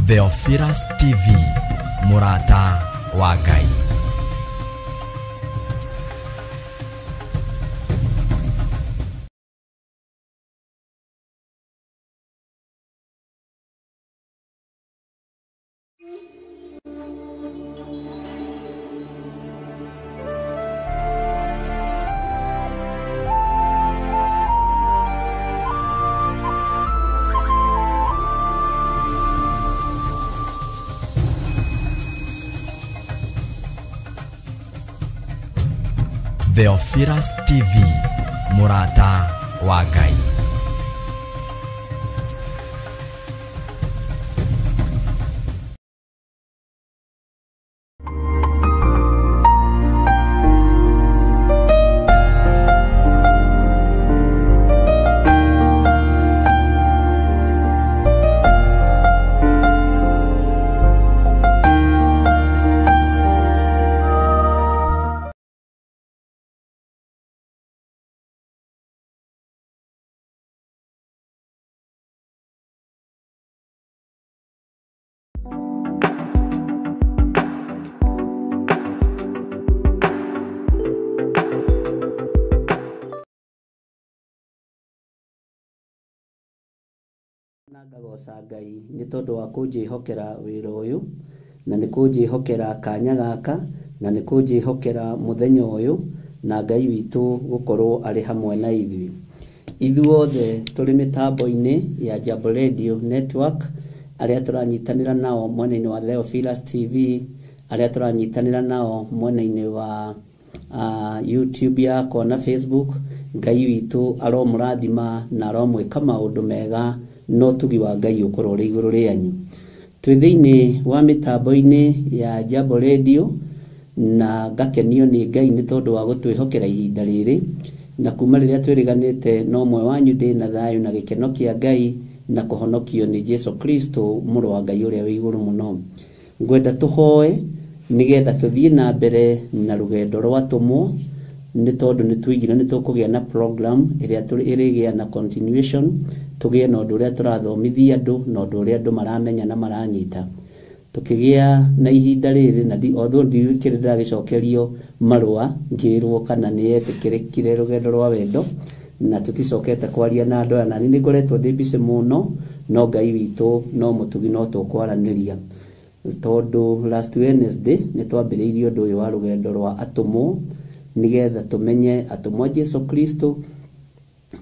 Theophilus TV, Murata wa Ngai. Theophilus TV, Murata wa Ngai. Ngagoca Ngai nĩ tondũ wa kũnjĩhokera wĩra ũyũ, na nĩ kũnjĩhokera kanya gaka, na nĩ kũnjĩhokera mũthenya ũyũ, na Ngai witũ gũkorwo arĩ hamwe na ithuĩ. Ithuothe tũrĩ mĩtambo-inĩ ya Jambo Radio Network, arĩa tũranyitanĩra nao mwena-inĩ wa Theophilus TV, arĩa tũranyitanĩra nao mwena-inĩ wa YouTube yakwa na Facebook. Ngai witũ aromũrathima na aromwĩka maũndũ mega, no tugi wa Ngai ũkorwo ũrĩ igũrũ rĩanyu. Twĩ thĩinĩ wa mĩtambo-inĩ ya Jambo Radio, na ngakenio nĩ Ngai nĩ tondũ wa gũtwĩhokera ihinda rĩrĩ, na kuma rĩrĩa twĩrĩganĩte no ũmwe wanyu ndĩ na thayũ na gĩkeno kĩa Ngai na kũhonokio nĩ Jesu Kristo mũrũ wa Ngai ũrĩa wĩ igũrũ mũno. Ngwenda tũhoe nĩgetha tũthiĩ na mbere na rũgendo rwa tũmwo, nĩ tondũ nĩ twĩgire nĩ tũkũgĩa na program ĩrĩa ĩrĩgĩa na continuation, tũgĩe na ũndũ ũrĩa tũrathomithia andũ na ũndũ ũrĩa andũ maramenya na maranyita. Tũkĩgĩa na ihinda rĩrĩ, na although ndirikĩrĩ ndagĩcokerio marũa ngĩrwo kana nĩ etĩkĩrĩkire rũgendo rwa wendo, na tũticokete kwaria na andũ aya, na nĩ ngoretwo ndĩ busy mũno, no Ngai witũ no mũtugi no tũkwaranĩria. Tondũ last Wednesday nĩ twambĩrĩirie ũndũ ũyũ wa rũgendo rwa atũmwo, nĩgetha tũmenye atũmwo Jesu Kristo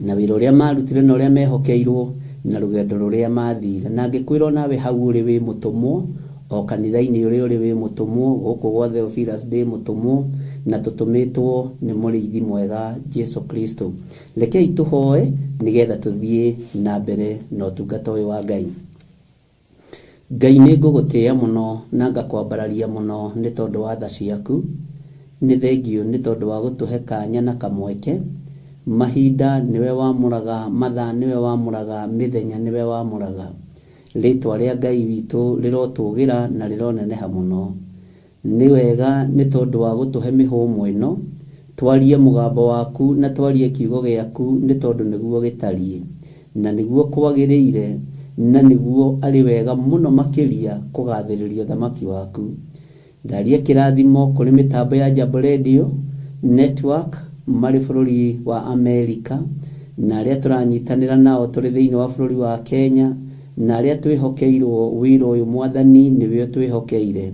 na wĩra ũrĩa marutire na ũrĩa mehokeirwo na rũgendo rũrĩa mathire. Na ngĩkwĩra nawe hau ũrĩ wĩ mũtũmwo, o kanitha-inĩ ũrĩa ũrĩ wĩ mũtũmwo, gũkũ gwa Theophilus ndĩ mũtũmwo, na tũtũmĩtwo nĩ mũrĩithi mwega Jesu Kristo. Rekei tũhoe nĩgetha tũthiĩ na mbere na ũtungata ũyũ wa Ngai. Ngai nĩ ngũgũtĩĩa mũno na ngakwambararia mũno nĩ tondũ wa tha ciaku. Nĩ thengio nĩ tondũ wa gũtũhe kanya na kamweke. Mahinda niwe wamũraga, mathaa niwe wamũraga, mĩthenya niwe wamũraga. Rĩtwa rĩa Ngai witũ rĩrotũgĩra na rĩroneneha mũno. Nĩ wega nĩ tondũ wa gũtũhe mĩhũmũ ĩno, twarie mũgambo waku na twarie kiugo gĩaku, nĩ tondũ nĩguo gĩtariĩ na nĩguo kwagĩrĩire, na nĩguo arĩ wega mũno makĩria kũgathĩrĩria ũthamaki waku. Ndaria kĩrathimo kũrĩ mĩtambo ya Jambo Radio Network marĩ bũrũri wa Amerika, na arĩa tũranyitanĩra nao tũrĩ thĩinĩ wa bũrũri wa Kenya, na arĩa twĩhokeirwo wĩra ũyũ Mwathani nĩwe twĩhokeire.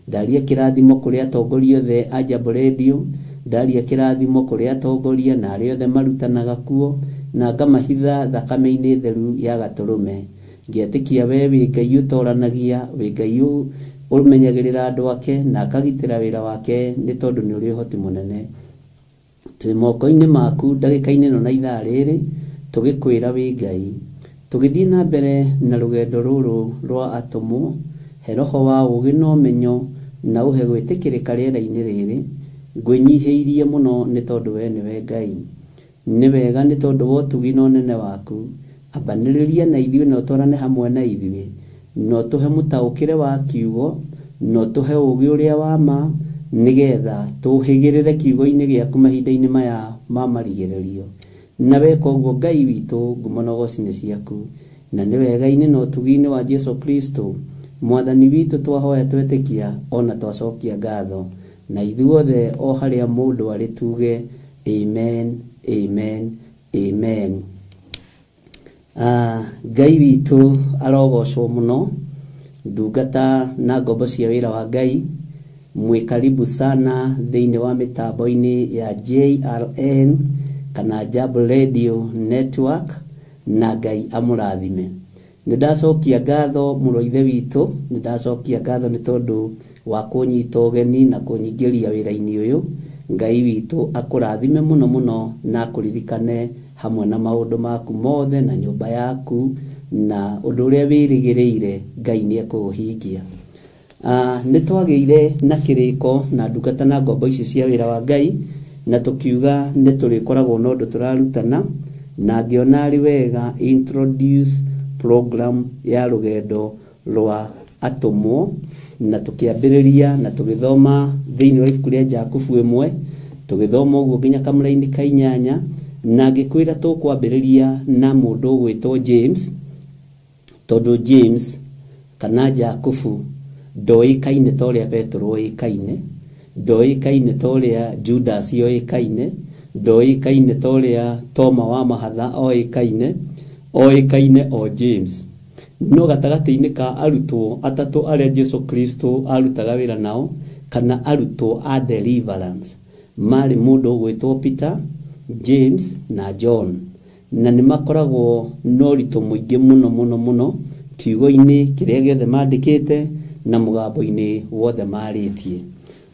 Ndaria kĩrathimo kũrĩ atongoria othe a Jambo Radio, ndaria kĩrathimo kũrĩ atongoria na arĩa othe marutanaga kuo, na ngamahitha thakame-inĩ theru ya Gatũrũme. Ngĩetĩkia we wĩ Ngai ũtoranagia, wĩ Ngai ũmenyagĩrĩra andũ ake na akagitĩra wĩra wake, nĩ tondũ nĩ ũrĩ ũhoti mũnene. Twĩ moko-inĩ maku ndagĩka-inĩ ĩno na ithaa rĩrĩ, tũgĩkwĩra wĩ Ngai. Tũgĩthiĩ na mbere na rũgendo rũrũ rwa atũmwo, he roho wa ũũgĩ na ũmenyo na ũhe gwĩtĩkĩrĩka rĩera-inĩ rĩrĩ. Ngwĩnyihĩirie mũno nĩ tondũ we nĩwe Ngai. Nĩ wega nĩ tondũ wa ũtugi na ũnene waku. Ambanĩrĩria na ithuĩ na ũtwarane hamwe na ithuĩ, no tũhe mũtaũkĩre wa kiugo, no tũhe ũũgĩ ũrĩa wa ma, nĩgetha tũhĩgĩrĩre kiugo-inĩ gĩaku mahinda-inĩ maya ma marigĩrĩrio. Na weka ũguo Ngai witũ ngumo na ũgooci nĩ ciaku, na nĩ wega-inĩ na ũtugi-inĩ wa Jesu Kristo Mwathani witũ twahoya twetĩkia ona twacokia ngatho, na ithuothe o harĩa mũndũ arĩ tuge amen, amen, amen. Ngai witũ arogocwo mũno, ndungata na ngombo cia wĩra wa Ngai, mwĩ karibu sana thĩinĩ wa mĩtambo-inĩ ya JRN kana Jambo Radio Network, na Ngai amũrathime. Nĩndacokia ngatho mũrũ ithe witũ, nĩndacokia ngatho nĩ tondũ wa kũnyita ũgeni na kũnyingĩria wĩra-inĩ ũyũ. Ngai witũ akũrathime mũno mũno na akũririkane hamwe na maũndũ maku mothe na nyũmba yaku, na ũndũ ũrĩa wĩrĩgĩrĩire Ngai nĩekũũhingia. Nĩtwagĩire na kĩrĩko na ndungata na ngombo ici cia wĩra wa Ngai, na tũkiuga nĩtũrĩkoragwo na ũndũ tũrarutana, na ngĩona arĩ wega introduce program ya rũgendo rwa atũmwo, na tũkĩambĩrĩria na tũgĩthoma thĩinĩ wa ibuku rĩa Jakubu 1, tũgĩthoma ũguo nginya kamũra-inĩ ka 8, na ngĩkwĩra tũkwambĩrĩria na mũndũ ũgwĩtwo James, tondũ James kana Jakubu ndoĩkaine ta ũrĩa Petro oĩkaine, ndoĩkaine ta ũrĩa Judas oĩkaine, ndoĩkaine ta ũrĩa Toma wa Mahatha oĩkaine, oĩkaine o James. No gatagatĩ-inĩ ka arutwo atatũ arĩa Jesu Kristo arutaga wĩra nao, kana arutwo a deliverance, marĩ mũndũ ũgwĩtwo Peter, James na John, na nĩmakoragwo na ũritũ mũingĩ mũno mũno mũno kiugo-inĩ kĩrĩa gĩothe mandĩkĩte na mũgambo-inĩ wothe marĩtie.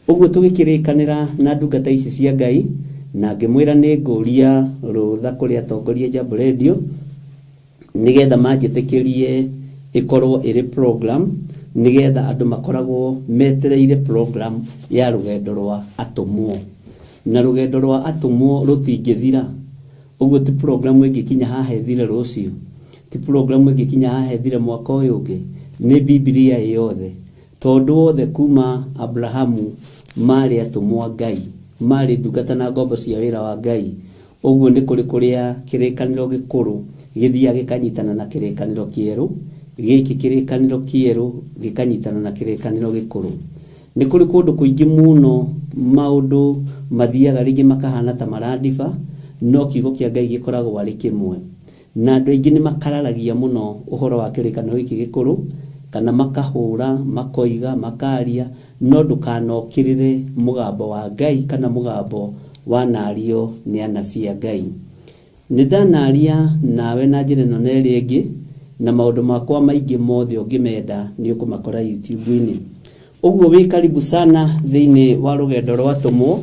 Ũguo tũgĩkĩrĩkanĩra na ndungata ici cia Ngai, na ngĩmwĩra nĩngũria rũtha kũrĩ atongoria Jambo Radio nĩgetha manjĩtĩkĩrie ĩkorwo ĩrĩ program, nĩgetha andũ makoragwo metereire program ya rũgendo rwa atũmwo, na rũgendo rwa atũmwo rũtingĩthira. Ũguo ti program ĩngĩkinya haha ĩthire rũciũ, ti program ĩngĩkinya haha ĩthire mwaka ũyũ ũngĩ, nĩ Biblia yothe, tondũ wothe kuma Abrahamu marĩ atũmwo a Ngai, marĩ ndungata na ngombo cia wĩra wa Ngai. Ũguo nĩ kũrĩ kũrĩa kĩrĩkanĩro gĩkũrũ gĩthiaga gĩkanyitana na kĩrĩkanĩro kĩerũ, gĩkĩ kĩrĩkanĩro kĩerũ gĩkanyitana na kĩrĩkanĩro gĩkũrũ. Nĩ kũrĩ kũndũ kũingĩ mũno maũndũ mathiaga rĩngĩ makahana ta marandiba, no kiugo kĩa Ngai gĩkoragwo arĩ kĩmwe, na andũ aingĩ nĩmakararagia mũno ũhoro wa kĩrĩkanĩro gĩkĩ gĩkũrũ, kana makahũra, makoiga, makaria, no ndũkanokĩrĩre mũgambo wa Ngai kana mũgambo wanario nĩ anabii a Ngai. Nĩndanaria nawe na njĩra ĩno na ĩrĩa ĩngĩ, na maũndũ makwa maingĩ mothe ũngĩmenda nĩũkũmakora YouTube-inĩ. Ũguo wĩ karibu sana thĩinĩ wa rũgendo rwa atũmwo,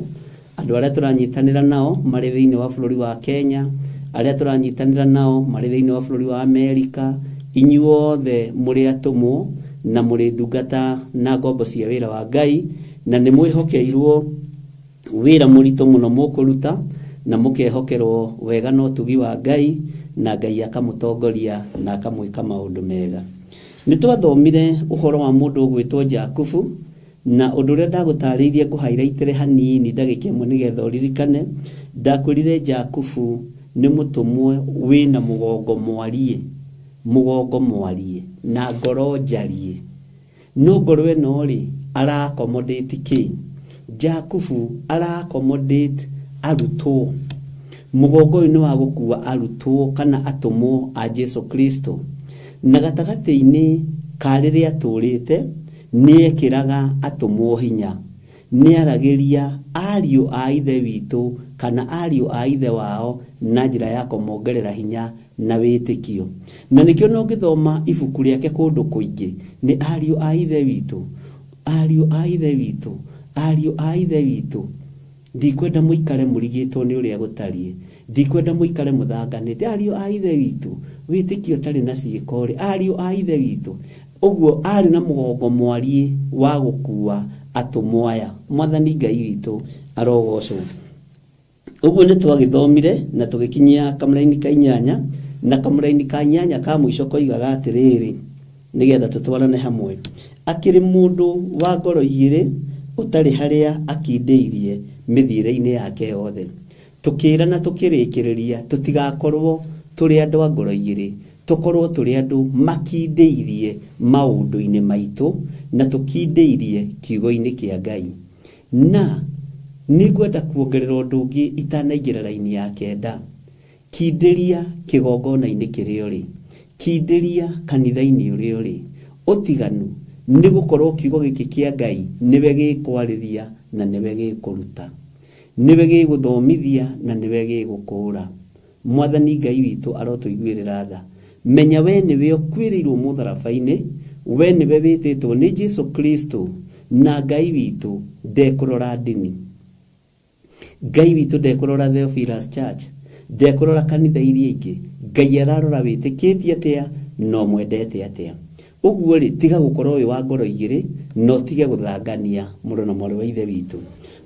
andũ arĩa tũranyitanĩra nao marĩ thĩinĩ wa bũrũri wa Kenya, arĩa tũranyitanĩra nao marĩ thĩinĩ wa bũrũri wa Amerika, inyuothe mũrĩ atũmwo na mũrĩ ndungata na ngombo cia wĩra wa Ngai, na nĩ mwĩhokeirwo wĩra mũritũ mũno mũkũruta, na mũkehokerwo wega na ũtugi wa Ngai, na Ngai akamũtongoria na akamwĩka maũndũ mega. Nĩtwathomire ũhoro wa mũndũ ũgwĩtwo Jakubu, na ũndũ ũrĩa ndagũtarĩirie ngũhighlightere hanini ndagĩka ĩmwe nĩgetha ũririkane. Ndakwĩrire Jakubu nĩ mũtũmwo wĩna mũgongo mwarie na ngoro njarie. No ngoro ĩno rĩ ara-accommodate kĩ? Jakubu ara-accommodate arutwo. Mũgongo ũyũ nĩ wa gũkua arutwo kana atũmwo a Jesu Kristo, na gatagatĩ-inĩ ka rĩrĩa atũrĩte nĩekĩraga atũmwo hinya, nĩaragĩria ariũ a ithe witũ kana ariũ a ithe wao na njĩra ya kũmongerera hinya na wĩtĩkio. Na nĩkĩo no ngĩthoma ibuku rĩake kũndũ kũingĩ nĩ ariũ a ithe witũ, ariũ a ithe witũ, ariũ a ithe witũ. Ndikwenda mũikare mũrigĩtwo nĩ ũrĩa gũtariĩ, ndikwenda mũikare mũthanganĩte. Ariũ a ithe witũ, wĩtĩkio tarĩ na ciĩko rĩ, ariũ a ithe witũ. Ũguo arĩ na mũgongo mwarie wa gũkua atũmwo aya. Mwathani Ngai witũ arogocwo. Ũguo nĩtwagĩthomire na tũgĩkinyia kamũra-inĩ ka 8, na kamũra-inĩ ka 8 ka mũico koigaga atĩrĩrĩ, nĩgetha tũtwarane hamwe. Akĩrĩ mũndũ wa ngoro igĩrĩ ũtarĩ harĩa akindĩirie mĩthiĩre-inĩ yake yothe. Tũkĩra na tũkĩrĩkĩrĩria tũtigakorwo tũrĩ andũ a ngoro igĩrĩ, tukorwo turi andu makindeirie maundu-ini maitu na tukindeirie kiugo-ini kia Ngai. Na nigwenda kuongerera undu ungi itanaingira raini ya kenda. Kinderia kigongona-ini kiria uri, kinderia kanitha-ini uria uri, utiganu ni gukorwo kiugo giki kia Ngai niwe gikwariria na niwe gikuruta, niwe giguthomithia na niwe gigukura. Mwathani Ngai witu arotuiguirira tha. Menya we niwe ukwirirwo mutharabaini, we niwe wititwo ni Jesu Kristo, na Ngai witu ndekurora dini. Ngai witu ndekurora Theophilus Church, ndekurora kanitha iria ingi. Ngai ararora witikitie atia no mwendete atia. Uguo ri tiga gukorwo wi wa ngoro igiri no tige guthangania muru na mwarĩ wa ithe witu.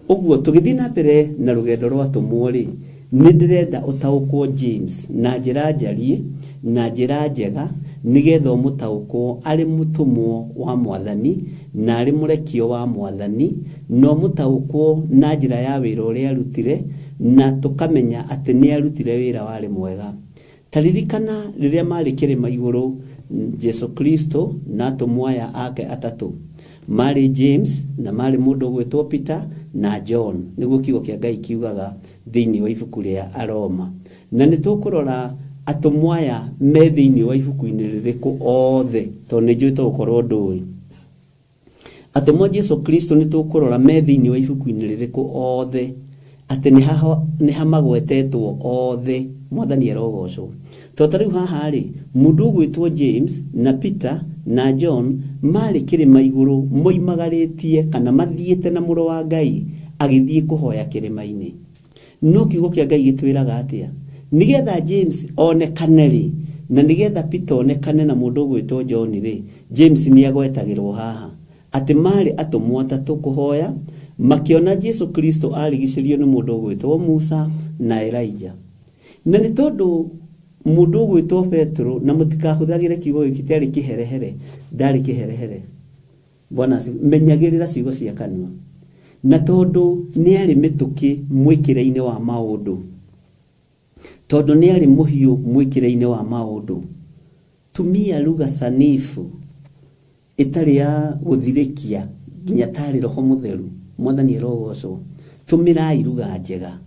Uguo tugithii na mbere na rugendo rwa tumwo ri ni ndirenda utaukwo James na njira njarie na njira njega nigetha umutaukwo ari mutumwo wa Mwathani na ari murekio wa Mwathani, no mutaukwo na njira ya wira uria arutire na tukamenya ati ni arutire wira wari mwega. Taririkana riria mari kirima iguru Jesu Kristo na atumwaya ake atatu, mari James na mari mundu gwitwo Peter na John, niguo kiugo kia Ngai kiugaga thiini wa ibuku ria Aroma. Na nitukurora atumwaya me thiini wa ibuku-ini ririku othe, to nijwite gukorwo ndui atumwa Jesu Kristo nitukurora me thiini wa ibuku-ini ririku othe, ati ni hamagwetetwo othe. Mwathani arogocwo. Totariu haha ri mundu gwitwo James na Peter na John mari kirima iguru moimagaritie kana mathiete na muro wa Ngai agithie kuhoya kirima-ini. No kiugo kia Ngai gitwiraga atia nigetha James onekane ri na nigetha Peter onekane na mundu gwitwo John ri, James ni agwetagirwo haha ati mari atumwa atatu kuhoya makiona Jesu Kristo arigicirio ni mundu gwitwo Musa na Elijah. Na ni tondu mundu gwitwo Petro, na mutikahuthagire kiugo giki tiari kiherehere, ndari kiherehere. Bwana menyagirira ciugo cia kanua. Na tondu ni ari mituki mwikire-ini wa maundu, tondu ni ari muhiu mwikire-ini wa maundu, tumia lugha sanifu itari ya guthirikia nginya tari Roho Mutheru. Mwathani arogocwo. Tumirai lugha njega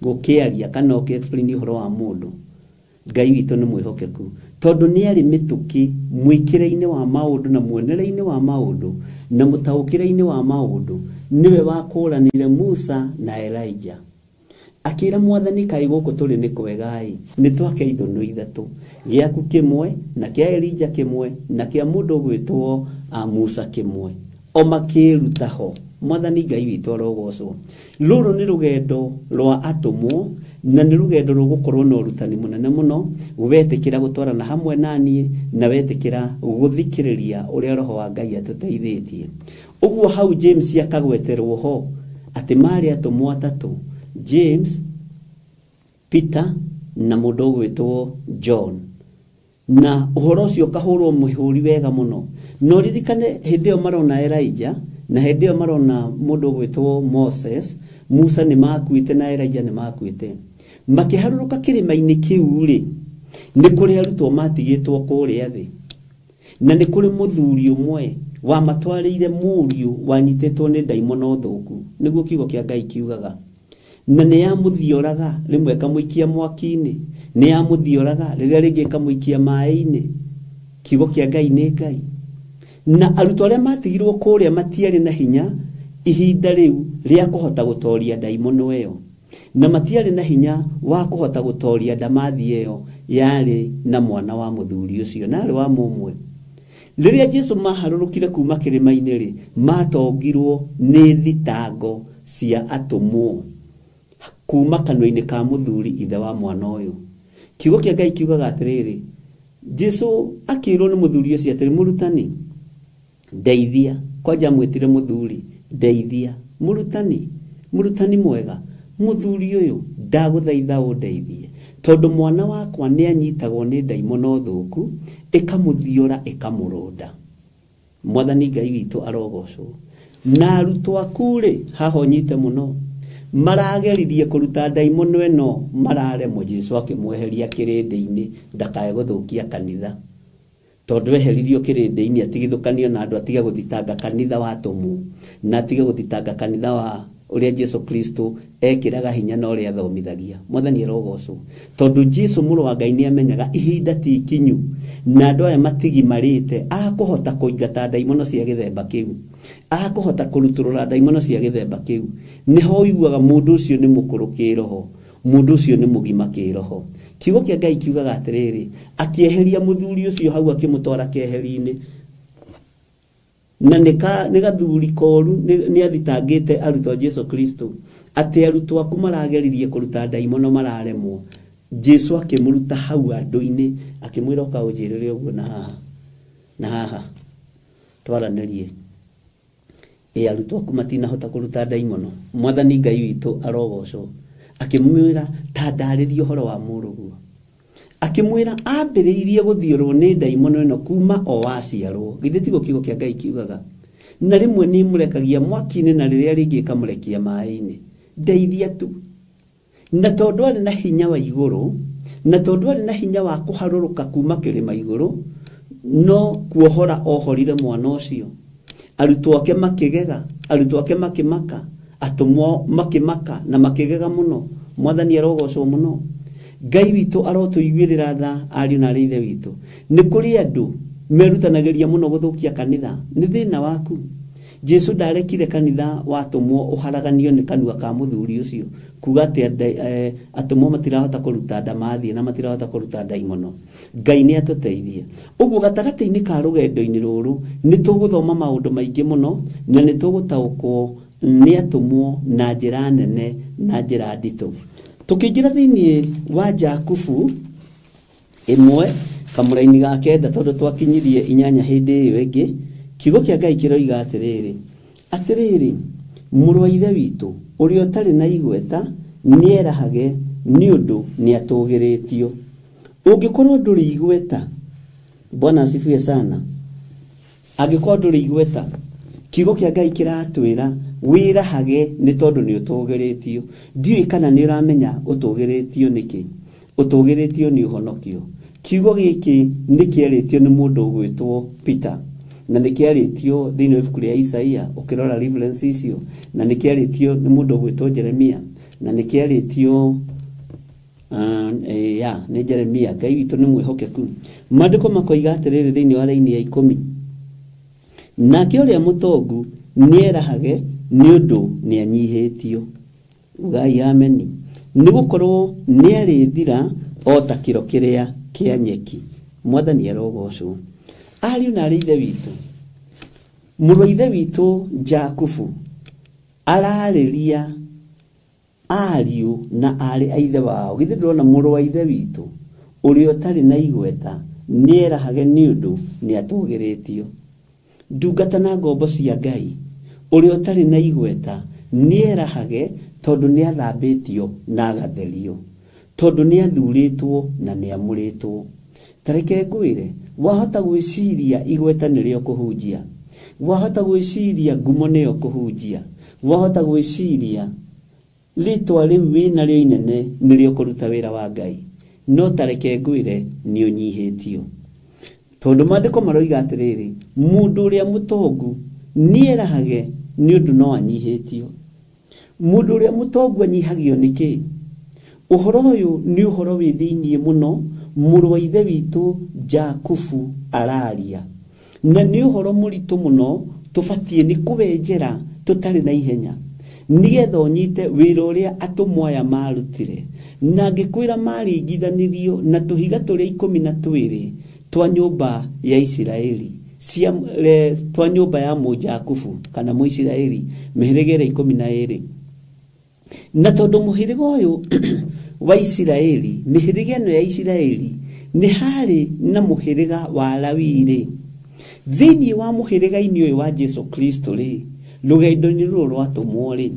gukiaria kana ukiexplain uhoro wa mundu. Ngai witu ni mwihokeku tondu ni ari mituki mwikire-ini wa maundu na muonere-ini wa maundu na mutaukire-ini wa maundu. Niwe wakuranire Musa na Elijah, akira Mwathani kai guku turi ni kwegai ni twake ithono ithatu, giaku kimwe na kia Elijah kimwe na kia mundu gwitwo Musa kimwe, o makirutaho. Mwathani Ngai witu arogocwo. Ruru ni rugendo rwa atumwo na ni rugendo rugukorwo na urutani munene muno, wetikira gutwarana hamwe nani na wetikira guthikiriria uria Roho wa Ngai atuteithitie. Uguo hau James akagweterwo ho ati mari atumwo atatu, James, Peter na mundu gwitwo John. Na uhoro ucio kahurwo muhuri wega muno. No ririkane hindi yo marona Elijah na hindi yo marona mundu gwitwo Moses, Musa ni makuite na Elijah ni makuite. Makiharuruka kirima-ini kiu ri ni kuri arutwo matigitwo kuria thi, na ni kuri muthuri umwe wa matwarire muriu wanyitetwo ni daimono thuku, niguo kiugo kia Ngai kiugaga. Na ni amuthioraga rimwe kamuikia mwaki-ini, ni amuthioraga riria ringi kamuikia mai-ini. Kiugo kia Ngai ni Ngai. Na arutwo aria matigirwo kuria matiari na hinya ihinda riu ria kuhota gutoria daimono eyo, na matiari na hinya wa kuhota gutoria ndamathi eyo yari na mwana wa muthuri ucio nari wa mumwe. Riria Jesu maharurukire kuma kirima-ini ri matongirwo ni thitango cia atumwo kuma kanwa-ini ka muthuri ithe wa mwana uyu. Kiugo kia Ngai kiugaga atiriri, Jesu akirwo ni muthuri ucio atiri, murutani ndeithia. Kwanja mwitire muthuri ndeithia, murutani, murutani mwega, muthuri uyu ndaguthaitha undeithie tondu mwana wakwa ni anyitagwo ni daimono thuku ikamuthiora ikamuronda. Mwathani Ngai witu arogocwo. Na arutwo aku ri haho nyite muno marageririe kuruta daimono eno mararemwo. Jesu akimweheria kirindi-ini ndakae guthukia kanitha, tondu eheririo kirindi-ini atigithukanio na andu atiga guthitanga kanitha wa tumu na atiga guthitanga kanitha wa uria Jesu Kristo ekiraga hinya na uria athomithagia. Mwathani arogocwo, tondu Jesu muru wa Ngai ni amenyaga ihinda ti ikinyu na andu aya matigimarite akuhota kuingata daimono cia githemba kiu, akuhota kuruturura daimono cia githemba kiu. Niho iguaga mundu ucio ni mukuru kiroho, mundu ucio ni mugima kiroho. Kiugo kia Ngai kiugaga atiriri, akieheria muthuri ucio hau akimutwara keheri-ini, na nigathuri koru ni athitangite arutwo Jesu Kristo, ati arutwo aku marageririe kuruta daimono mararemwo. Jesu akimuruta hau andu-ini akimwira ukaunjirire uguo na haha twaranirie. Arutwo aku matinahota kuruta daimono. Mwathani Ngai witu arogocwo, akimwira ta ndaririe uhoro wa muruguo, akimwira ambiriirie guthiurwo ni daimono eno kuma o waciarwo. Githĩ tiguo kiugo kia Ngai kiugaga? Na rimwe ni murekagia mwaki-ini na riria ringi kamurekia mai-ini. Ndeithia tu. Na tondu ari na hinya wa iguru, na tondu ari na hinya wa kuharuruka kuma kirima iguru, no kuohora ohorire mwana ucio. Arutwo ake makigega, arutwo ake makimaka, atumwo makimaka na makigega muno. Mwathani arogocwo muno. Ngai witu arotuiguirira tha ariu na arithe witu. Ni kuri andu merutanageria muno guthukia kanitha, ni thina waku. Jesu ndarekire kanitha watumwo uharaganio ni kanua ka muthuri ucio kuga ati atumwo matirahota kuruta ndamathi na matirahota kuruta daimono. Ngai ni atuteithie. Uguo gatagati-ini ka rugendo-ini ruru ni tuguthoma maundu maingi muno na ni tugutaukwo ni atumwo na njira nene na njira nditu. Tukingira thiini wa Jakubu 1 kamuraini ga 9 tondu twakinyirie 8 hindi iyo ingi. Kiugo kia Ngai kiroiga atiriri muru wa ithe witu uria utari na igweta nierahage ni undu ni atugiritio. Ungikorwo nduri igweta, Bwana asifiwe sana, angikorwo nduri igweta, kiugo kia Ngai kiratwira wirahage ni tondu ni utugiritio. Ndiui kana ni uramenya utugiritio niki? Utugiritio ni uhonokio. Kiugo giki ni kieritio ni mundu ugwitwo Peter, na nikiaritio thiini wa ibuku ria Isaia ukirora reference icio, na nikiaritio ni mundu ugwitwo Jeremia, na nikiaritio ni Jeremia. Ngai witu ni mwihokeku. Maandiko makoiga atiriri thiini wa raini ya 10, nake uria mutongu nierahage ni undu ni anyihitio. Ugai ameni. Nigukorwo ni arithira o ta kiro kiria kia nyeki. Mwathani arogocwo. Ariu na arithe witu, muru ithe witu Jakubu arariria ariu na ari aithe wao. Githĩ ndĩrona mũrũ wa ithe witũ ũrĩa ũtarĩ na igweta nĩerahage nĩ ũndũ nĩ atũgĩrĩtio. Ndungata na ngombo cia Ngai ũrĩa ũtarĩ na igweta nĩerahage tondũ nĩ athambĩtio na agatherio, tondũ nĩ athurĩtwo na nĩ amũrĩtwo. Tareke ngwĩre, wahota gwĩciria igweta nĩrĩo kũhunjia, wahota gwĩciria ngumo nĩyo kũhunjia, wahota gwĩciria rĩtwa rĩu wĩnarĩo inene nĩrĩo kũruta wĩra wa Ngai, no tareke ngwĩre nĩ ũnyihĩtio. Tondũ maandĩko maroiga atĩrĩrĩ, mũndũ ũrĩa mũtongu nĩerahage nĩ ũndũ no anyihĩtio. Mũndũ ũrĩa mũtongu anyihagio nĩkĩ? Ũhoro ũyũ nĩ ũhoro wĩ thĩinĩ mũno mũrũ wa ithe witũ Jakubu araria, na nĩ ũhoro mũritũ mũno tũbatiĩ nĩ kũwenjera tũtarĩ na ihenya, nĩgetha ũnyite wĩra ũrĩa atũmwo aya marutire. Na ngĩkwĩra maringithanirio na tũhiga tũrĩa 12 twa nyũmba ya Isiraeli, twa nyũmba ya Mũjakubu kana Mũisiraeli, mĩhĩrĩga 12. Na tondũ mũhĩrĩga ũyũ wa Isiraeli, mĩhĩrĩga ĩno ya Isiraeli nĩ harĩ na mũhĩrĩga wa Lawi-rĩ, thĩinĩ wa mũhĩrĩga-inĩ ũyũ wa Jesu Kristo rĩ, rũgendo-inĩ rũrũ rwatũmwo-rĩ,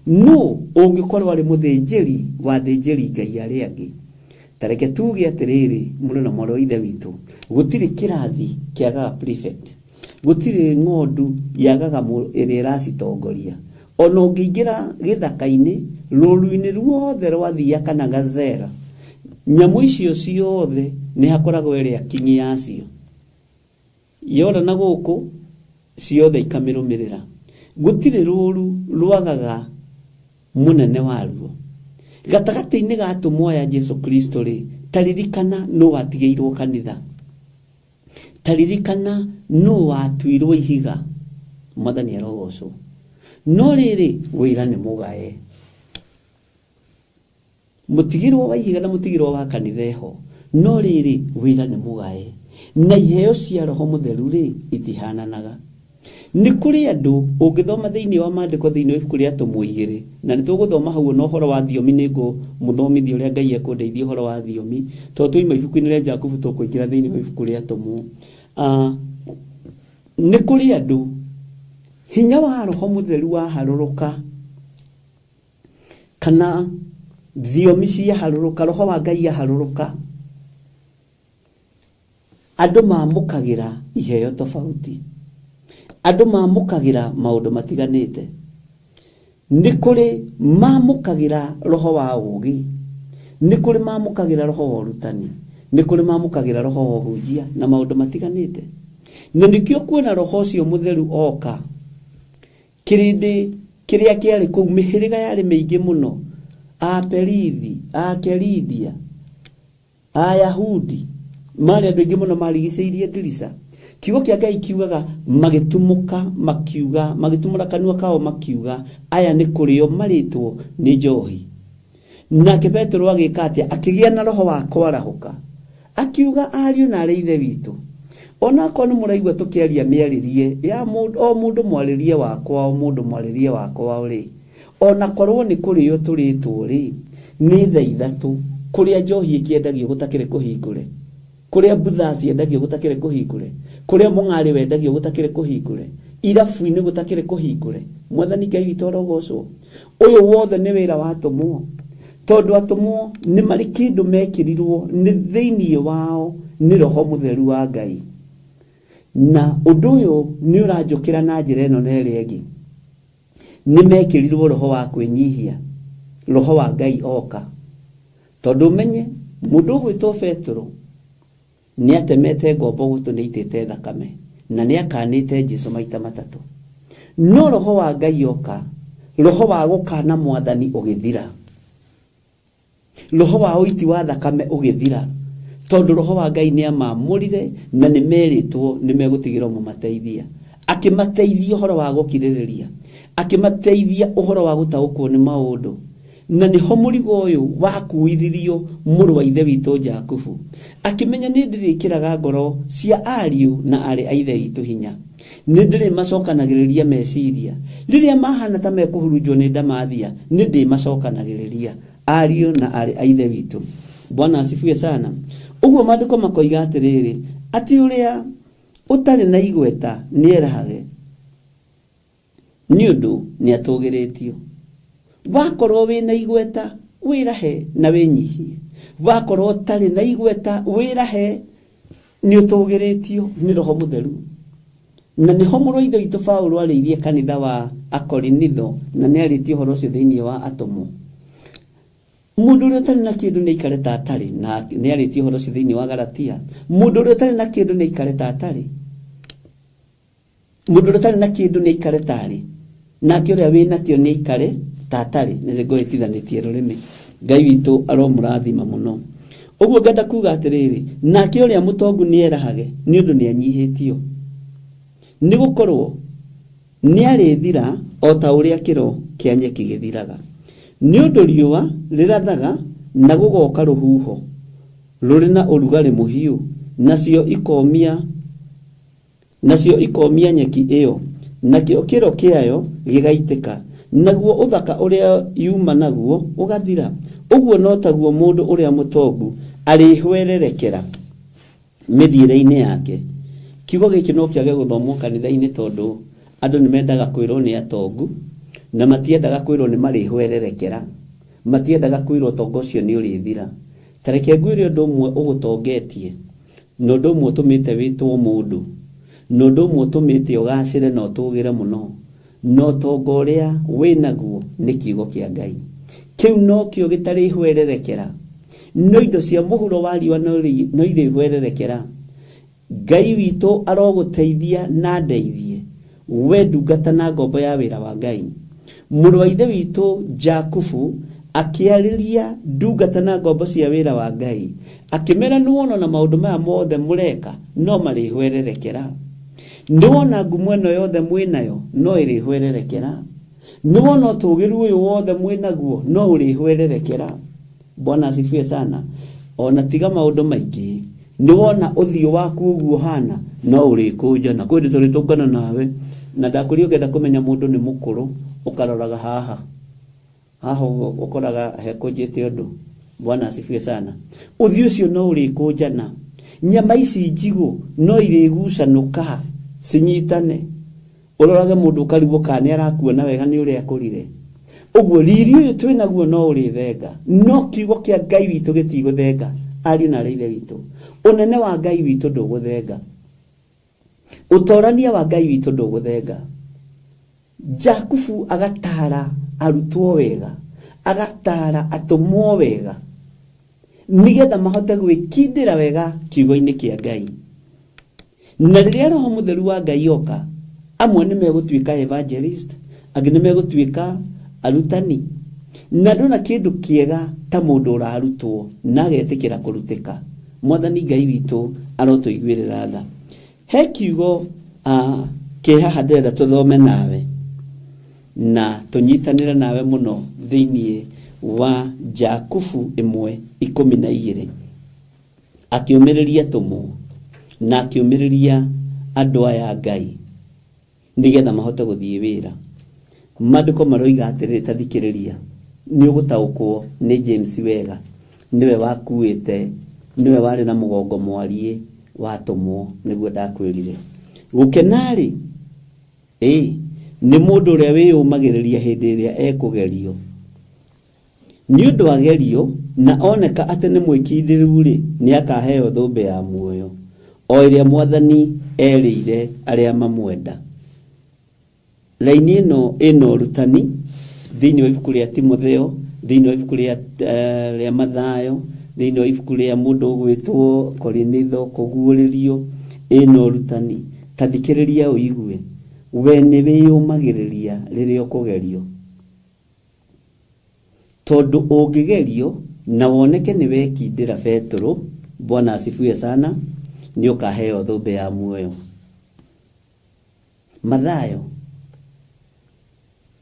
no ũngĩkorwo arĩ mũthĩnjĩri wa thĩnjĩri Ngai arĩa angĩ. Tareke tuge atĩrĩrĩ, mũrũ na mwarĩ wa ithe witũ, gũtirĩ kĩrathi kĩagaga prefect, gũtirĩ ng'ondu yagaga ĩrĩa ĩracitongoria, ona ũngĩingĩra gĩthaka-inĩ rũru-inĩ ruothe rwa thia kana gazela, nyamũ icio ciothe nĩ hakoragwo ĩrĩa kingi yacio, yora na gũkũ ciothe ikamĩrũmĩrĩra. Gũtirĩ rũru rwagaga mũnene waruo. Gatagatĩ-inĩ ga atũmwo aya Jesu Kristo rĩ, taririkana nũ watigĩirwo kanitha, taririkana nũ watuirwo ihiga. Mwathani arogocwo. No rĩrĩ wĩra nĩ mũgae. Mũtigirwo wa ihiga na mũtigirwo wa kanitha eho, no rĩrĩ wĩra nĩ mũgae. Na iheo cia Roho Mũtheru rĩ itihananaga. Nĩ kũrĩ andũ ũngĩthoma thĩinĩ wa maandĩko thĩinĩ wa ibuku rĩa Atũmwo 2, na nĩ tũgũthoma hau na ũhoro wa thiomi, nĩguo mũthomithie ũrĩa Ngai ekũndeithia ũhoro wa thiomi, tondũ tũima ibuku-inĩ rĩa Jakubu tũkũingĩra thĩinĩ wa ibuku rĩa Atũmwo. Nĩ kũrĩ andũ hinya wa Roho Mũtheru waharũrũka, kana thiomi ciaharũrũka, Roho wa Ngai yaharũrũka, andũ maamũkagĩra iheo tofauti, andũ maamũkagĩra maũndũ matiganĩte. Nĩ kũrĩ maamũkagĩra roho wa ũũgĩ, nĩ kũrĩ maamũkagĩra roho wa ũrutani, nĩ kũrĩ maamũkagĩra roho wa ũhunjia na maũndũ matiganĩte. Na nĩkĩo kuona Roho ũcio Mũtheru oka, kĩrĩndĩ kĩrĩa kĩarĩ kũu, mĩhĩrĩga yarĩ mĩingĩ mũno, Aperithi, Akelidia, Ayahudi, marĩ andũ aingĩ mũno marigicĩirie ndirica. Kiugo kĩa Ngai kiugaga magĩtumũka, makiuga, magĩtumũra kanua kao makiuga, aya nĩ kũrĩo marĩtwo nĩ njohi. Nake Petero agĩka atĩa? Akĩgĩa na roho wa kwarahũka, akiuga, ariũ na arĩ ithe witũ, ona korwo nĩ mũraigua tũkĩaria mĩarĩrie ya o mũndũ mwarĩrie wakwa, o mũndũ mwarĩrie wakwa rĩ, ona korwo nĩ kũrĩo tũrĩtwo rĩ, nĩ thaa ithatũ, kũrĩa njohi ĩkĩendagio gũtakĩrĩ kũhingũre, kũrĩa butha ciendagio gũtakĩrĩ kũhingũre, kũrĩa mũng'arĩ wendagio gũtakĩrĩ kũhingũre, irabu-inĩ gũtakĩrĩ kũhingũre. Mwathani Ngai witũ arogocwo. Ũyũ wothe nĩ wĩra wa atũmwo, tondũ atũmwo nĩ marĩ kĩndũ mekĩrirwo nĩ thĩinĩ wao nĩ Roho Mũtheru wa Ngai. Na ũndũ ũyũ nĩ ũranjũkĩra na njĩra ĩno na ĩrĩa ĩngĩ. Nĩ mekĩrirwo roho wa kwĩnyihia, Roho wa Ngai oka. Tondũ ũmenye mũndũ ũgwĩtwo Petero nĩ atemete ngombo gũtũ nĩ aitĩte thakame, na nĩ akanĩte Jesũ maita matatũ. No Roho wa Ngai oka, roho wa gũkana Mwathani ũgĩthira, roho wa ũiti wa thakame ũgĩthira, tondũ Roho wa Ngai nĩ amamũrire na nĩ merĩtwo nĩ megũtigĩrwo mũmateithia. Akĩmateithia ũhoro wa gũkirĩrĩria, akĩmateithia ũhoro wa gũtaũkwo nĩ maũndũ. Na nĩho mũrigo ũyũ wakuithirio mũrũ wa ithe witũ Jakubu, akĩmenya nĩ ndĩrĩkĩraga ngoro cia ariũ na arĩ a ithe witũ hinya, nĩ ndĩrĩmacokanagĩrĩria meciria, rĩrĩa mahana ta mekũhurunjwo nĩ ndamathia, nĩ ndĩmacokanagĩrĩria ariũ na arĩ a ithe witũ. Bwana asifiwe sana. Ũguo maandĩko makoiga atĩrĩrĩ, atĩ ũrĩa ũtarĩ na igweta nĩ erahage, nĩ ũndũ nĩ atũgĩrĩtio. Wakorwo wĩna igweta wĩrahe na wĩnyihie, wakorwo ũtarĩ na igweta wĩrahe, nĩ ũtũgĩrĩtio nĩ Roho Mũtheru. Na nĩho mũrũ wa ithe witũ Paulo arĩirie kanitha wa Akorinitho, na nĩ arĩtie ũhoro ũcio thĩinĩ wa Atũmwo. Mũndũ ũrĩa ũtarĩ na kĩndũ nĩ aikare ta atarĩ, na nĩ arĩtie ũhoro ũcio thĩinĩ wa Galatia. Mũndũ ũrĩa ũtarĩ na kĩndũ nĩ aikare ta atarĩ, mũndũ ũrĩa ũtarĩ na kĩndũ nĩ aikare ta arĩ, nake ũrĩa wĩnakĩo nĩ aikare ta atarĩ. Nĩ ngũĩtithanĩtie rũrĩmĩ. Ngai witũ aromũrathima mũno. Ũguo ngenda kuga atĩrĩrĩ, nake ũrĩa mũtongu nĩ erahage nĩ ũndũ nĩ anyihĩtio, nĩ gũkorwo nĩ arĩthira o ta ũrĩa kĩro kĩa nyeki gĩthiraga. Nĩ ũndũ riũa rĩrathaga na gũgoka rũhuho rũrĩ na ũrugarĩ mũhiũ, nacio ikomia nyeki ĩyo, nakĩo kĩro kĩayo gĩgaitĩka, naguo ũthaka ũrĩa yuma naguo ũgathira. Ũguo no taguo mũndũ ũrĩa mũtongu arĩhwererekera mĩthiĩre-inĩ yake. Kiugo gĩkĩ no kĩage gũthomwo kanitha-inĩ, tondũ andũ nĩ mendaga kwĩrwo nĩ atongu, na matiendaga kwĩrwo nĩ marĩhwererekera, matiendaga kwĩrwo ũtongo ũcio nĩ ũrĩthira. Tareke ngwĩre ũndũ ũmwe ũgũtongetie, na ũndũ ũmwe ũtũmĩte wĩtwo mũndũ, na ũndũ ũmwe ũtũmĩte ũgacĩre na ũtũgĩre mũno, no tongo ũrĩa wĩnaguo nĩ kiugo kĩa Ngai. Kĩu no kĩo gĩtarĩ hwererekera, no indo cia mũhuro wa riũa no irĩ hwererekera. Ngai witũ arogũteithia na ndeithie we ndungata na ngombo ya wĩra wa Ngai. Mũrũ wa ithe witũ Jakubu akĩarĩria ndungata na ngombo cia wĩra wa Ngai, akĩmera nĩwona na maũndũ maya mothe mũreka no marĩ hwererekera. Nĩwona ngumo ĩno yothe mwĩnayo no ĩrĩ hwererekera. Nĩwona ũtũgĩru ũyũ wothe mwĩnaguo no ũrĩ hwererekera. Bwana asifiwe sana. Ona tiga maũndũ maingĩ, nĩwona ũthiũ waku ũguo hana no ũrĩ kũnjana. Kwĩrĩ tũrĩ tũngana nawe na ndakũria ũngĩenda kũmenya mũndũ nĩ mũkũrũ ũkaroraga haha ũkoraga hekũnjĩte ũndũ. Bwana asifiwe sana. Ũthiũ ũcio no ũrĩ kũnjana. Nyama ici njigũ no irĩ gucanũka cinyitane. Ũrorage mũndũ ũkarigwo kana nĩ arakuona wega nĩ ũrĩa akũrire. Ũguo riri ũyũ twĩnaguo no ũrĩ thenga, no kiugo kĩa Ngai witũ gĩtigũthenga. Ariũ na ithe witũ, ũnene wa Ngai witũ ndũgũthenga, ũtorania wa Ngai witũ ndũgũthenga. Jakubu agatara arutwo wega, agatara atũmwo wega, nigetha mahote gwĩkindĩra wega kiugo-inĩ kĩa Ngai. Na rĩrĩa Roho Mũtheru wa Ngai oka, amwe nĩ megũtuĩka evangelist, angĩ nĩ megũtuĩka arutani. Na ndona kĩndũ kĩega ta mũndũ ũrarutwo na agetĩkĩra kũrutĩka. Mwathani Ngai witũ arotũiguĩrĩra tha. He kiugo kĩ haha ndĩrenda tũthome nawe na tũnyitanĩre nawe mũno thĩinĩ wa Jakubu 1:12. Akĩũmĩrĩria tũmũ na akĩũmĩrĩria andũ aya Ngai nigetha mahote gũthiĩ wĩra. Maandĩko maroiga atĩrĩrĩ, ta thikĩrĩria, nĩ ũgũtaũkwo nĩ James wega, niwe wakuĩte, niwe warĩ na mũgongo mwariĩ watũmwo, nĩguo ndakwĩrire. Gũkenarĩ nĩ mũndũ ũrĩa wĩyũmagĩrĩria hĩndĩ ĩrĩa ekũgerio. Nĩ ũndũ agerio na oneka atĩ nĩ mwĩkindĩru-rĩ, nĩ akaheo thũmbĩ ya muoyo, o ĩrĩa Mwathani erĩire arĩa mamwenda. Raini ĩno rutani thĩinĩ wa ibuku rĩa Timotheo, thĩinĩ wa ibuku rĩa Mathayo, thĩinĩ wa ibuku rĩa mũndũ ũgwĩtwo Korinitho, kũguũrĩrio, ĩno rutani. Ta thikĩrĩria ũigue, we nĩ wĩyũmagĩrĩria rĩrĩa ũkũgerio. Tondũ ũngĩgerio na woneke nĩ wekindĩra Petro, Bwana asifiwe sana, nĩ ũkaheo thũmbĩ ya muoyo. Mathayo,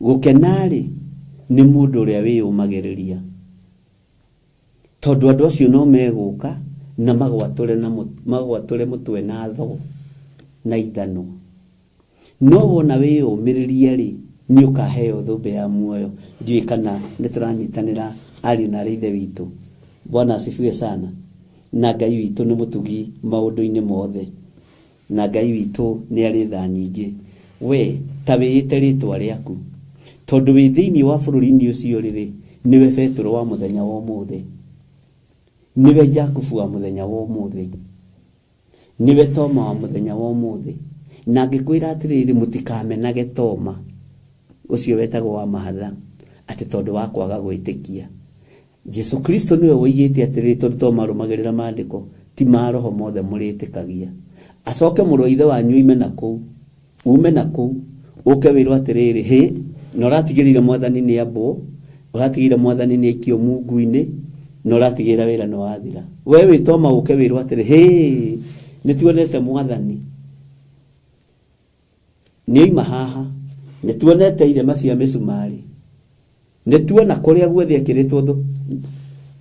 gũkenarĩ nĩ mũndũ ũrĩa wĩyũmagĩrĩria. Tondũ andũ acio no megũka na magwatũre mũtwe na thũ na ithano. No wona wĩyũmĩrĩria-rĩ, nĩ ũkaheo thũmbĩ ya muoyo. Ndiũĩ kana nĩ tũranyitanĩra ariũ na ithe witũ. Bwana asifiwe sana. Na Ngai witũ nĩ mũtugi maũndũ-inĩ mothe. Na Ngai witũ nĩ arĩ tha nyingĩ. We ta wĩĩte rĩtwa rĩaku, tondũ wĩ thĩinĩ wa bũrũri-inĩ ũcio rĩrĩ, niwe Petro wa mũthenya wa ũmũthĩ, niwe Jakubu wa mũthenya wa ũmũthĩ, niwe Toma wa mũthenya wa ũmũthĩ. Na ngĩkwĩra atĩrĩrĩ, mũtikamenage Toma ũcio wetagwo wa mahatha, atĩ tondũ wa kwaga gwĩtĩkia. Jesu Kristo niwe woigĩte atĩrĩrĩ, tondũ Toma arũmagĩrĩra maandĩko, ti ma roho mothe mũrĩtĩkagia. Acoke mũrũ wa ithe wanyu ume na kũu ũke wĩrwo atĩrĩrĩ, na ũratigĩrĩire Mwathani nĩ ambũ, ũratigĩrĩire Mwathani nĩ aikio mungu-inĩ, na ũratigĩrĩra wĩra nĩ wathira. We wĩ Toma ũke wĩrwo atĩrĩ, nĩ tuonete Mwathani. Nĩ oima haha, nĩ tuonete irema cia mĩcumarĩ, nĩ tuona kũrĩa guothe akĩrĩtwo thũ.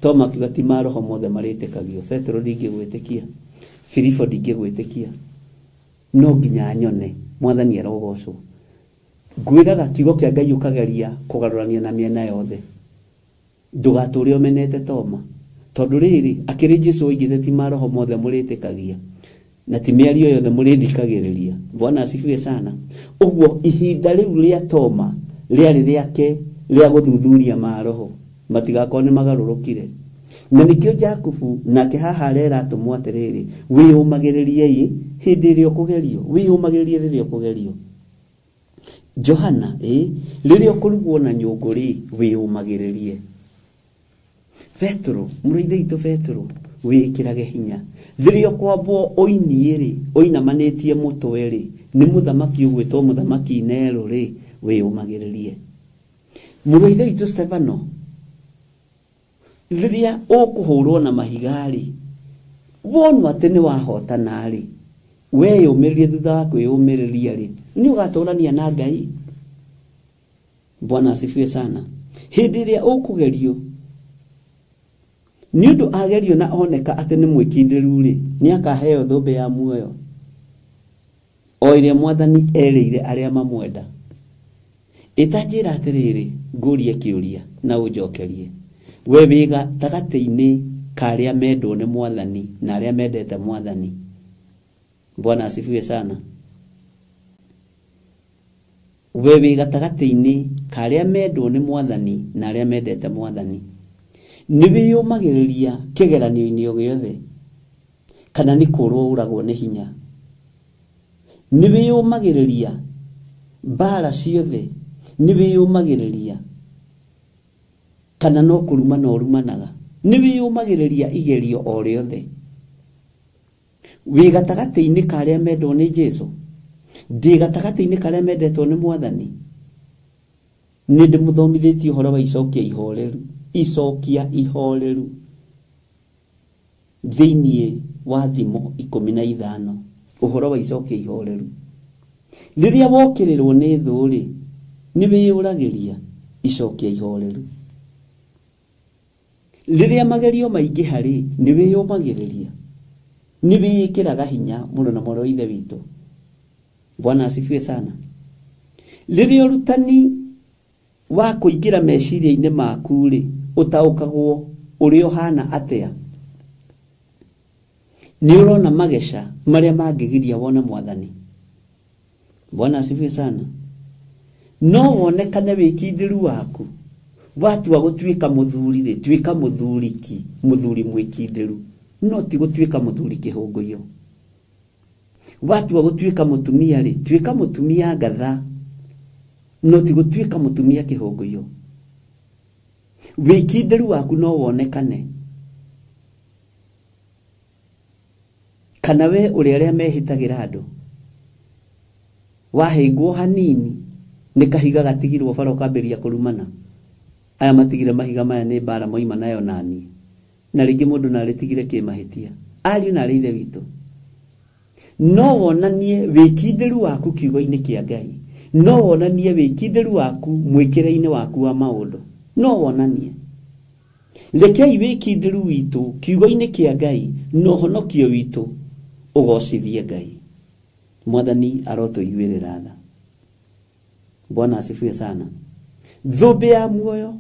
Toma akiuga ti ma roho mothe marĩtĩkagio. Petro ndingĩgwĩtĩkia, Filipo ndingĩgwĩtĩkia, no nginya nyone Mwathani arogocwo. Ngwĩraga kiugo kĩa Ngai ũkageria kũgarũrania na mĩena yothe. Ndũgatũre ũmenete Toma, tondũ rĩrĩ akĩrĩ Jesũ oigĩte ti ma roho mothe mũrĩtĩkagia, na ti mĩario yothe mũrĩthikagĩrĩria. Bwana asifiwe sana. Ũguo ihinda rĩu rĩa Toma rĩarĩ rĩake rĩa gũthuthuria ma roho, matigakorwo nĩ magarũrũkire. Na nĩkĩo Jakubu nake haha arera atũmwo atĩrĩrĩ, wĩyũmagĩrĩriei hĩndĩ ĩrĩa ũkũgerio, wĩyũmagĩrĩrie rĩrĩa ũkũgerio. Johana riria ukurugwo na nyungu ri wiyumagiririe. Petro muriithe itu Petro wikirage hinya riria kwambwo oini ri oinamanitie mutwe ri ni muthamaki ugwitwo muthamaki Nero ri wiyumagiririe. Muriithe itu Stefano riria ukuhurwo na mahigari wonu ati ni wahotana ri weyumiririe thutha wa kwiyumiriria ri ni ugatorania na Ngai. Bwana asifiwe sana. Hindi iria ukugerio ni undu agerio na oneka ati ni mwikindiru ri ni akaheo thumbe ya muoyo o iria Mwathani erire aria mamwenda. Itanjira atiriri ngurie kiuria na unjokerie we wiga tagate-ini karia mendwo ni Mwathani na aria mendete Mwathani. Bwana asifiwe sana. We wiga tagate-ini karia mendwo ni Mwathani na aria mendete Mwathani. Ni wiyumagiriria kigeranio-ini o giothe kana ni kurwo uragwo ni hinya. Ni wiyumagiriria bara ciothe. Ni wiyumagiriria kana no kuruma no rumanaga. Ni wiyumagiriria igerio o riothe. Wi gatagati-ini karia mendwo ni Jesu. Ndi gatagati-ini karia mendetwo ni Mwathani. Ni ndimuthomithitie uhoro wa icokia ihoreru. Icokia ihoreru thiini wa thimo 15 uhoro wa icokia ihoreru. Riria wokirirwo ni thuri ni wiyuragiria icokia ihoreru. Riria magerio maingi hari ni wiyumagiriria ni wiyikiraga hinya muno na moro ithe witu. Bwana asifiwe sana. Riria rutani wa kuingira meciria-ini maku ri utaukagwo uri ohana atia ni urona magesha maria mangigiria wona Mwathani. Bwana asifiwe sana. No wonekane wikindiru waku watua gutwika muthuri ri twika muthuriki muthuri mwikindiru no ti gutwika muthuri kihunguyo. Watua gutwika mutumia ri twika mutumia ngatha no ti gutwika mutumia kihunguyo. Wikindiru waku no wonekane kana we uri aria mehitagira andu wahingwo hanini ni kahiga gatigirwo bara ukambiria kurumana. Aya matigire mahiga maya ni bara moima nayo nani na ringi mundu na ritigire kimahitia ari na rithe witu. No wonanie wikindiru waku kiugo-ini kia Ngai. No wonanie wikindiru waku mwikire-ini waku wa maundu. No wonanie rekei wikindiru witu kiugo-ini kia Ngai no honokio witu ugocithie Ngai. Mwathani arotuiguirira tha. Bwana asifiwe sana. Thumbe ya muoyo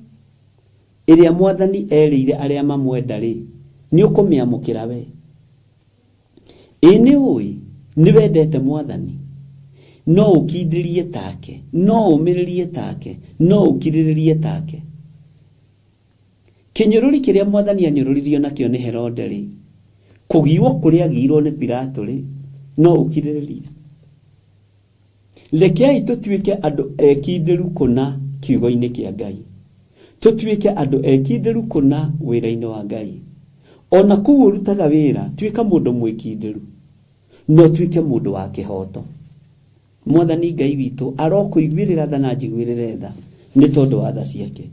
iria Mwathani erire aria mamwenda ri ni ukumiamukira we. Ini ui ni wendete Mwathani no ukindirie take no umiririe take no ukiriririe take. Kinyururi kiria Mwathani anyururirio nakio ni Herode ri kugiwa kuria agirwo ni Pilato ri no ukiriririe. Rekei tutwike andu ekindiru kuna kiugo-ini kia Ngai. Tutwike andu ekindiru kuna wira-ini wa Ngai. Ona kuo rutaga wira twika mundu mwikindiru no twike mundu wa kihoto. Mwathani Ngai witu arokuiguirira tha na njiguirire tha ni tondu wa tha ciake.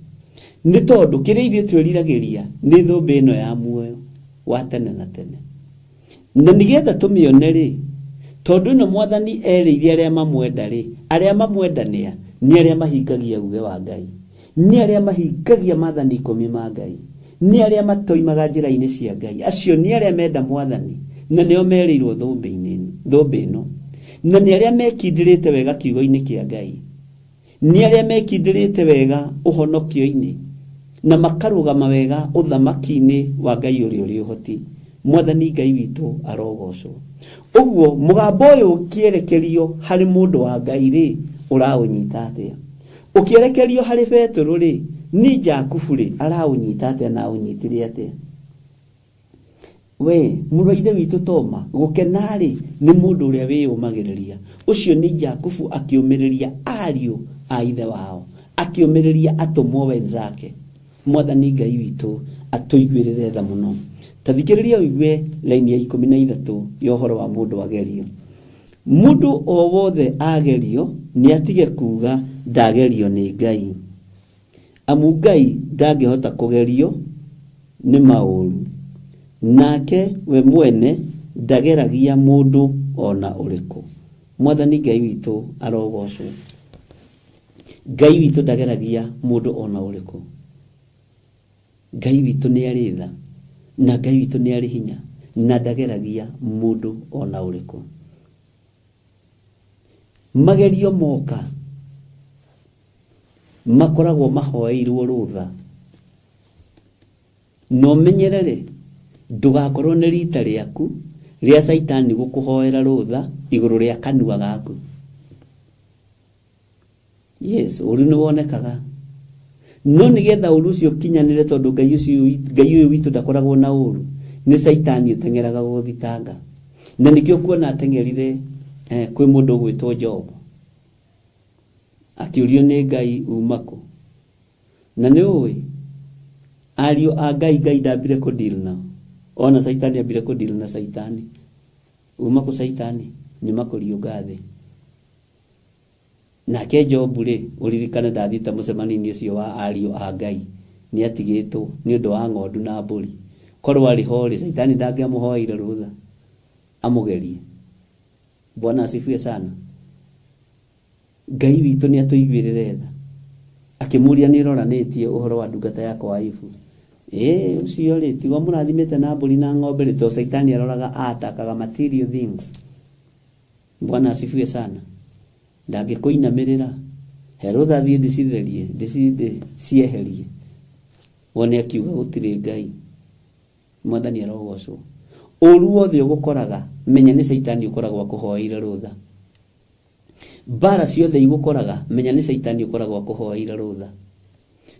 Ni tondu kiria ithuĩ twĩriragĩria ni thũmbĩ ĩno ya muoyo wa tene na tene. Na nigetha tumione ri tondu ĩno Mwathani erĩire aria mamwenda ri aria mamwenda ni aria mahingagia uge wa Ngai. Ni aria mahingagia maathani 10 ma Ngai. Ni aria matoimaga njĩra-inĩ cia Ngai. Acio ni aria menda Mwathani na nĩo merĩirwo thũmbĩ ĩno. Na ni aria mekindirĩte wega kiugo-inĩ kia Ngai. Ni aria mekindirĩte wega ũhonokio-inĩ na makarũgama wega ũthamaki-inĩ wa Ngai ũrĩa ũrĩ ũhoti. Mwathani Ngai witũ arogocwo. Ũguo mũgambo ũyũ ũkĩerekerio harĩ mũndũ wa Ngai rĩ ũraũnyita atĩa? Ũkĩerekerio harĩ Petro rĩ ni Jakubu rĩ araũnyita atĩa na ũnyitire atĩa? we mũrũ ithe witũ Toma gũkenarĩ nĩ mũndũ ũrĩa wĩyũmagĩrĩria. Ũcio nĩ Jakubu akĩũmĩrĩria ariũ a ithe wao, akĩũmĩrĩria atũmwo wenzake. Mwathani Ngai witũ atũiguĩrĩre tha mũno. Tathikĩrĩria ũigue laini ya 13 ya ũhoro wa mũndũ agerio. Mũndũ o wothe agerio nĩ atige kuga ndagerio nĩ Ngai. Amu Ngai ndangĩhota kũgerio nĩ maũru. Nake we mwene ndageragia mũndũ ona ũrĩkũ. Mwathani Ngai witũ arogocwo. Ngai witũ ndageragia mũndũ ona ũrĩkũ. Ngai witũ nĩ arĩ tha, na Ngai witũ nĩ arĩ hinya, na ndageragia mũndũ ona ũrĩkũ. Magerio moka makoragwo mahoeirwo rũtha. No menyerere ndũgakorwo nĩ rita rĩaku rĩa Saitani gũkũhoera rũtha igũrũ rĩa kanua gaku. Yes, ũru nĩ wonekaga. No nĩgetha ũru ũcio kinyanĩre, tondũ Ngai ũyũ witũ ndakoragwo na ũru, nĩ Saitani ũteng'eraga gũthitanga. Na nĩkĩo kuona ateng'erire kwĩ mũndũ gwĩtwo Jobu, akĩũrio nĩ Ngai umako. Na nĩ ũĩ ariũ a Ngai ndambire kũdeal nao. Ona Saitani ambire kũdeal na Saitani. Umako Saitani nyuma kũriũnga thĩ. Nake Jobu rĩ, ũririkane ndathĩte mũcemanio ũcio wa ariũ a Ngai, nĩ atigĩtwo nĩ ũndũ wa ng'ondu na mbũri. Korwo arĩ ho rĩ, Saitani ndangĩamũhoeire rũtha amũgerie. Bwana asifiwe sana. Ngai witũ nĩ atũiguĩrĩre tha, akĩmũria nĩ roranĩtie ũhoro wa ndungata yakwa Ayubu. Ũcio rĩ, tiga mũrathimĩte na mbũri na ng'ombe rĩ, to Saitani aroraga atakaga material things. Bwana asifiwe sana. Ndangĩkũinamĩrĩra, he rũtha thiĩ ndĩcitherie, ndĩcieherie. Wone akiuga gũtirĩ Ngai. Mwathani arogocwo. Ũru wothe ũgũkoraga, menya nĩ Saitani ũkoragwo akũhoeire rũtha. Mbara ciothe igũkoraga, menya nĩ Saitani ũkoragwo akũhoeire rũtha.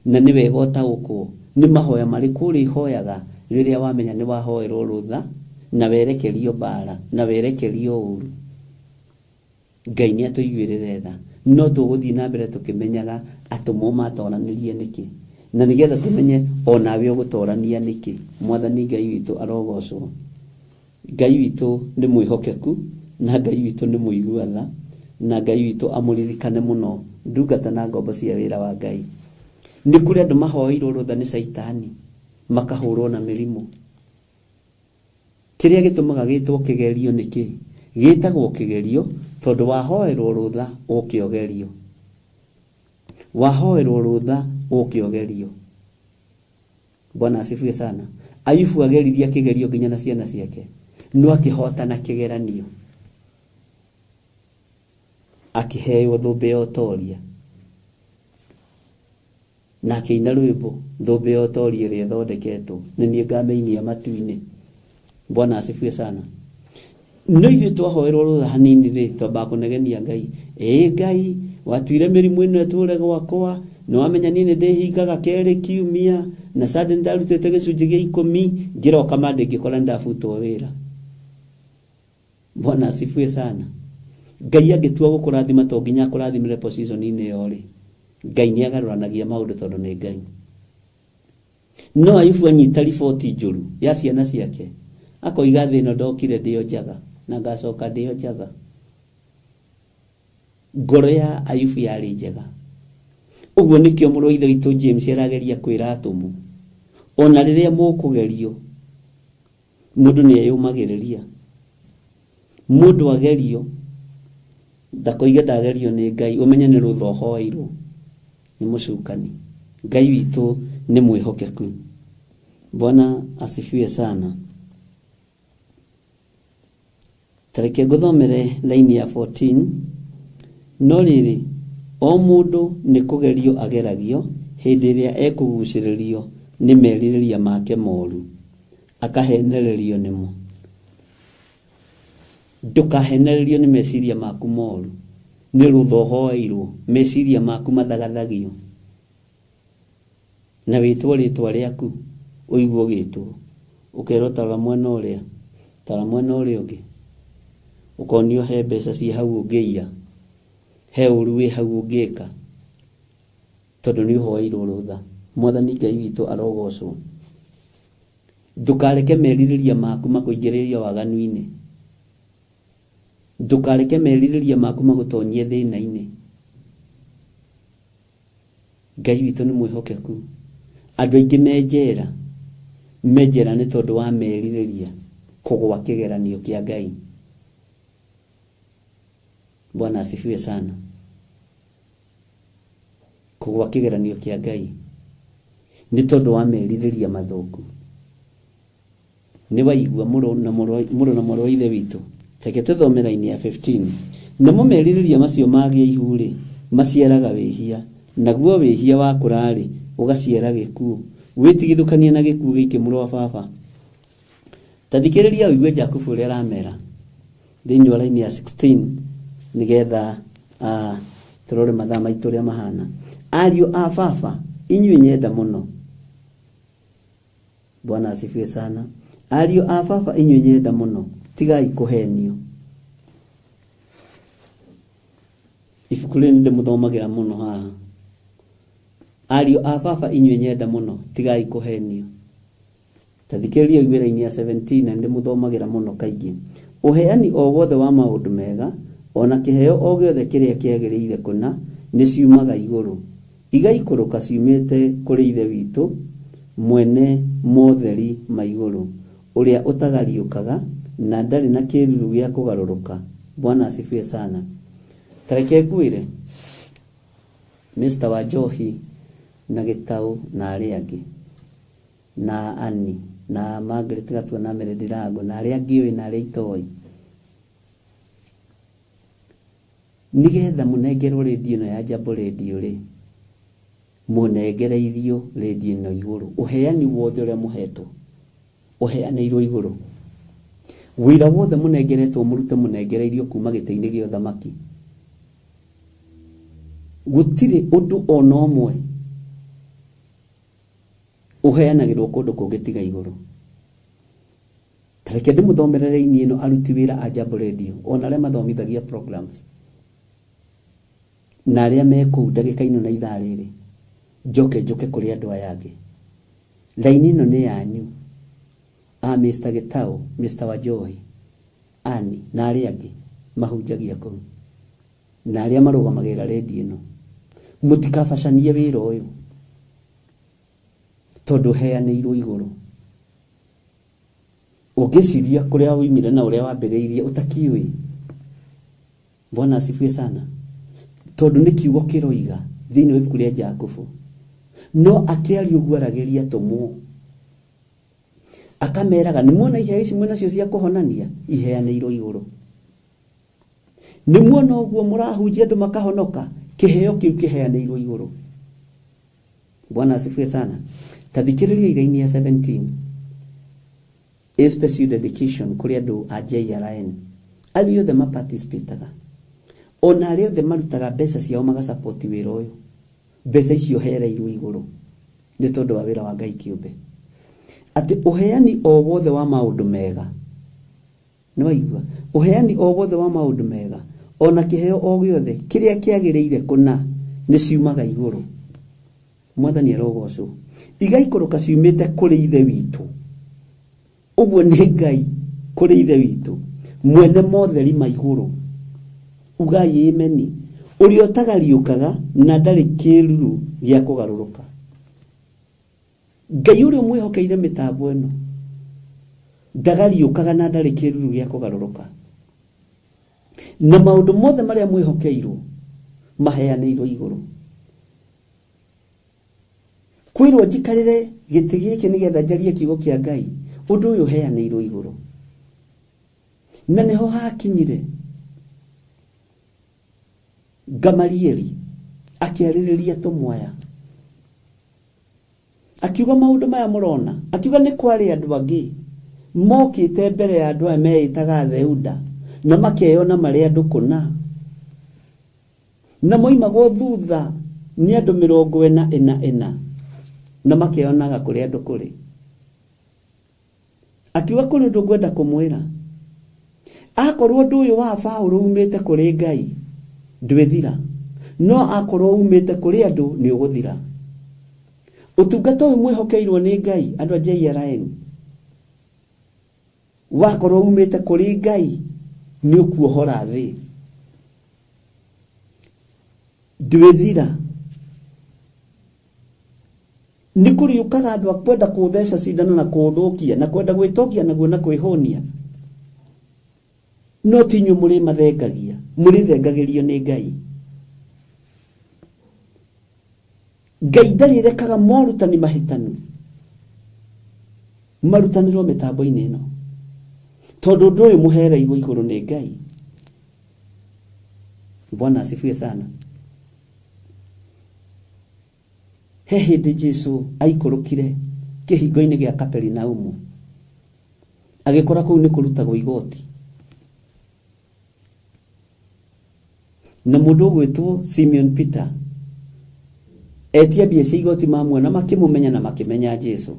Na nĩ wega ũtaũkwo nĩ mahoya marĩkũ ũrĩhoyaga rĩrĩa wamenya nĩ wahoerwo rũtha na werekerio mbara na werekerio ũru. Ngai nĩ atũiguĩrĩre tha, no tũgũthiĩ na mbere tũkĩmenyaga atũmwo matoranĩrie nĩkĩ, na nĩgetha tũmenye onawe ũgũtorania nĩkĩ. Mwathani Ngai witũ arogocwo. Ngai witũ nĩ mwĩhokeku, na Ngai witũ nĩ mũigua-tha, na Ngai witũ amũririkane mũno ndungata na ngombo cia wĩra wa Ngai. Nĩ kũrĩ andũ mahoeirwo rũtha nĩ Saitani makahũrwo na mĩrimũ. Kĩrĩa gĩtũmaga gĩtwo kĩgerio nĩkĩ? Gĩtagwo kĩgerio tondũ wahoerwo rũtha ũkĩogerio. Wahoerwo rũtha ũkĩogerio. Bwana asifiwe sana. Ayubu ageririe kĩgerio nginya na ciana ciake, no akĩhotana kĩgeranio, akĩheo thũmbĩ ya ũtoria, na akĩina rwĩmbo thũmbĩ ya ũtoria ĩrĩa ĩthondeketwo nĩ niĩ ngamĩinia matu-inĩ. Bwana asifiwe sana. No ithuĩ twahoerwo rũtha hanini rĩ, twambaga kũnegenia Ngai. Ngai watuire mĩrimũ ĩno ĩtũre gwakwa, no wamenya niĩ nĩ ndĩhingaga kerĩ kiumia, na sudden ndarutĩte gĩcunjĩ gĩa 10 ngĩroka mande ngĩkora ndabutwo wĩra. Bwana asifiwe sana. Ngai agĩtua gũkũrathima to nginya akũrathimĩre position-inĩ ĩyo rĩ, Ngai nĩ agarũranagia maũndũ tondũ nĩ Ngai. No Ayubu anyita riboti njũru ya ciana ciake, akoiga thĩ ĩno ndokire ndĩo njaga na ngacoka ndĩo njaga. Ngoro ya Ayubu yarĩ njega. Ũguo nĩkĩo mũrũ wa ithe witũ James arageria kwĩra atũmũ, ona rĩrĩa mũkũgerio mũndũ nĩ eyũmagĩrĩria. Mũndũ agerio ndakoiga ndagerio nĩ Ngai, ũmenye nĩ rũtha ũhoeirwo nĩ mũcukani. Ngai witũ nĩ mwĩhokeku. Bwana asifiwe sana. Tareke ngũthomere laini ya 14. No rĩrĩ, o mũndũ nĩ kũgerio ageragio hĩndĩ ĩrĩa ekũgucĩrĩrio nĩ merirĩria make moru, akahenererio nĩmo. Ndũkahenererio nĩ meciria maku moru, nĩ rũtha ũhoeirwo, meciria maku mathagathagio, na wĩtwo rĩtwa rĩaku ũigwo gĩtwo, Ukerwo tara mwena uria, tara mwena uria ungi. Ukonio he mbeca cia hau ungiia, he uru wi hau ungika, tondu ni uhoeirwo rutha. Mwathani Ngai witu arogocwo. Ndukareke meririria maku makuingiriria waganu-ini. Ndukareke meririria maku magutonyie thina-ini. Ngai witu ni mwihokeku. Andu aingi menjera ni tondu wa meririria kugwa kigeranio kia Ngai. Bwana asifiwe sana. Kugwa kigeranio kia Ngai ni tondu wa meririria mathuku. Ni waigua muru na moro ithe witu. Teke tuthome raini ya 15. Namo meririria macio magia ihuri maciaraga wihia, naguo wihia wa kurari ugaciara gikuo. Witigithukania na gikuo giki muru wa baba. Tathikiriria uigue Jakubu uria aramera thiini wa raini ya 16 nigetha turore mathaa maitu uria mahana. Ariu a baba, inyuĩ nyenda muno. Bwana asifiwe sana. Ariu a baba, inyuĩ nyenda muno, tigai kuhenio. Ibuku rĩrĩ ndĩmũthomagira muno haha. Ariu a baba, inyuĩ nyenda muno, tigai kuhenio. Tathikĩrĩria uigwĩra-inĩ ya 17 na ndĩmũthomagira muno kaingĩ. Uheani o wothe wa maũndũ mega, ona kĩheo o gĩothe kĩrĩa kĩagĩrĩire kũna, nĩ ciumaga igũrũ. Igaikũrũka ciumĩte kũrĩ ithe witũ, mwene motheri ma igũrũ, ũrĩa ũtagariũkaga na ndarĩ na kĩruru gĩa kũgarũrũka. Bwana asifiwe sana. Tareke ngwĩre Mr. Wanjohi na Gĩtaũ na arĩa angĩ na Ani na Margaret Gatua na Mary Ndirango na arĩa angĩ na arĩa itoĩ, nigetha mũnengerwo redio ĩno ya Jambo Radio rĩ, mũnengereirio redio ĩno igũrũ. Uheani wothe ũrĩa mũhetwo uheanĩirwo igũrũ. Wĩra wothe mũnengeretwo mũrute mũnengereirio kuma gĩtĩ-inĩ gĩa ũthamaki. Gũtirĩ ũndũ ona ũmwe uheanagĩrwo kũndũ kũngĩ tiga igũrũ. Tareke ndĩmũthomere raini ĩno aruti wĩra a Jambo Radio, ona arĩa mathomithagia programs na arĩa me kũu ndagĩka ino na ithaa rĩrĩ. Njoke kũrĩ andũ aya angĩ. Raini ĩno nĩ yanyu. Mr. Gĩtaũ, Mr. Wanjohi, Ani na arĩa angĩ mahunjagia kũu na arĩa marũgamagĩrĩra redio ĩno. Mũtikabacanie wĩra ũyũ tondu heanĩirwo igũrũ. Ũngĩciria kũrĩa woimire na ũrĩa wambĩrĩirie ũtakiũĩ. Bwana asifiwe sana. Tondu nĩ kiugo kĩroiga thĩinĩ wa ibuku rĩa Jakubu, no akĩaria ũguo aragĩria atũmwo, akameraga nĩmuona iheo ici mwĩnacio cia kũhonania iheanĩirwo igũrũ. Nĩmuona ũguo mũrahunjia andũ makahonoka, kĩheo kĩu kĩheanĩirwo igũrũ. Bwana asifiwe sana. Tathikĩrĩria iraini ya 17. A special dedication kũrĩ andũ a JRN. Arĩa othe maparticipataga, ona arĩa othe marutaga mbeca ciao magasapoti wĩra ũyũ, mbeca icio hereirwo igũrũ nĩ tondũ wa wĩra wa Ngai kĩũmbe. Atĩ uheani o wothe wa maũndũ mega, nĩ waigua, uheani o wothe wa maũndũ mega, ona kĩheo o gĩothe kĩrĩa kĩagĩrĩire kũna nĩ ciumaga igũrũ. Mwathani arogocwo. Igaikũrũka ciumĩte kũrĩ ithe witũ. Ũguo nĩ Ngai kũrĩ ithe witũ, mwene motheri ma igũrũ. Ugai ameni. Ũrĩa ũtagariũkaga na ndarĩ kĩruru gĩa kũgarũrũka. Ngai ũrĩa mwĩhokeire mĩtambo ĩno ndagariũkaga na ndarĩ kĩruru gĩa kũgarũrũka. Na maũndũ mothe marĩa mwĩhokeirwo maheanĩirwo igũrũ. Kwĩrwo njikarĩre gĩtĩ gĩkĩ nĩgetha njarie kiugo kĩa Ngai, ũndũ ũyũ heanĩirwo igũrũ. Na nĩho hakinyire Gamalieli akĩarĩrĩria atũmwo aya, akiuga maũndũ maya mũrona, akiuga nĩ kwarĩ andũ angĩ mokĩte mbere ya andũ aya meĩtaga Theuda na makeyona marĩ andũ kũna, na moimagwo thutha nĩ andũ 44 na makeyonaga kũrĩ andũ kũrĩ. akiuga kuri undu ngwenda kumwira akorwo undu uyu wa Paulo umite kuri Ngai ndwithira no akorwo umite kuri andu ni uguthira utungata uyu mwihokeirwo ni Ngai andu a JRN wakorwo umite kuri Ngai ni ukuohora thi ndwithira ni kuriukaga andu akwenda kutheca cindano na kuthukia na kwenda gwitokia naguo na kwihonia no tinyu muri mathengagia muri thengagirio ni Ngai. Ngai ndari rekaga morutani mahitanu marutanirwo mitambo-ini ino tondu ndu uyu muhereirwo iguru ni Ngai. Bwana asifiwe sana. He hindi Jesu aikurukire kihingo-ini gia Kaperinaumu agikora kuu ni kurutagwo igoti na mundu gwitwo Simon Peter etia bia cia igoti mamuona makimumenya na makimenya Jesu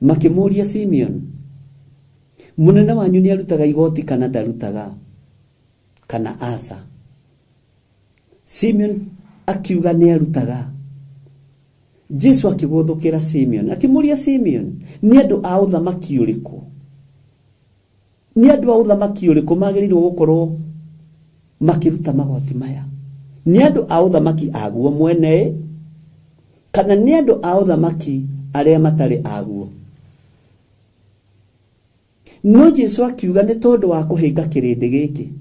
makimuria Simeon munene wanyu ni arutaga igoti kana ndarutaga kana asa. Simeon akiuga ni arutaga. Jesu akiguthukira Simeon akimuria Simeon ni andu a uthamaki uriku ni andu a uthamaki uriku magirirwo gukorwo makiruta magoti maya ni andu a uthamaki aguo mwene kana ni andu a uthamaki aria matari aguo. No Jesu akiuga ni tondu wa kuhinga kirindi giki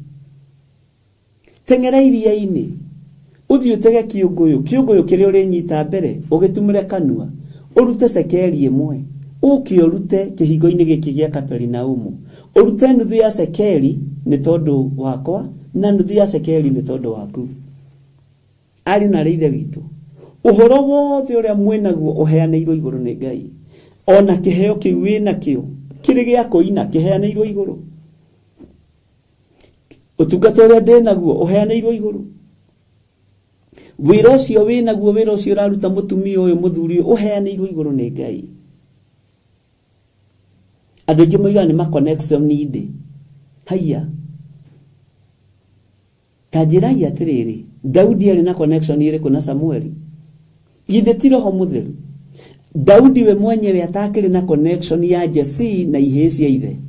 tengera iria-ini uthi utege kiunguyu kiri uri nyita mbere ugitumire kanua urute sekeli imwe ukiurute kihingo-ini giki gia Kaperinaumu urute nuthu ya sekeli ni tondu wakwa na nuthu ya sekeli ni tondu waku. Ari na reithe witu uhoro wothe uria mwinaguo uheaneirwo iguru ni Ngai ona kiheo kiu wina kio kiri gia kuina kiheaneirwo iguru utungata uria ndinaguo uheaneirwo iguru wira ucio winaguo wira ucio uraruta mutumia uyu muthuri uheaneirwo iguru ni Ngai. Andu aingi moiga ni ma connection need haya tajirai atiriri Daudi ari na connection iriku na Samueli yithitiro ho mutheru. Daudi we mwenyewe atakiri na connection ya Jesse na ihesi ya ithe.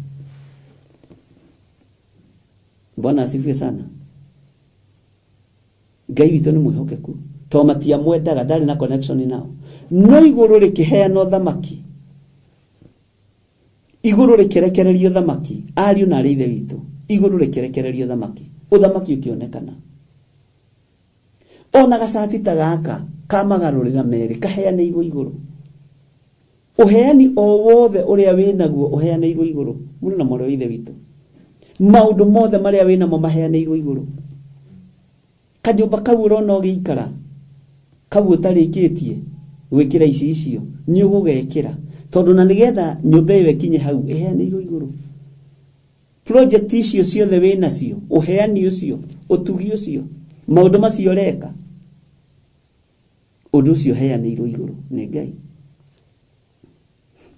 Bwana asifiwe sana. Ngai witu ni mwihokeku to matia mwendaga ndari na connection nao no iguru rikiheana thamaki iguru rikirekererio thamaki ariu na arithe witu iguru rikirekererio thamaki uthamaki ukionekana ona gacati ta gaka kamagarurira meri kaheaneirwo iguru uheani o wothe uria winaguo uheaneirwo iguru muno na moro wa ithe witu maundu mothe maria winamo maheaneirwo iguru. Kanyumba kau urona ugiikara kau utarikitie gwikira ici icio ni ugugekira tondu na nigetha nyumba iwe kinye hau iheaneirwo iguru. Project icio ciothe winacio uheani ucio utugi ucio maundu macio reka undu ucio uheaneirwo iguru ni Ngai.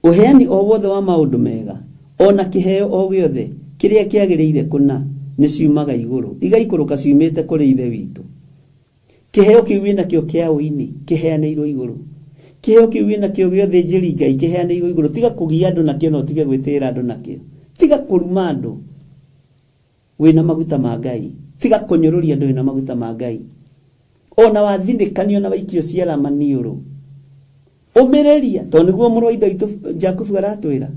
Uheani o wothe wa maundu mega ona kiheo o giothe kiria kiagiriire kuna ni ciumaga iguru igaikuruka ciumite kuri ithe witu. Kiheo kiu wina kio kia uini kiheaneirwo iguru. Kiheo kiu wina kio giothe njiri Ngai kiheaneirwo iguru. Tiga kugia andu nakio no tige gwitira andu nakio. Tiga kuruma andu wina maguta ma Ngai. Tiga kunyururia andu wina maguta ma Ngai. Ona wathinikanio na waikio ciara maniuru umireria to niguo muru ithe itu Jakubu aratwira.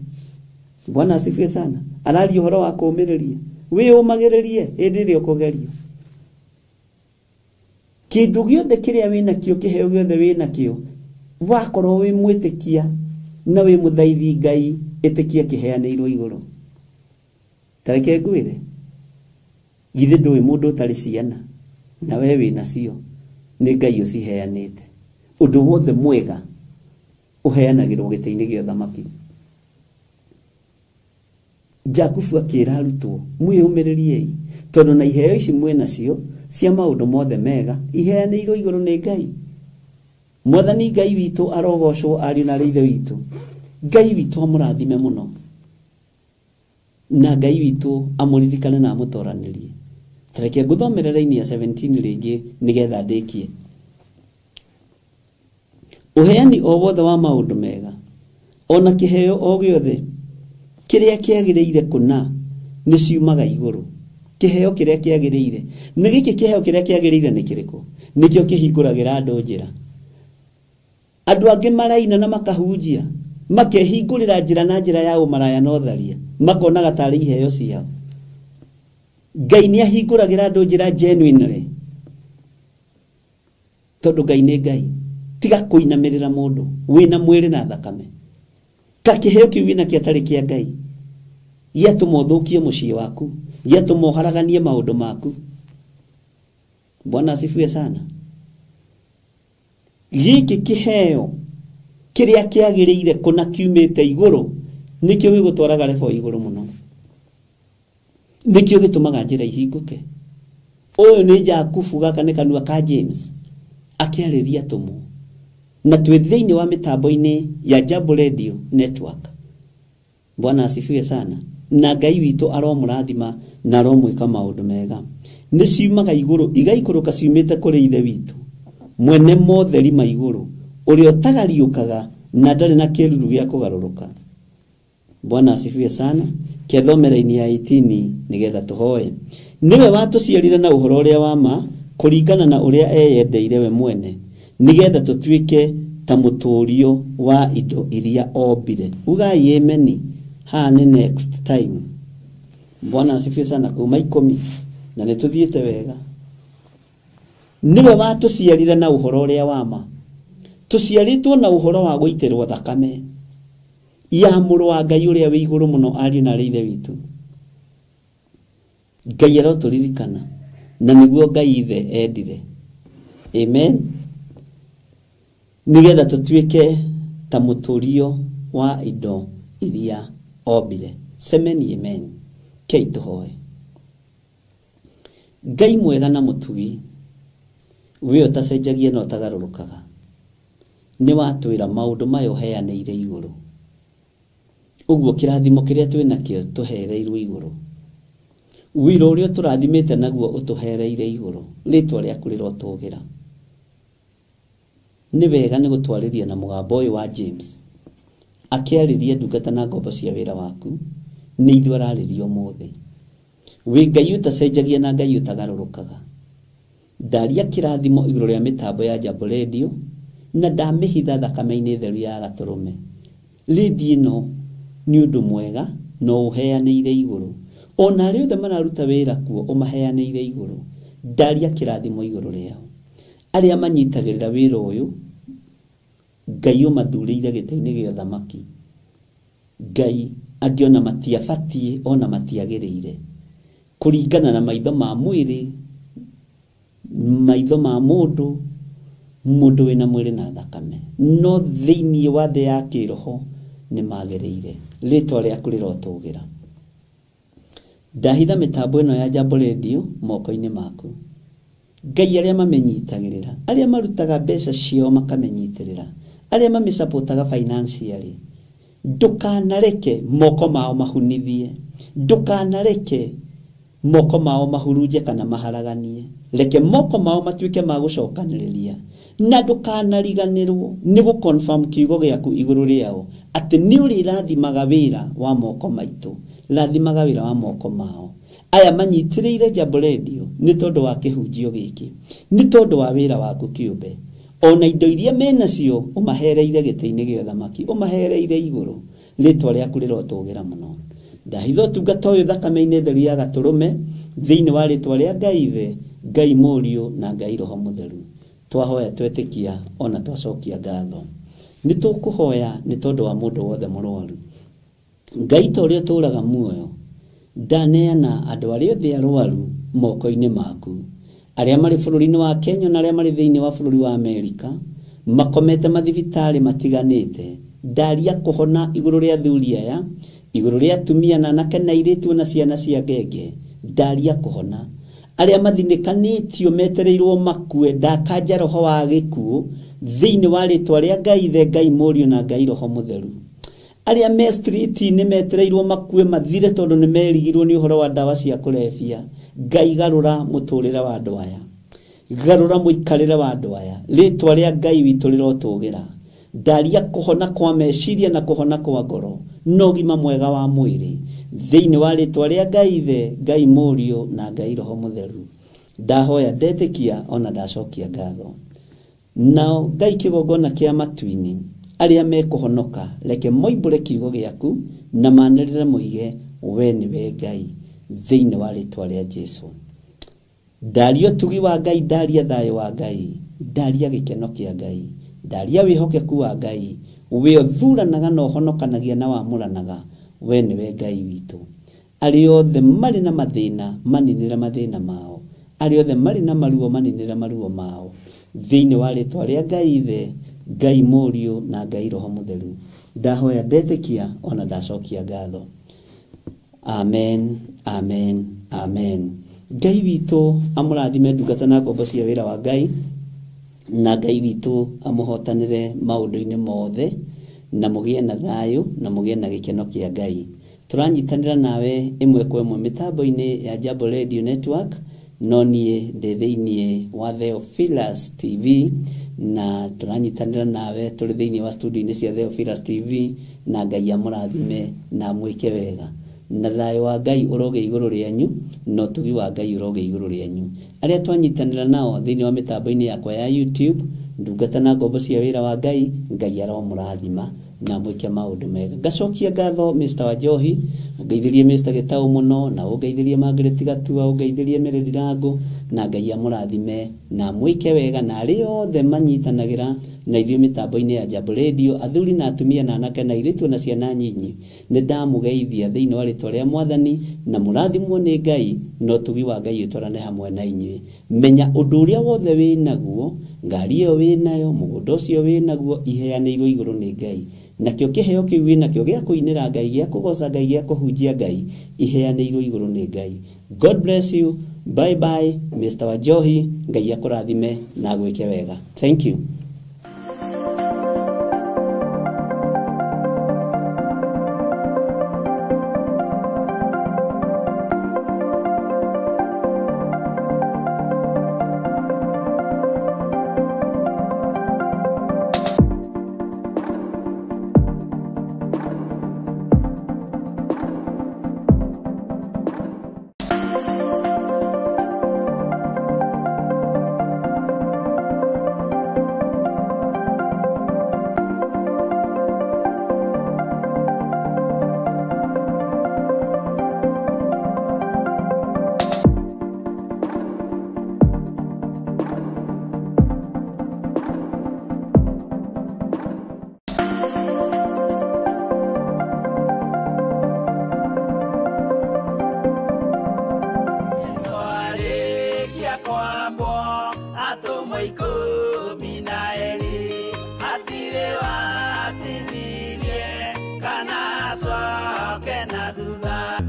Bwana asifiwe sana. Arari uhoro wa kuumireria we umagiririe hindi ri ukugerio kindu giothe kiria wina kio kiheo giothe wina kio wakorwo wi mwitikia na wi muthaithi Ngai itikia kiheaneirwo iguru. Tareke ngwire githe ndui mundu utari ciana na we wina cio ni Ngai uciheanite undu wothe mwega uheanagirwo gite-ini gio thamaki. Jakubu akira arutwo mwiyumiririe tondu na iheo ici mwena cio cia maundu mothe mega iheaneirwo iguru ni Ngai. Mwathani Ngai witu arogocwo ariu na arithe witu Ngai witũ amũrathime mũno, na Ngai witũ amũririkane na amũtoranĩrie. Tareke ngũthomere raini ya 17 rĩngĩ nĩgetha ndĩkie. Ũheani o wothe wa maũndũ mega, ona kĩheo o gĩothe kĩrĩa kĩagĩrĩire kũna nĩ ciumaga igũrũ. Kĩheo kĩrĩa kĩagĩrĩire, nĩ gĩkĩ kĩheo kĩrĩa kĩagĩrĩire nĩ kĩrĩkũ? Nĩkĩo kĩhingũragĩra andũ njĩra. Andũ angĩ maraina na makahunjia, makehingũrĩra njĩra na njĩra ya ũmaraya na ũtharia, makonaga tarĩ iheo ciao. Ngai nĩ ahingũragĩra andũ njĩra genuinely, tondũ Ngai nĩ Ngai. Tiga kũinamĩrĩra mũndũ wĩna mwĩrĩ na thakame. Ka kĩheo kĩu wĩna kĩo atarĩ kĩa Ngai, gĩatũma ũthũkie mũciĩ waku, gĩatũma ũharaganie maũndũ maku. Bwana asifiwe sana. Gĩkĩ kĩheo kĩrĩa kĩagĩrĩire kũna kiumĩte igũrũ, nĩkĩo gĩgũtwaraga rebo igũrũ mũno, nĩkĩo gĩtũmaga njĩra ihingũke. Ũyũ nĩ Jakubu, gaka nĩ kanua ka James akĩarĩria tũmũ, na twĩ thĩinĩ wa mĩtambo-inĩ ya Jambo Radio Network. Bwana asifiwe sana. Na Ngai witũ aromũrathima na aromwĩka maũndũ mega. Nĩ ciumaga igũrũ igaikũrũka ciumĩte kũrĩ ithe witũ mwene motheri ma igũrũ, ũrĩa ũtagariũkaga na ndarĩ na kĩruru gĩa kũgarũrũka. Bwana asifiwe sana. Kĩathomera-inĩ ya 18 nĩgetha tũhoe. Nĩwe watũciarire na ũhoro ũrĩa wa ma kũringana na ũrĩa eyendeire we mwene, nĩgetha tũtuĩke ta mũtũũrio wa indo iria ombire. Ugai ameni. Ha nĩ next time. Bwana asifiwe sana. Kuma 10 na nĩtũthiĩte wega. Nĩwe watũciarire na ũhoro ũrĩa wa ma. Tũciarĩtwo na ũhoro wa gũitĩrwo thakame ya mũrũ wa Ngai ũrĩa wĩ igũrũ mũno, ariũ na ithe witũ. Ngai arotũririkana, na nĩguo Ngai ithe endire. Amen. Nĩgetha tũtuĩke ta mũtũũrio wa indo iria ombire. Semeni amen. Kei tũhoe. Ngai mwega na mũtugi, we ũtacenjagia na ũtagarũrũkaga, nĩ watwĩra maũndũ maya ũheanĩire igũrũ. Ũguo kĩrathimo kĩrĩa twĩnakĩo tũhereirwo igũrũ, wĩra ũrĩa tũrathimĩte naguo ũtũhereire igũrũ, rĩtwa rĩaku rĩrotũgĩra. Nĩ wega nĩ gũtwarĩria na mũgambo ũyũ wa James akĩarĩria ndungata na ngombo cia wĩra waku, nĩ ithuĩ ararĩria ũmũthĩ. Wĩ Ngai ũtacenjagia na Ngai ũtagarũrũkaga. Ndaria kĩrathimo igũrũ rĩa mĩtambo ya Jambo Radio, na ndamĩhitha thakame-inĩ theru ya Gatũrũme. Rĩndiĩ ĩno nĩ ũndũ mwega no ũheanĩire igũrũ. Ona arĩa othe mararuta wĩra kuo ũmaheanĩire igũrũ. Ndaria kĩrathimo igũrũ rĩao. Arĩa manyitagĩrĩra wĩra ũyũ, Ngai ũmathurĩire gĩtĩ-inĩ gĩa ũthamaki. Ngai angĩona matiabatiĩ, ona matiagĩrĩire, kũringana na maitho ma mwĩrĩ, maitho ma mũndũ wĩna mwĩrĩ na thakame, no thĩinĩ wa thĩ ya kĩroho nĩ magĩrĩire. Rĩtwa rĩaku rĩrotũgĩra. Ndahitha mĩtambo ĩno ya Jambo Radio moko-inĩ maku. Ngai arĩa mamenyitagĩrĩra, arĩa marutaga mbeca ciao makamenyitĩrĩra, arĩa mamĩsapotaga financially, ndũkanareke moko mao mahunithie, ndũkanareke moko mao mahurunje kana maharaganie. Reke moko mao matuĩke ma gũcokanĩrĩria, na ndũkanariganĩrwo nĩ gũconfirm kiugo gĩaku igũrũ rĩao, atĩ nĩ ũrĩrathimaga wĩra wa moko maitũ, rathimaga wĩra wa moko mao. Aya manyitĩrĩire Jambo Radio nĩ tondũ wa kĩhunjio gĩkĩ, nĩ tondũ wa wĩra waku kĩũmbe. Ona indo iria menacio ũmahereire gĩtĩ-inĩ gĩa ũthamaki, ũmahereire igũrũ. Rĩtwa rĩaku rĩrotũgĩra mũno. Ndahitha ũtungata ũyũ thakame-inĩ theru ya Gatũrũme, thĩinĩ wa rĩtwa rĩa Ngai Ithe, Ngai Mũriũ na Ngai Roho Mũtheru. Twahoya twetĩkia ona twacokia ngatho. Nĩ tũkũhoya nĩ tondũ wa mũndũ wothe mũrwaru. Ngai ta ũrĩa ũtũũraga muoyo, ndaneana andũ arĩa othe arwaru moko-inĩ maku, arĩa marĩ bũrũri-inĩ wa Kenya na arĩa marĩ thĩinĩ wa bũrũri wa Amerika, makomete mathibitarĩ matiganĩte. Ndaria kũhona igũrũ rĩa athuri aya, igũrũ rĩa atumia na anake na airĩtu na ciana cia ngenge. Ndaria kũhona arĩa mathinĩkanĩtio metereirwo makue, ndakanja roho wa gĩkuũ thĩinĩ wa rĩtwa rĩa Ngai Ithe, Ngai Mũriũ na Ngai Roho Mũtheru. aria me street ni metereirwo makue mathire tondu ni merigirwo ni uhoro wa dawa cia kulefia. Ngai garura muturira wa andu aya, garura muikarire wa andu aya, ritwa ria Ngai witu rirotugira. Daria kuhona kwa meciria na kuhona kwa ngoro, no gima mwega wa mwiri thiini wa ritwa ria Ngai Ithe, Ngai Murio na Ngai Roho Mutheru. Ndahoya ndetekia ona ndacokia ngatho. Nao Ngai kigogona kia matuini aria mekuhonoka leke moibure kiugo giaku na manirire muige we niwe Ngai thiini wa ritwa ria Jesu. Daria tugi wa Ngai, daria thayo wa Ngai, daria gikeno kia Ngai, daria wihokeku wa Ngai, we othuranaga na uhonokanagia na wamuranaga we niwe Ngai witu. Ari othe mari na mathina maninira mathina mao, ari othe mari na maruo maninira maruo mao thiini wa ritwa ria Ngai Ithe, Ngai Murio na Ngai Roho Mutheru. Ndahoya ndetekia ona ndacokia ngatho. Amen, amen, amen. Ngai witu amurathime ndungata na ngombo cia wira wa Ngai, na Ngai witu amuhotanire maundu-ini mothe, na mugie na thayu na mugie na gikeno kia Ngai. Turanyitanira nawe imwe kwa imwe mitambo-ini ya Jambo Radio Network, no nie ndi thiini wa Theophilus TV, na turanyitanira nawe turi thiini wa studio-ini cia Theophilus TV, na Ngai amurathime na mwike wega. Na thayo wa Ngai uroge iguru rianyu, no tugi wa Ngai uroge iguru rianyu. Aria twanyitanira nao thiini wa mitambo-ini yakwa ya YouTube, ndungata na ngombo cia wira wa Ngai, Ngai aromurathima na mwike maundu mega. Ngacokia ngatho Mr. Wanjohi, ungeithirie Mr. Gitau muno, na ungeithirie Margaret Gatua, ungeithirie Meredi Rango, na Ngai amurathime na mwike wega. Na ari othe manyitanagira na ithio mitambo-ini ya Jambo Radio, athuri na atumia na anake na iritu na ciana nyinyi, ni ndamugeithia thiini wa ritwa ria Mwathani, na murathimwo ni Ngai, no tugi wa Ngai utwarane hamwe na inyui. Menya undu uria wothe winaguo, ngari iyo winayo, mugunda ucio winaguo, iheanirwo iguru ni Ngai. Nakio kiheo kiu winakio gia kuinira Ngai, gia kugoca Ngai, gia kuhunjia Ngai, iheanirwo iguru ni Ngai. God bless you. Bye bye Mr. Wanjohi. Ngai akurathime na gwike wega. Thank you.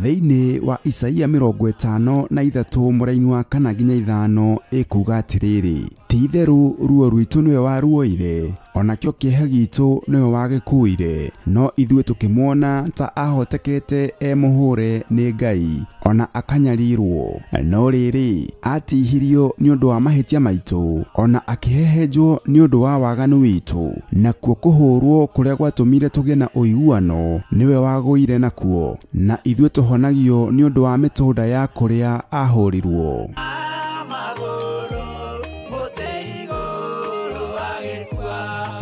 Thiini wa Isaia 53 muraini wa 4 nginya 5 ikuga atiriri, ti itheru ruo rwitu niwe waruoire, onakio kieha gitu niwe wagikuire, no ithue tukimwona ta ahotekete muhure ni Ngai, ona akanyarirwo, no riri atihirio ni undu wa mahitia maitu, ona akihehenjwo ni undu wa waganu witu, nakuo kuhurwo kuria gwatumire tugie na uiguano niwe waguire nakuo, na ithue tuhonagio ni undu wa mitunda ya kuria ahurirwo.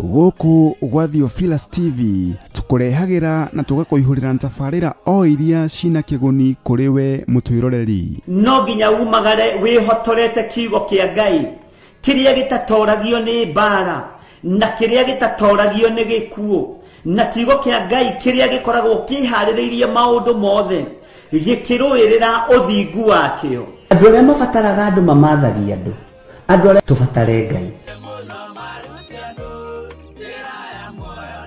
Guku gwa Theophilus TV tukurehagira na tugakuihurira ntafarira o iria cina kiguni kuri we mutwiroreri. No ginya umagare wihotorete kiugo kia Ngai, kiria gitatoragio ni bara na kiria gitatoragio ni gikuo, na kiugo kia Ngai kiria gikoragwo kihaririirie maundu mothe gikiruirira uthingu wakio. Andu aria mabataraga andu mamathagia andu aria tubatare Ngai.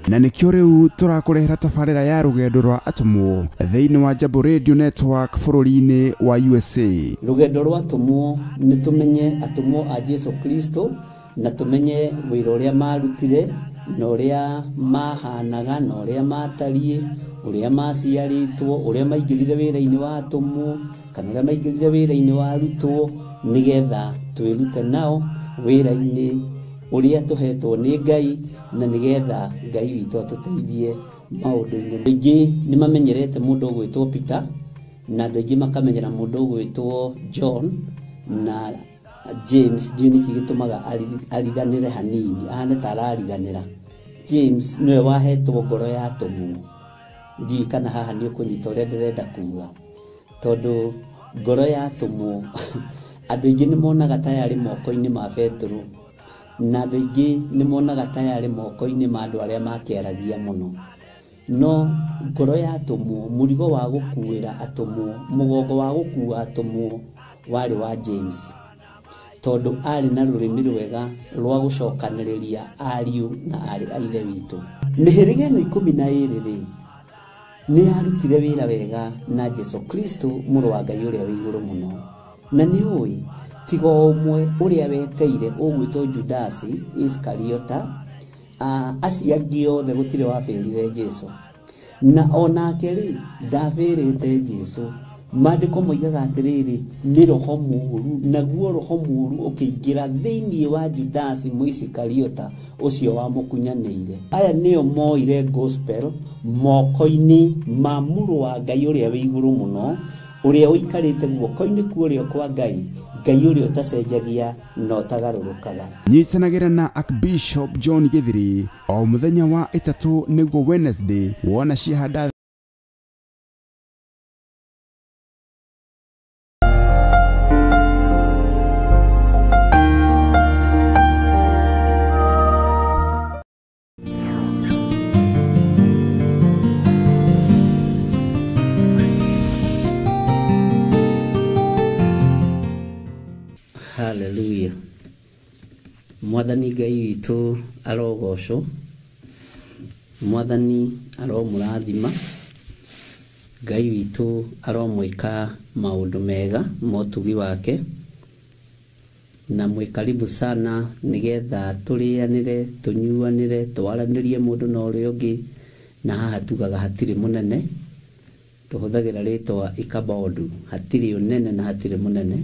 Na nikio riu turakurehera tafarira ya rugendo rwa atumwo thiini wa Jambo Radio Network bururi-ini wa USA. Rugendo rwa atumwo ni tumenye atumwo a Jesu Kristo, na tumenye wira uria marutire na ũrĩa mahanaga na ũrĩa matariĩ, ũrĩa maciarĩtwo, ũrĩa maingĩrire wĩra-inĩ wa atũmwo kana ũrĩa maingĩrire wĩra-inĩ wa arutwo, nĩgetha twĩrute nao wĩra-inĩ ũrĩa tũhetwo nĩ Ngai, na nĩgetha Ngai witũ atũteithie maũndũ-inĩ. Andũ aingĩ nĩ mamenyerete mũndũ ũgwĩtwo Peter, na andũ aingĩ makamenyera mũndũ ũgwĩtwo John na James. Ndiũ nĩkĩ gĩtũmaga ariganĩre hanini, ahane ta arariganĩra. James nĩwe wahetwo ngoro ya atũmwo. Ndiũ kana haha nĩ ũkũnyita ũrĩa ndĩrenda kuga, tondũ ngoro ya atũmwo andũ aingĩ nĩ monaga ta yarĩ moko-inĩ ma Petero, na andũ aingĩ nĩ monaga ta yarĩ moko-inĩ ma andũ arĩa makĩaragia mũno. No ngoro ya atũmwo, mũrigo wa gũkuĩra atũmwo, mũgongo wa gũkua atũmwo warĩ wa James, tondũ arĩ na rũrĩmĩ rwega rwa gũcokanĩrĩria ariũ na arĩ a ithe witũ. Mĩhĩrĩga ĩno 12 nĩ yarutire wĩra wega na Jesu Kristo mũrũ wa Ngai ũrĩa wĩ igũrũ mũno. Na nĩ ũĩ tiga ũmwe ũrĩa weteire ũgwĩtwo Judasi Iskariota, acio angĩ othe gũtirĩ wabĩrire Jesu, na onake rĩ ndabĩrĩte Jesu. Maandĩko moigaga atĩrĩrĩ, nĩ roho mũũru, naguo roho mũũru ũkĩingĩra thĩinĩ wa Judasi Mũisikariota ũcio wamũkunyanĩire. Aya nĩo moire gospel moko-inĩ ma mũrũ wa Ngai ũrĩa wĩ igũrũ mũno, ũrĩa ũikarĩte guoko-inĩ kũrĩa kwa Ngai, Ngai ũrĩa ũtacenjagia na ũtagarũrũkaga. Nyitanagĩra na Archbishop John Githiri o mũthenya wa ĩtatũ nĩguo Wednesday wona ciahanda Hallelujah. Mwathani Ngai witũ arogocwo, Mwathani aromũrathima, Ngai witũ aromwĩka maũndũ mega motugi wake, na mwĩkaribu sana nĩgetha tũrĩanĩre, tũnyuanĩre, twaranĩrie mũndũ na ũrĩa ũngĩ, na haha tugaga hatirĩ mũnene, tũhũthagĩra rĩtwa ikabodu, hatirĩ ũnene na hatirĩ mũnene.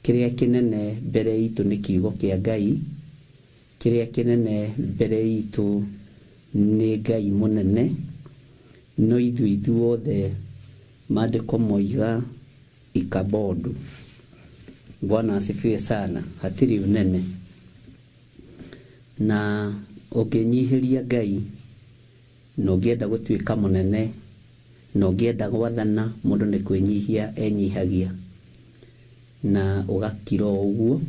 Kĩrĩa kĩnene mbere itũ nĩ kiugo kĩa Ngai, kĩrĩa kĩnene mbere itũ nĩ Ngai mũnene, no ithuothe maandĩko moiga ikabodu. Bwana asifiwe sana, hatirĩ ũnene. Na ũngĩnyihĩria Ngai, na ũngĩenda gũtuĩka mũnene, na ũngĩenda gwathana, mũndũ nĩ kwĩnyihia enyihagia, na ũgakira ũguo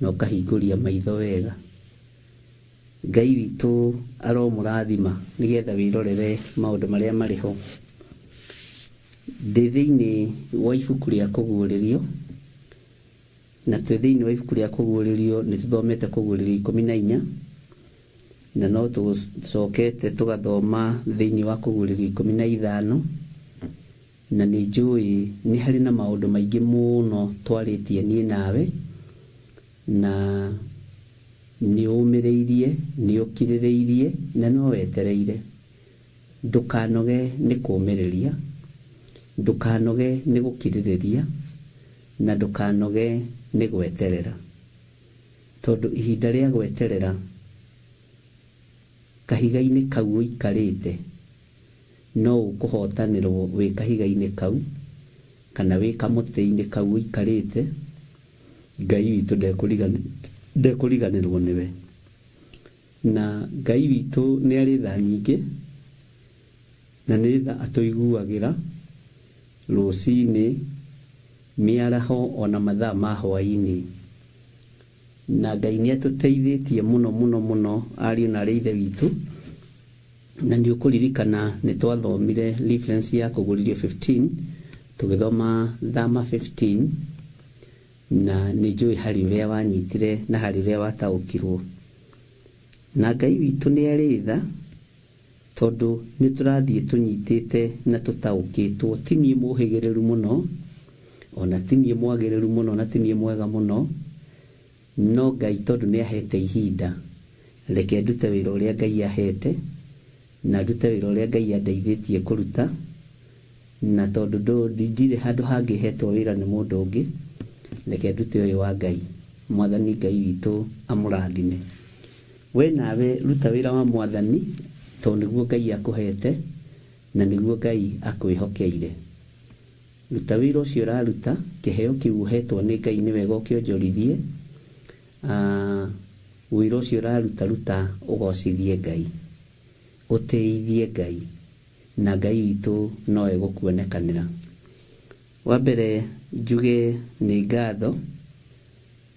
na ũkahingũria maitho wega. Ngai witũ aromũrathima nĩgetha wĩrorere maũndũ marĩa marĩ ho. Ndĩ thĩinĩ wa ibuku rĩa kũguũrĩrio, na twĩ thĩinĩ wa ibuku rĩa kũguũrĩrio nĩ tũthomete kũguũrĩrio 14, na no tũcokete tũgathoma thĩinĩ wa kũguũrĩrio 15, na nĩ njũĩ nĩ harĩ na maũndũ maingĩ mũno twarĩtie niĩ nawe, na nĩ ũmĩrĩirie, nĩ ũkirĩrĩirie, na no wetereire. Ndũkanoge nĩ kũũmĩrĩria, ndũkanoge nĩ gũkirĩrĩria, na ndũkanoge nĩ gweterera, tondũ ihinda rĩa gweterera kahiga-inĩ kau ũikarĩte no ũkũhotanĩrwo wĩ kahiga-inĩ kau, kana wĩ kamũtĩ-inĩ kau ũikarĩte. Ngai witũ ndekũriganĩrwo nĩwe, na Ngai witũ nĩ arĩ tha nyingĩ, na nĩ tha atũiguagĩra rũcinĩ, mĩaraho ona mathaa ma hwaĩ-inĩ. Na Ngai nĩ atũteithĩtie mũno mũno mũno ariũ na arĩ ithe witũ, na nĩ ũkũririkana nĩ twathomire reference ya kũguũrĩrio 15, tũgĩthoma Thama 15, na nĩ njũĩ harĩ ũrĩa wanyitire na harĩ ũrĩa wataũkirwo. Na Ngai witũ nĩ arĩ tha, tondũ nĩ tũrathiĩ tũnyitĩte na tũtaũkĩtwo. Ti niĩ mũhĩgĩrĩru mũno, ona ti niĩ mwagĩrĩru mũno, na ti niĩ mwega mũno, no Ngai tondũ nĩ ahete ihinda, reke ndute wĩra ũrĩa Ngai ahete na ndute wĩra ũrĩa Ngai andeithĩtie kũruta, na tondũ ndirĩ handũ hangĩ hetwo wĩra nĩ mũndũ ũngĩ, reke ndute ũyũ wa Ngai. Mwathani Ngai witũ amũrathime. We nawe ruta wĩra wa Mwathani tondũ nĩguo Ngai akũhete na nĩguo Ngai akwĩhokeire. Ruta wĩra ũcio ũraruta, kĩheo kĩu ũhetwo nĩ Ngai nĩ wega ũkĩonjorithie. Wĩra ũcio ũraruta ũgocithie Ngai, ũtĩithie Ngai, na Ngai witũ nowe gũkuonekanĩra. Wa mbere njuge nĩ ngatho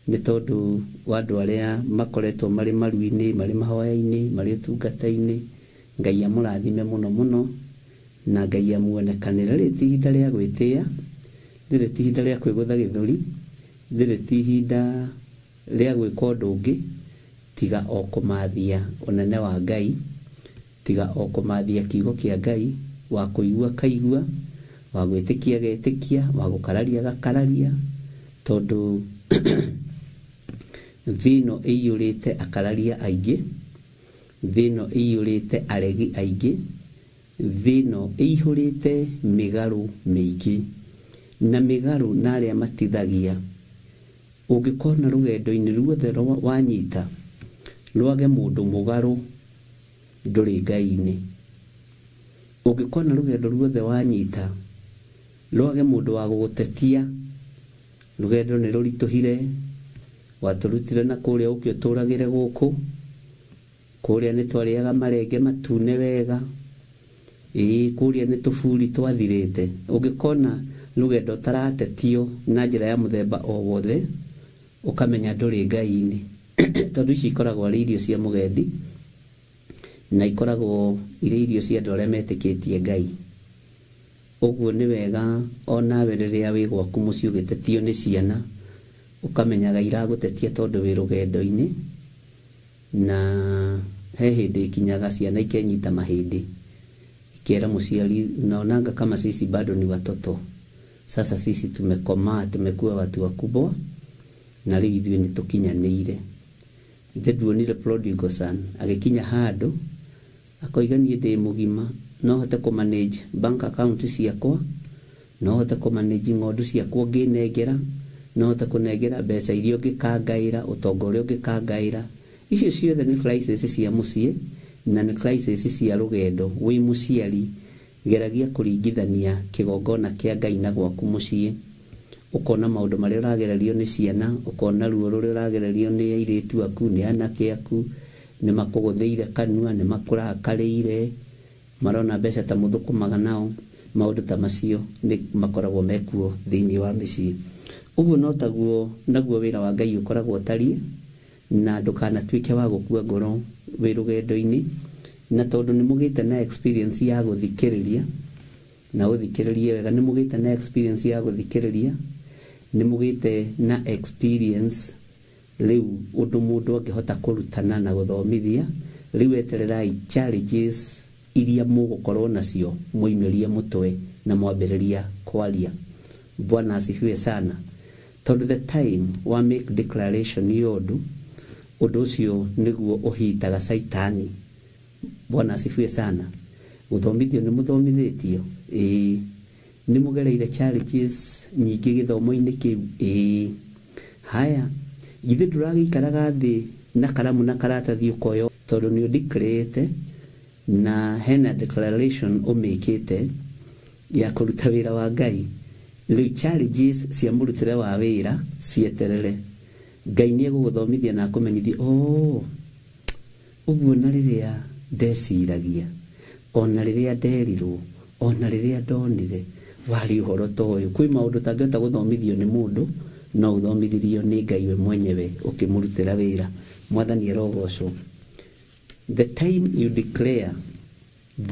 nĩ tondũ wa andũ arĩa makoretwo marĩ maru-inĩ, marĩ mahoya-inĩ, marĩ ũtungata-inĩ. Ngai amũrathime mũno mũno na Ngai amuonekanĩra. Rĩrĩ ti ihinda rĩa gwĩtĩĩa, rĩrĩ ti ihinda rĩa kwĩgũtha gĩthũri, rĩrĩ ti ihinda rĩa gwĩka ũndũ ũngĩ tiga o kũmathia ũnene wa Ngai, tiga o kũmathia kiugo kĩa Ngai, wa kũigua kaigua, wa gwĩtĩkia getĩkia, wa gũkararia gakararia, tondũ thĩno ĩiyũrĩte akararia aingĩ, thĩno ĩiyũrĩte aregi aingĩ, thĩno ĩihũrĩte mĩgarũ mĩingĩ, na mĩgarũ na arĩa matithagia. Ũngĩkona rũgendo-inĩ ruothe wanyita rwage mũndũ mũgarũ, ndũrĩ Ngai-inĩ. Ũngĩkona rũgendo ruothe wanyita rwage mũndũ wa gũgũtetia, rũgendo nĩ rũritũhire, watũrutire na kũrĩa ũkĩ ũtũragĩre gũkũ, kũrĩa nĩ twarĩaga marenge matune wega, kũrĩa nĩ tũburi twathirĩte. Ũngĩkona rũgendo ũtaratetio na njĩra ya mũthemba o wothe, ũkamenya ndũrĩ Ngai-inĩ. Tondũ ici ikoragwo arĩ irio cia mũgendi, na ikoragwo irĩ irio cia andũ arĩa metĩkĩtie Ngai. Ũguo nĩ wega onawe rĩrĩa wĩ gwaku mũciĩ ũgĩtetio nĩ ciana, ũkamenyaga iragũtetia tondũ wĩ rũgendo-inĩ, na he hĩndĩ ikinyaga ciana ikenyita mahĩndĩ, ikiera mũciari, naonanga kama sisi bado ni watoto, sasa sisi tumekomaa, tumekuwa watu wakubwa na rĩu ithuĩ nĩ tũkinyanĩire. Ithe nduonire prodigal son agĩkinya handũ akoiga niĩ ndĩ mũgima, no hote kũmanage bank account ciakwa, no hote kũmanage ng'ondu ciakwa ngĩnengera, no hote kũnengera mbeca iria ũngĩkangaĩra, ũtonga ũrĩa ũngĩkangaĩra. Icio ciothe nĩ crisis cia mũciĩ na nĩ crisis cia rũgendo. Wĩ mũciari, geragia kũringithania kĩgongona kĩa Ngai na gwaku mũciĩ, ũkona maũndũ marĩa ũragererio nĩ ciana, ũkona ruo rũrĩa ũragererio nĩ airĩtu aku, nĩ anake aku, nĩ makũgũthĩire kanua, nĩ makũrakarĩire, marona mbeca ta mũthũkũmaga nao. Maũndũ ta macio nĩ makoragwo mekuo thĩinĩ wa mĩciĩ. Ũguo no taguo naguo wĩra wa Ngai ũkoragwo tariĩ, na ndũkanatuĩke wa gũkua ngoro wĩ rũgendo-inĩ. Na tondũ nĩ mũgĩte na experience ya gũthikĩrĩria, na ũthikĩrĩrie wega, nĩ mũgĩte na experience ya gũthikĩrĩria, nĩ mũgĩte na experience rĩu ũndũ mũndũ angĩhota kũrutana na gũthomithia. Rĩu etererai challenges iria mũgũkorwo nacio mũimĩrie mũtwe na mwambĩrĩria kwaria. Bwana asifiwe sana. Tondũ the time wa make declaration yondu, ũndũ ũcio nĩguo ũhitaga Saitani. Bwana asifiwe sana. Gũthomithio nĩ mũthomithĩtio, nĩ mũgereire challenges nyingĩ gĩthomo-inĩ kĩu. Haya, githĩ ndũragĩikaraga thĩ na karamu na karatathi ũkoyo, tondũ nĩ ũdeclarate na hena declaration ũmĩkĩte ya kũruta wĩra wa Ngai. Rĩu challenges cia mũrutĩre wa wĩra cieterere. Ngai nĩ egũgũthomithia na akũmenyithia, ũguo na rĩrĩa ndeciragia, ona rĩrĩa nderirwo, ona rĩrĩa ndonire, warĩ ũhoro ta ũyũ. Kwĩ maũndũ tangĩhota gũthomithio nĩ mũndũ, no ũthomithirio nĩ Ngai we mwenyewe ũkĩmũrutĩra wĩra. Mwathani arogocwo. The time you declare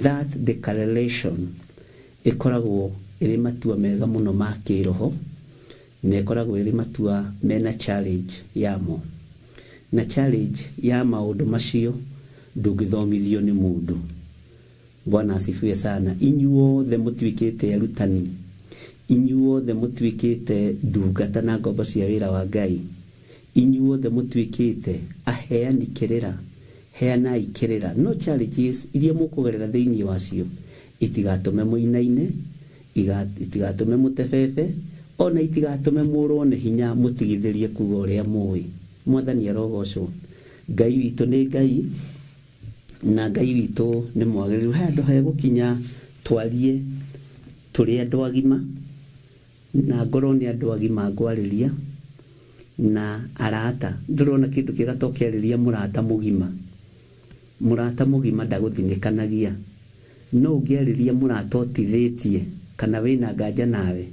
that declaration ĩkoragwo ĩrĩ matua mega mũno ma kĩroho, na ĩkoragwo ĩrĩ matua mena challenge yamo. Na challenge ya maũndũ macio ndũngĩthomithio nĩ mũndũ. Bwana asifiwe sana. Inyuothe mũtuĩkĩte arutani, inyuothe mũtuĩkĩte ndungata na ngombo cia wĩra wa Ngai, inyuothe mũtuĩkĩte aheani kĩrĩra heana ikirira no challenges iria mukugerera thiini wacio itigatume muinaine itigatume mutefefe ona itigatume murone hinya mutigithirie kuga uria muwi mwathani arogocwo Ngai witu ni Ngai na Ngai witu ni mwagiriru handu he gukinya twarie turi andu agima na ngoro ni andu agima ngwariria na arata ndurona kindu kigatokereria murata mugima ndaguthinikanagia no ngiariria murata otithitie kana wina nganja nawe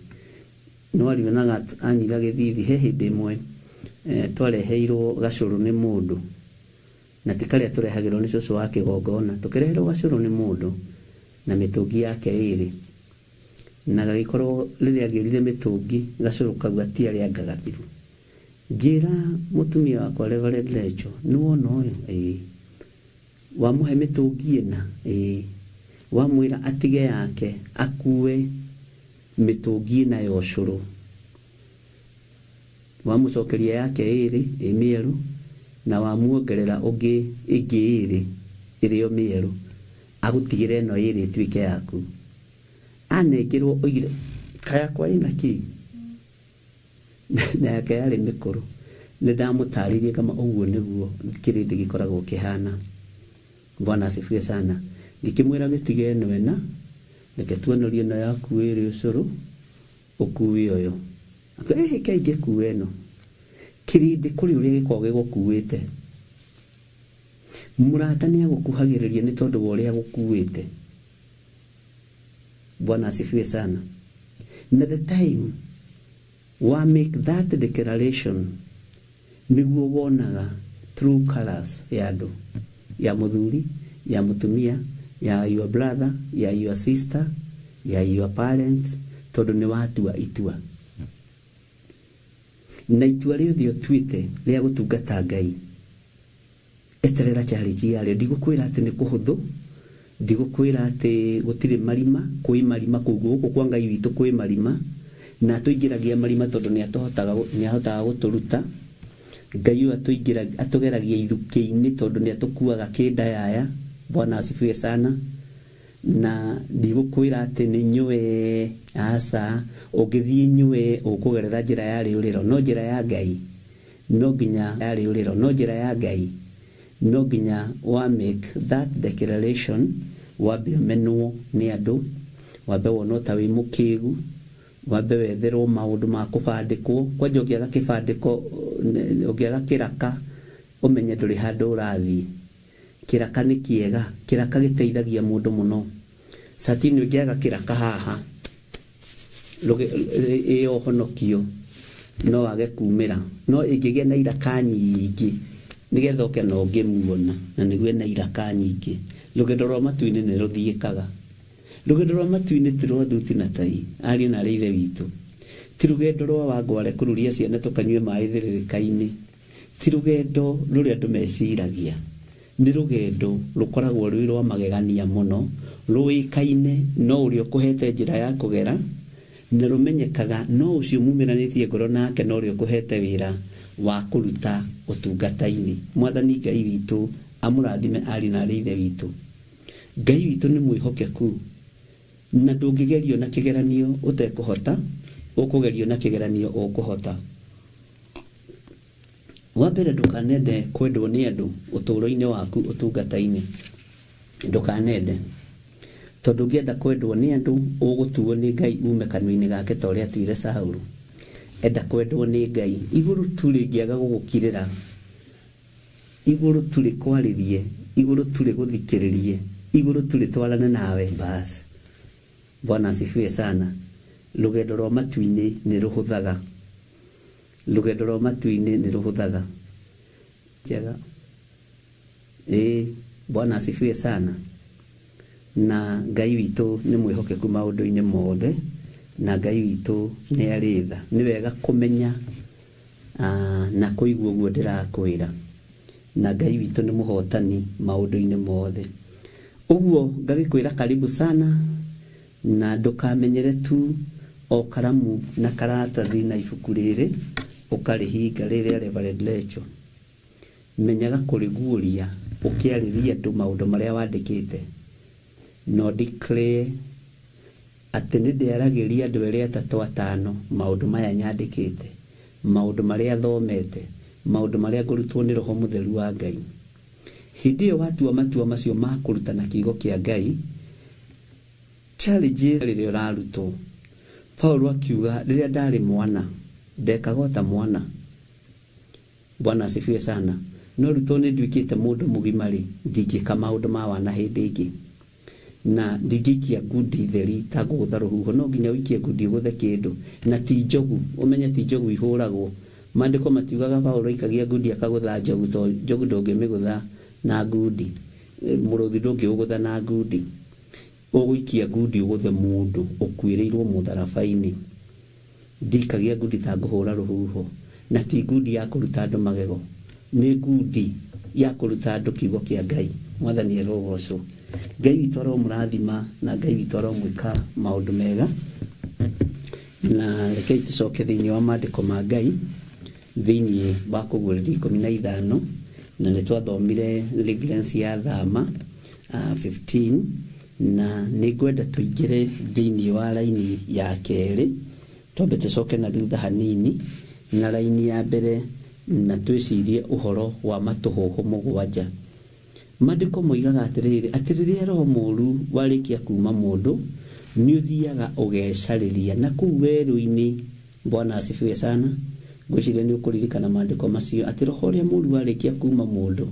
no arionaga anyira githithi he hindi imwe twareheirwo gacuru ni mundu na tikaria turehagirwo ni cucu wa kigongona tukireherwo gacuru ni mundu na mitungi yake iri na gagikorwo riria agirire mitungi gacuru kau gatiari angagathiru ngira mutumia wakwa Reverend Lecho nuwona uyu wamuhe mitungi ena wamwira atige yake akue mitungi na yoshuru wamucokeria yake iri emieru na wamuongerera ungi iri irio mieru agutigire no iri twike yaku anekirwo oigire kaya kwa inaki na yake yari mikuru ndamutaririe kama uguo niguo kirindi gikoragwo kihana Bwana asifiwe sana ngikimwira gitige no ena reke tuonorie no yaku iri ucuru ukuwi oyo kaige kuweno kirindi kuri uri gikoge gukuwite murata ni agukuhagiriria ni tondu wori agukuwite Bwana asifiwe sana na the time wa make that declaration niguo wonaga true colors ya andu ya muthuri ya mutumia ya your brother ya your sister ya your parents tondu ni watua itua na itua riothe otwite ria gutungata Ngai eterera challenge yale ndigukwira ati ni kuhuthu ndigukwira ati gutire marima kwi marima kuguko kwa Ngai witu kwi marima na tuingiragia marima tondu ni ahotaga guturuta Ngai atugeragia ithuki-ini tondu ni atukuaga kinda yaya Bwana asifiwe sana na ndigukwira ati ni nyue asa ugithie nyue ukugerera njira ya riuriro no njira ya Ngai no ginya ya riuriro no njira ya Ngai no ginya wa make that declaration wabe menwo ni andu wabe wonota wi mukigu wabe wetherwo maundu ma kubandikwo kwa njogiaga kibandiko ugiaga kiraka umenye nduri handu urathi kiraka ni kiega kiraka giteithagia mundu muno satini ugiaga kiraka haha iyo honokio no age kumira no ingigia na iraka nyingi nigetha oke no ngimuona na niguo na iraka nyingi rugendo rwa matu-ini ni ruthiikaga rugendo rwa matu-ini ti rwa thuti na tai ari na rithe witu ti rugendo rwa wangware kururia ciana tukanywe mai thiririka-ini ti rugendo ruria andu meciragia ni rugendo rukoragwo rwi rwa magegania muno ruikaine no urio kuhete njira ya kugera na rumenyekaga no ucio mumiranitie ngoro nake no urio kuhete wira wa kuruta utungata-ini mwathani Ngai witu amurathime ari na rithe witu Ngai witu ni mwihokeku na ndungigerio na kigeranio utekuhota ukugerio na kigeranio ukuhota wambere ndukanende kwendwo ni andu uturo-ini waku utungata-ini ndukanende tondu ngienda kwendwo ni andu ugutuo ni Ngai ume kanua-ini gake ta uria atuire Saulu enda kwendwo ni Ngai iguru turi ngiaga gugukirira iguru turi kwaririe iguru turi guthikiririe iguru turi twarane nawe bas Bwana asifiwe sana rugendo rwa matu-ini ni ruhuthaga rugendo rwa matu-ini ni ruhuthaga njega Bwana asifiwe sana na Ngai witu ni mwihokeku maundu-ini mothe na Ngai witu ni aritha ni wega kumenya na kuigua guo ndirakwira na Ngai witu ni muhotani maundu-ini mothe uguo ngagikwira karibu sana na ndukamenyere tu o karamu na karatathi na ibuku riri ukarihinga riria Reverend Lecho menyaga kuriguria ukiarĩria andũ maũndũ marĩa wandĩkĩte no declare atĩ nĩ ndĩaragĩria andũ erĩ atatũ atano maũndũ maya nyandĩkĩte, maũndũ marĩa thomete, maũndũ marĩa ngũrutwo nĩ Roho Mũtheru wa Ngai. Hĩndĩ ĩyo watua matua macio ma kũrutana kiugo kĩa Ngai, challenges rĩrĩa ũrarutwo. Paulo akiuga rĩrĩa ndarĩ mwana ndekaga ta mwana. Bwana asifiwe sana. No rutwo nĩ nduĩkĩte mũndũ mũgima rĩ, ndingĩka maũndũ ma wana hĩndĩ ĩngĩ. Na ndingĩikia ngundi theri ta gũgũtha rũhuho, no nginya ũikie ngundi ũgũthe kĩndũ. Na ti njogu, ũmenye ti njogu ihũragwo. Maandĩko matiugaga Paulo aikagia ngundi akagũtha njogu, to njogu ndũngĩmĩgũtha na ngundi. Mũrũthi ndũngĩũgũtha na ngundi. Ũgũikia ngundi ũgũthe mũndũ ũkuĩrĩirwo mũtharaba-inĩ. Ndikagia ngundi ta ngũhũra rũhuho. Na ti ngundi ya kũruta andũ magego, nĩ ngundi ya kũruta andũ kiugo kĩa Ngai. Mwathani arogocwo. Ngai witũ aromũrathima na Ngai witũ aromwĩka maũndũ mega. Na rekei tũcoke thĩinĩ wa maandĩko ma Ngai thĩinĩ wa Kũguũrĩrio 15, na nĩ twathomire deliverance ya Thama 15, na nĩ ngwenda tũingĩre thĩinĩ wa raini ya kerĩ, twambe tũcoke na thutha hanini na raini ya mbere na twĩcirie ũhoro wa matũhũhũ mũgwanja. Maandĩko moigaga atĩrĩrĩ, atĩ rĩrĩa roho mũũru warĩkia kuuma mũndũ nĩ ũthiaga ũgecarĩria na kũu werũ-inĩ. Bwana asifiwe sana. Ngwĩciria nĩ ũkũririkana maandĩko macio atĩ roho ũrĩa mũũru warĩkia kuuma mũndũ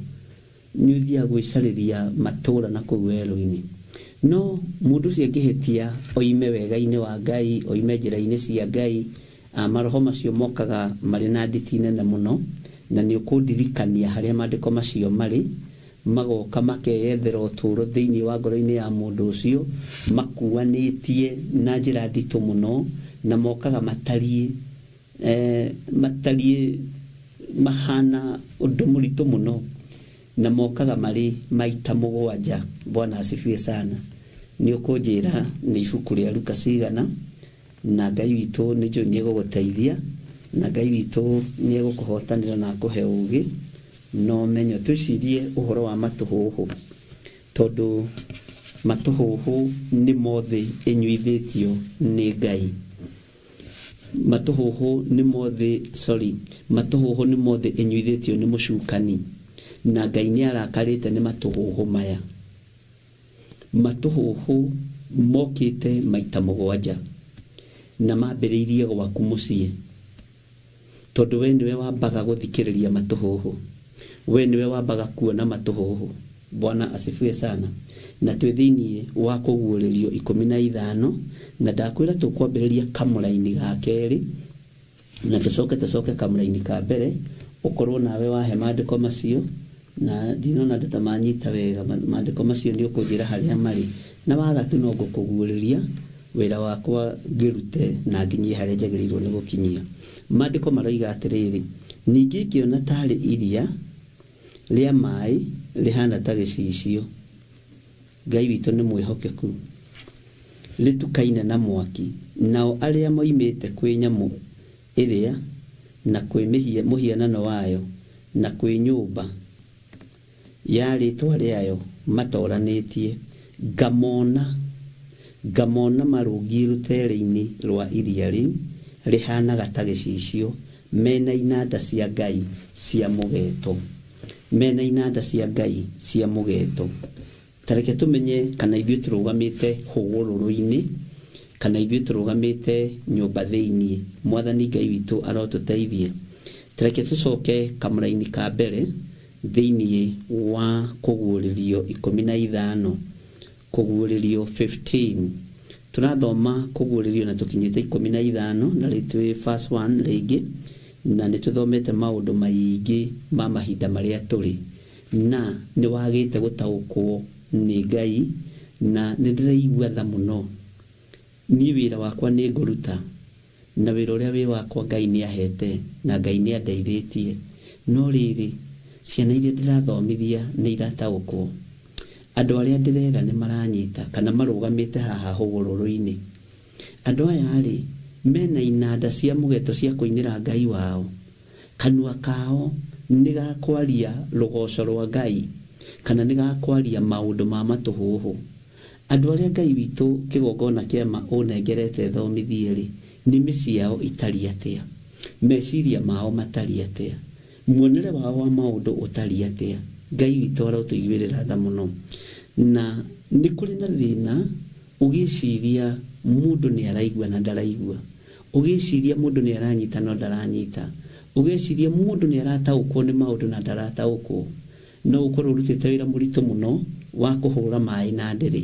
nĩ ũthiaga gwĩcarĩria matũũra na kũu werũ-inĩ. No mũndũ ũcio angĩhĩtia oime wega-inĩ wa Ngai, oime njĩra-inĩ cia Ngai, maroho macio mokaga marĩ na nditi nene mũno, na nĩ ũkũndirikania harĩa maandĩko macio marĩ, magoka makeyethera ũtũũro thĩinĩ wa ngoro-inĩ ya mũndũ ũcio, makuanĩtie na njĩra nditũ mũno, na mokaga matariĩ mahana ũndũ mũritũ mũno, na mokaga marĩ maita mũgwanja. Bwana asifiwe sana. Nĩ ũkũnjĩra nĩ ibuku rĩa Luka cigana, na Ngai witũ nĩ njũĩ nĩ egũgũteithia, na Ngai witũ nĩ egũkũhotanĩra na akũhe ũũgĩ na ũmenyo. Twĩcirie ũhoro wa matũhũhũ, tondũ matũhũhũ nĩ mothe enyuithĩtio nĩ Ngai. Matũhũhũ nĩ mothe enyuithĩtio nĩ mũcukani, na Ngai nĩ arakarĩte nĩ matũhũhũ maya. Matũhũhũ mokĩte maita mũgwanja na mambĩrĩirie gwaku mũciĩ, tondũ we nĩwe wambaga gũthikĩrĩria matũhũhũ, we nĩwe wambaga kuona matũhũhũ. Bwana asifiwe sana. Na twĩ thĩinĩ wa Kũguũrĩrio 15, na ndakwĩra tũkwambĩrĩria kamũraini ga kerĩ, na tũcoke kamũraini ka mbere, ũkorwo nawe wahe maandĩko macio, na ndinona andũ ta manyita wega maandĩko macio nĩ ũkũnjĩra harĩa marĩ, na wagatu no ngũkũguũrĩria wĩra wakwa ngĩrute na nginyie harĩa njagĩrĩirwo nĩ gũkinyia. Maandĩko maroiga atĩrĩrĩ, ningĩ ngĩona tarĩ iria rĩa maĩ rĩhana ta gĩcicio. Ngai witũ nĩ mwĩhokeku. Rĩtukaine na mwaki, nao arĩa moimĩte kwĩ nyamũ ĩrĩa na kwĩ mũhianano wayo na kwĩ nyũmba ya rĩĩtwa rĩayo matoranĩtie, ngamona marũngiĩ rũtere-inĩ rwa iria rĩu rĩhanaga ta gĩcicio, mena inanda cia Ngai cia mũgeeto. Mena inanda cia Ngai cia mũgeeto. Tareke tũmenye kana ithuĩ tũrũgamĩte hũgũrũrũ-inĩ, kana ithuĩ tũrũgamĩte nyũmba thĩinĩ. Mwathani Ngai witũ arotũteithia. Tareke tũcoke kamũraini ka mbere thĩinĩ wa Kũguũrĩrio 15, Kũguũrĩrio 15. Tũrathoma Kũguũrĩrio na tũkinyĩte 15, na rĩtwĩ verse 1 rĩngĩ, na nĩ tũthomete maũndũ maingĩ ma mahinda marĩa tũrĩ, na nĩ wagĩte gũtaũkwo nĩ Ngai, na nĩ ndĩraigua tha mũno. Niĩ wĩra wakwa nĩ ngũruta, na wĩra ũrĩa wĩ wakwa Ngai nĩ ahete, na Ngai nĩ andeithĩtie. No rĩrĩ, ciana iria ndĩrathomithia nĩ irataũkwo. Andũ arĩa ndĩrera nĩ maranyita kana marũgamĩte haha hũgũrũrũ-inĩ. Andũ aya rĩ, mena inanda cia mũgeeto cia kũinĩra Ngai wao. Kanua kao nĩ gakwaria rũgoco rwa Ngai, kana nĩ gakwaria maũndũ ma matũhũhũ. Andũ arĩa Ngai witũ kĩgongona kĩama ũnengerete thomithie rĩ, nĩmĩ ciao itari atĩa, meciria mao matari atĩa, muonere wao wa maũndũ ũtari atĩa. Ngai witũ arotũiguĩrĩra tha mũno. Na nĩ kũrĩ na thĩna ũgĩciria mũndũ nĩ araigua na ndaraigua, ũgĩciria mũndũ nĩ aranyita no ndaranyita, ũgĩciria mũndũ nĩ arataũkwo nĩ maũndũ na ndarataũkwo. No ũkorwo ũrutĩte wĩra mũritũ mũno wa kũhũra maĩ na ndĩrĩ,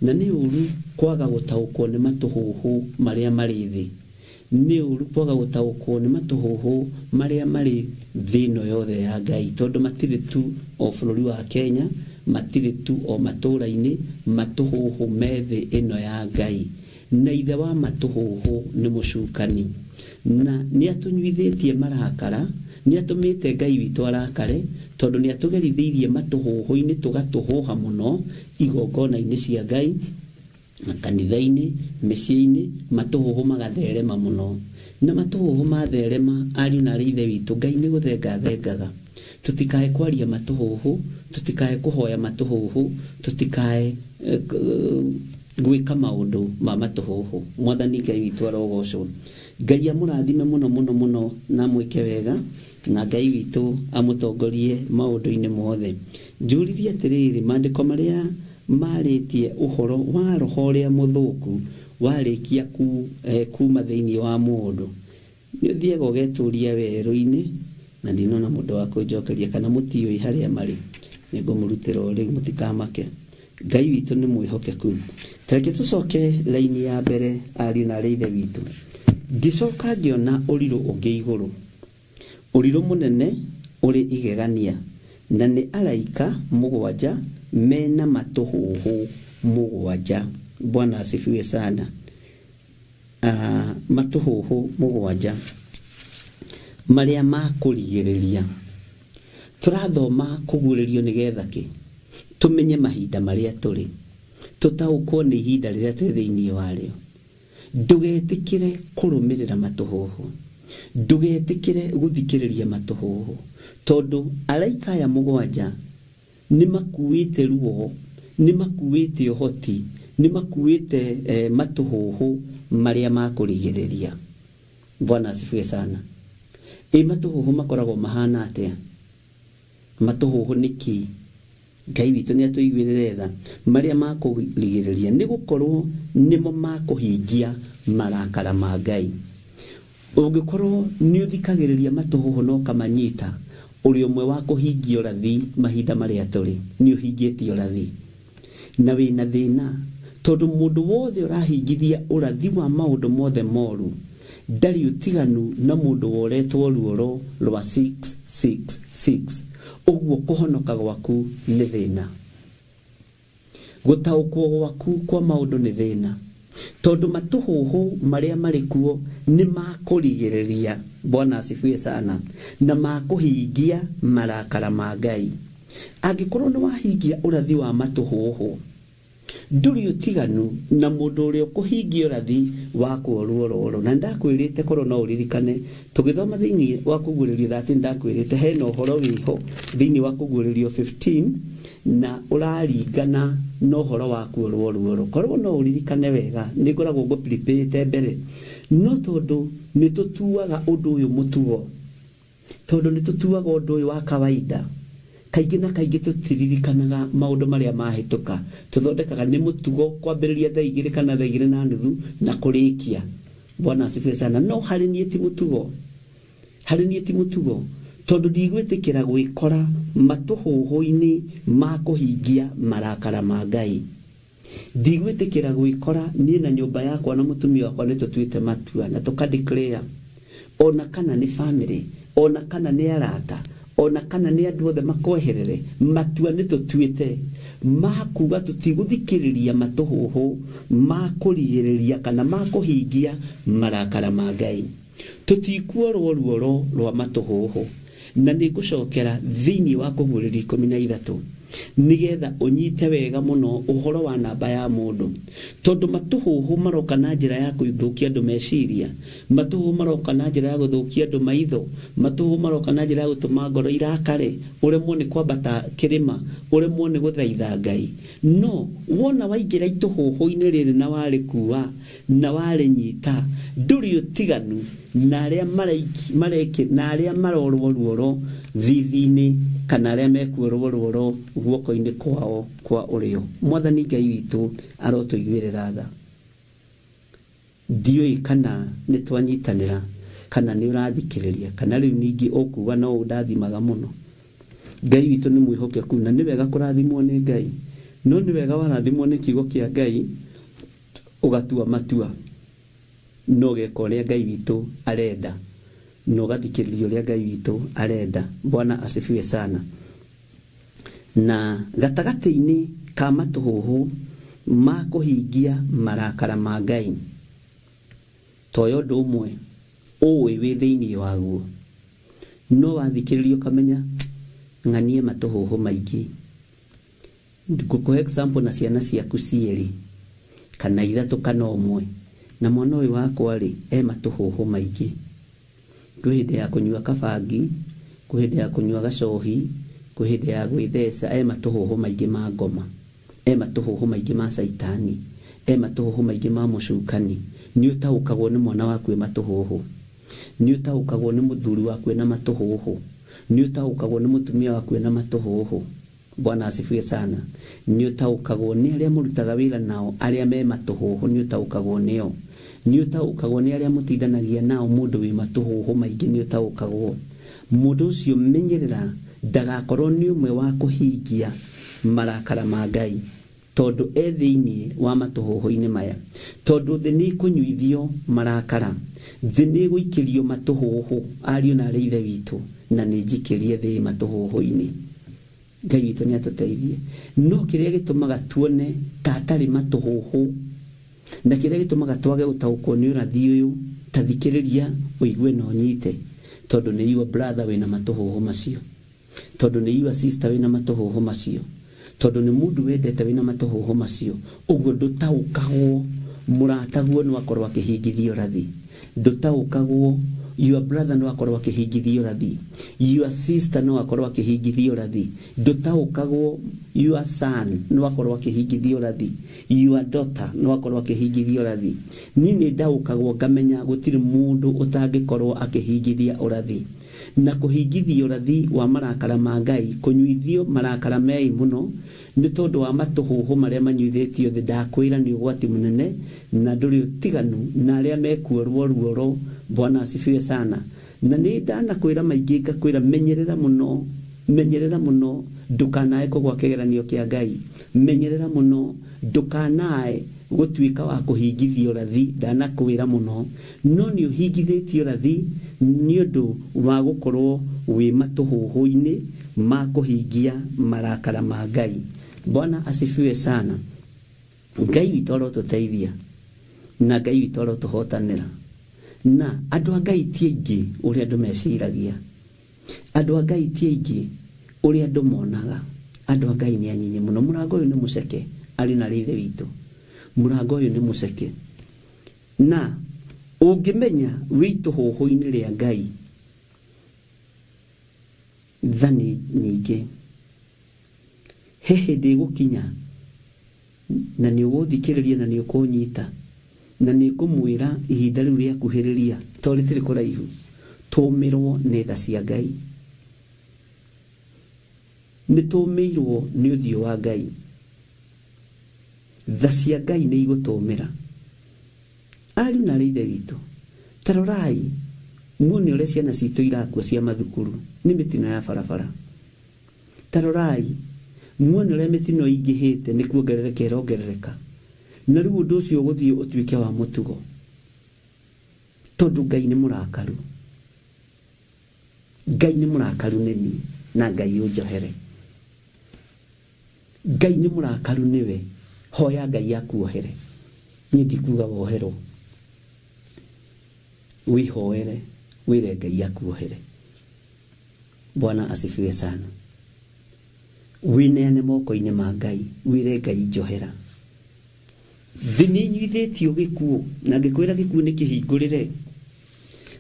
na nĩ ũru kwaga gũtaũkwo nĩ matũhũhũ marĩa marĩ thĩ. Nĩ ũru kwaga gũtaũkwo nĩ matũhũhũ marĩa marĩ thĩ ĩno yothe ya Ngai, tondũ matirĩ tu o bũrũri wa Kenya, matirĩ tu o matũũra-inĩ, matũhũhũ me thĩ ĩno ya Ngai. Na ithe wa matũhũhũ nĩ mũcukani, na nĩ atũnyuithĩtie marakara, nĩ atũmĩte Ngai witũ arakare, tondũ nĩ atũgerithĩirie matũhũhũ-inĩ tũgatũhũha mũno igongona-inĩ cia Ngai, makanitha-inĩ, mĩciĩ-inĩ, matũhũhũ magatherema mũno. Na matũhũhũ matherema, ariũ na arĩ ithe witũ, Ngai nĩ gũthenga thengaga. Tũtikae kwaria matũhũhũ, tũtikae kũhoya matũhũhũ, tũtikae gwĩka maũndũ ma matũhũhũ. Mwathani Ngai witũ arogocwo. Ngai amũrathime mũno mũno mũno na mwĩke wega, na Ngai witũ amũtongorie maũndũ-inĩ mothe. Njũririe atĩrĩrĩ, maandĩko marĩa marĩtie ũhoro wa roho ũrĩa mũthũku warĩkia kuma thĩinĩ wa mũndũ, nĩ ũthiaga ũgetũria werũ-inĩ, na ndinona mũndũ wa kũnjokeria kana mũtiũĩ harĩa marĩ. Nĩ ngũmũrutĩra o rĩu, mũtikamake. Ngai witũ nĩ mwĩhokeku. Tareke tũcoke raini ya mbere, ariũ na arĩ ithe witũ. Ngĩcoka ngĩona ũrirũ ũngĩ igũrũ, ũrirũ mũnene ũrĩ igegania, na nĩ araika mũgwanja mena matũhũhũ mũgwanja. Bwana asifiwe sana. Matũhũhũ mũgwanja marĩa makũrigĩrĩria. Tũrathoma kũguũrĩrio nĩgetha kĩ? Tũmenye mahinda marĩa tũrĩ, tũtaũkwo nĩ ihinda rĩrĩa tũrĩ thĩinĩ warĩo. Ndũgetĩkĩre kũrũmĩrĩra matũhũhũ, ndũgetĩkĩre gũthikĩrĩria matũhũhũ, tondũ araika aya mũgwanja nĩ makuĩte ruo, nĩ makuĩte ũhoti, nĩ makuĩte matũhũhũ marĩa makũrigĩrĩria. Bwana asifiwe sana. Matũhũhũ makoragwo mahana atĩa? Matũhũhũ nĩ kĩ? Ngai witũ nĩ atũiguĩrĩre tha. Marĩa makũrigĩrĩria nĩ gũkorwo nĩmo makũhingia marakara ma Ngai. Ũngĩkorwo nĩ ũthikagĩrĩria matũhũhũ no kamanyita, ũrĩ ũmwe wa kũhingia ũrathi mahinda marĩa tũrĩ, nĩ ũhingĩtie ũrathi. Na wĩna thĩna, tondũ mũndũ wothe ũrahingithia ũrathi wa maũndũ mothe moru, ndarĩ ũtiganu na mũndũ woretwo ruoro rwa 666. Ũguo kũhonoka gwaku nĩ thĩna, gũtaũkwo gwaku kwa maũndũ nĩ thĩna, tondũ matũhũhũ marĩa marĩ kuo nĩ makũrigĩrĩria. Bwana asifiwe sana. Na makũhingia marakara ma Ngai. Angĩkorwo nĩ wahingia ũrathi wa matũhũhũ, ndũrĩ ũtiganu na mũndũ ũrĩa ũkũhingia ũrathi wa kũorwo roro. Na ndakwĩrĩte korwo no ũririkane, tũgĩthoma thĩinĩ wa kũguũrĩrio 13, ndakwĩrĩte hena ũhoro wĩho thĩinĩ wa kũguũrĩrio 15, na ũraringana na ũhoro wa kũorwo ruoro. Korwo no ũririkane wega, nĩ ngoragwo ngũ-prepare mbere, no tondũ nĩ tũtuaga ũndũ ũyũ mũtugo, tondũ nĩ tũtuaga ũndũ ũyũ wa kawaida, kaingĩ na kaingĩ tũtiririkanaga maũndũ marĩa mahĩtũka. Tũthondekaga nĩ mũtugo kwambĩrĩria thaa 2 kana thaa 2:30 na kũrĩkia. Bwana asifiwe sana. No harĩ niĩ ti mũtugo, harĩ niĩ ti mũtugo, tondũ ndigwĩtĩkĩra gwĩkora matũhũhũ-inĩ ma kũhingia marakara ma Ngai. Ndigwĩtĩkĩra gwĩkora niĩ na nyũmba yakwa na mũtumia wakwa nĩ tũtuĩte matua na tũka-declare, ona kana nĩ family, ona kana nĩ arata, ona kana nĩ andũ othe makweherere, matua nĩ tũtuĩte makuga tũtigũthikĩrĩria matũhũhũ makũrigĩrĩria kana makũhingia marakara ma Ngai. Tũtikuorwo ruoro rwa matũhũhũ. Na nĩ ngũcokera thĩinĩ wa kũguũrĩrio 13, nigetha unyite wega muno uhoro wa namba ya mundu tondu matuhuhu maroka na njira ya kuithukia andu meciria matuhuhu maroka na njira ya guthukia andu maitho matuhuhu maroka na njira ya gutuma ngoro irakare uremwo ni kwambata kirima uremwo ni guthaitha Ngai no wona waingira ituhuhu-ini riri na warikuwa na warinyita nduri utiganu na aria mareki na aria marorwo thithini kana aria mekuorwo guoko-ini kwao kwa urio mwathani Ngai witu arotuiguirira tha ndioi kana ni twanyitanira kana ni urathikiriria kana riu ningi ukuga no undathimaga muno Ngai witu ni mwihokeku na ni wega kurathimwo ni Ngai no ni wega warathimwo ni kiugo kia Ngai ugatua matua no geka uria Ngai witu arenda no gathikiriria uria Ngai witu arenda Bwana asifiwe sana na gatagati-ini ka matuhuhu ma kuhingia marakara ma Ngai toyo ndu umwe uwi wi thiini waguo no wathikiriria ukamenya ng'anie matuhuhu maingi ngukuhe example na ciana ciaku cieri kana ithatu kana umwe na mwana uyu wakwa ri matuhuhu maingi kwihinde ya kunyua kabangi kwihinde ya kunyua gacohi kwihinde ya gwithesa matuhuhu maingi ma ngoma matuhuhu maingi ma saitani matuhuhu maingi ma mucukani ni utaukagwo ni mwana waku matuhuhu ni utaukagwo ni muthuri waku na matuhuhu ni utaukagwo ni mutumia waku na matuhuhu Bwana asifiwe sana ni utaukagwo ni aria murutaga wira nao aria me matuhuhu ni utaukagwo nio ni utaukagwo ni aria mutindanagia nao mundu wi matuhuhu maingi ni utaukagwo mundu ucio menyerera ndagakorwo ni umwe wa kuhingia marakara ma Ngai tondu thiini wa matuhuhu-ini maya tondu thi ni kunyuithio marakara thi ni guikirio matuhuhu ario na aria ithe witu na ni njikirie thi matuhuhu-ini Ngai witu ni atuteithie no kiria gitumaga tuone tatari matuhuhu na kiria gitumaga twage gutaukwo ni urathi uyu tathikiriria uigue no nyite tondu ni your brother wina matuhuhu macio tondu ni your sister wina matuhuhu macio tondu ni mundu wendete wina matuhuhu macio uguo ndutaukagwo murataguo no akorwo akihingithio rathi ndutaukagwo your brother no akorwo akihingithio rathi your sister no akorwo akihingithio rathi ndutaukagwo your son no akorwo akihingithio rathi your daughter no akorwo akihingithio rathi ni ndaukagwo ngamenya gutiri mundu utangikorwo akihingithia urathi na kuhingithio rathi wa marakara ma Ngai kunyuithio marakara mei muno ni tondu wa matuhuhu maria manyuithitio thi ndakwira ni ugwati munene na nduri utiganu na aria mekuorwo ruoro Bwana asifiwe sana na ni ndana kwira maingi ngakwira menyerera muno ndukanae kugwa kigeranio kia Ngai menyerera muno ndukanae gutuika wa kuhingithio rathi ndana kwira muno no ni uhingithitio rathi ni undu wa gukorwo wi matuhuhu-ini ma kuhingia marakara ma Ngai Bwana asifiwe sana Ngai witu arotuteithia na Ngai witu arotuhotanira na andu a Ngai ti aingi uria andu meciragia andu a Ngai ti aingi uria andu monaga andu a Ngai ni anyinyi muno murango uyu ni muceke ari na rithe witu murango uyu ni muceke na ungimenya wituhuhu-ini ria Ngai thani nyingi hehe ndi gukinya na ni uguthikiriria na ni ukunyita na ni ngumwira ihinda riu ria kuhiriria to ritiri kuraihu tumirwo ni tha cia Ngai ni tumirwo ni uthio wa Ngai tha cia Ngai ni igutumira ari na rithe witu tarorai muone uria ciana citu irakua cia mathukuru ni mitino ya barabara tarorai muone uria mitino ingihite ni kuongerereka irongerereka na riu undu ucio guthii utuike wa mutugo tondu Ngai ni murakaru nini na Ngai unjohere Ngai ni murakaru niwe hoya Ngai akuohere ni ndikuga woherwo wihoere wire Ngai akuohere Bwana asifiwe sana wineane moko-inĩ ma Ngai, wĩre Ngai njohera. Thĩ nĩinyuithĩtio gĩkuũ, na ngĩkwĩra gĩkuũ nĩ kĩhingũrĩre.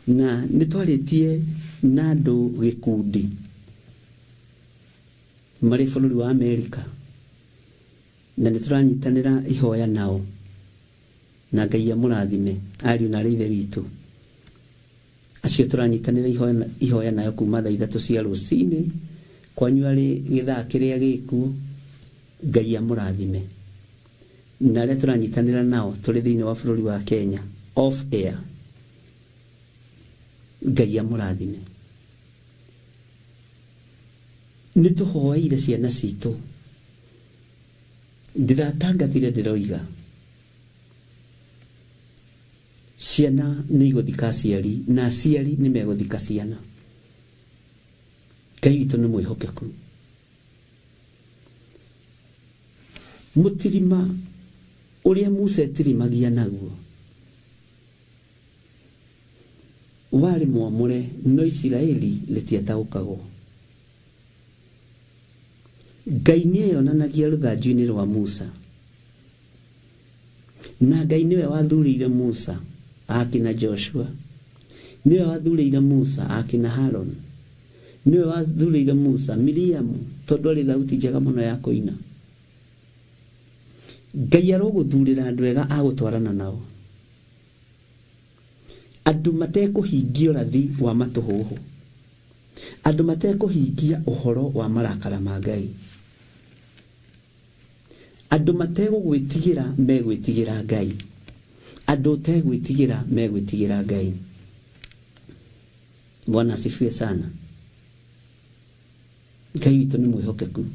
Na nĩtwarĩtie na andũ gĩkundi marĩ bũrũri wa Amerika, na nĩtũranyitanĩra ihoya nao, na Ngai amũrathime ariũ na ithe witũ. Acio tũranyitanĩra ihoya nayo kuma thaa 3 cia rũcinĩ kwanyu arĩ gĩthaa kĩrĩa gĩkuo. Ngai amũrathime. Na arĩa tũranyitanĩra nao tũrĩ thĩinĩ wa bũrũri wa Kenya off air, Ngai amũrathime. Nĩtũhoeire ciana citũ. Ndĩratangathire ndĩroiga ciana nĩ igũthika aciari na aciari nĩ megũthika ciana. Ngai witũ nĩ mwĩhokeku. Mũtirima ũrĩa Musa etirimagia naguo warĩ mwamũre, no Isiraeli rĩtiataũkagwo. Ngai nĩeyonanagia rũthanju-inĩ rwa Musa, na Ngai nĩwe wathurĩire Musa akina Joshua, nĩwe wathurĩire Musa akina Harun, nĩwe wathurĩire Musa Miriamu tondũ arĩ thauti njega mũno ya kũina. Ngai arogũthurĩra andũ ega agũtwarana nao, andũ matekũhingia ũrathi wa matũhũhũ, andũ matekũhingia ũhoro wa marakara ma Ngai, andũ mategũgwĩtigĩra megwĩtigĩra Ngai, andũ tegwĩtigĩra megwĩtigĩra Ngai. Bwana asifiwe sana. Ngai witũ nĩ mwĩhokeku,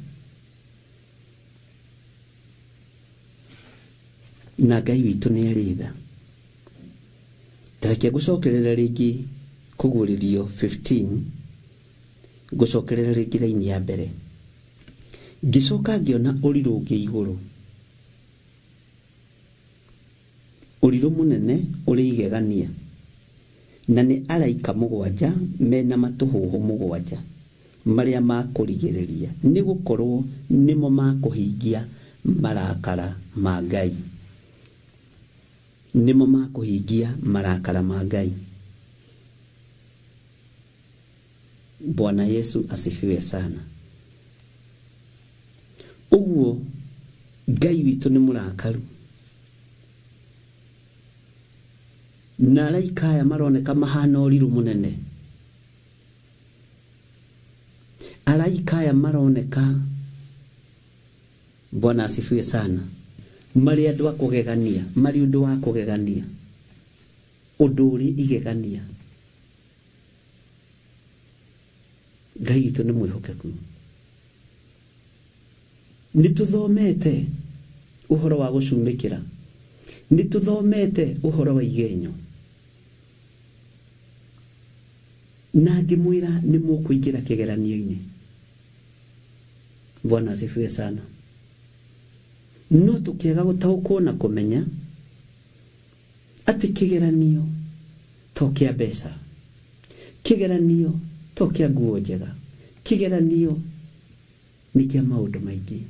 na Ngai witũ nĩ arĩ tha. Tareke gũcokerera rĩngĩ kũgũrĩrio 15, gũcokerera rĩngĩ raini ya mbere. Ngĩcoka ngĩona ũrirũ ũngĩ igũrũ, ũrirũ mũnene ũrĩ igegania, na nĩ araika 7 mena matũhũhũ 7 marĩa makũrigĩrĩria, nĩ gũkorwo nĩmo makũhingia marakara ma Ngai, nĩmo makũhingia marakara ma Ngai. Bwana Yesu asifiwe sana. Ũguo Ngai witũ nĩ mũrakaru, na araika aya maroneka mahana ũrirũ mũnene. Araika aya maroneka, Bwana asifiwe sana, marĩ andũ a kũgegania, marĩ ũndũ wa kũgegania, ũndũ ũrĩ igegania. Ngai witũ nĩ mwĩhokeku. Nĩtũthomete ũhoro wa gũcumĩkĩra, nĩtũthomete ũhoro wa igenyo, na ngĩmwĩra nĩ mũkũingĩra kĩgeranio-inĩ. Bwana asifiwe sana. No tũkĩaga gũtaũkwo na kũmenya atĩ kĩgeranio to kĩa mbeca, kĩgeranio to kĩa nguo njega, kĩgeranio nĩ kĩa maũndũ maingĩ.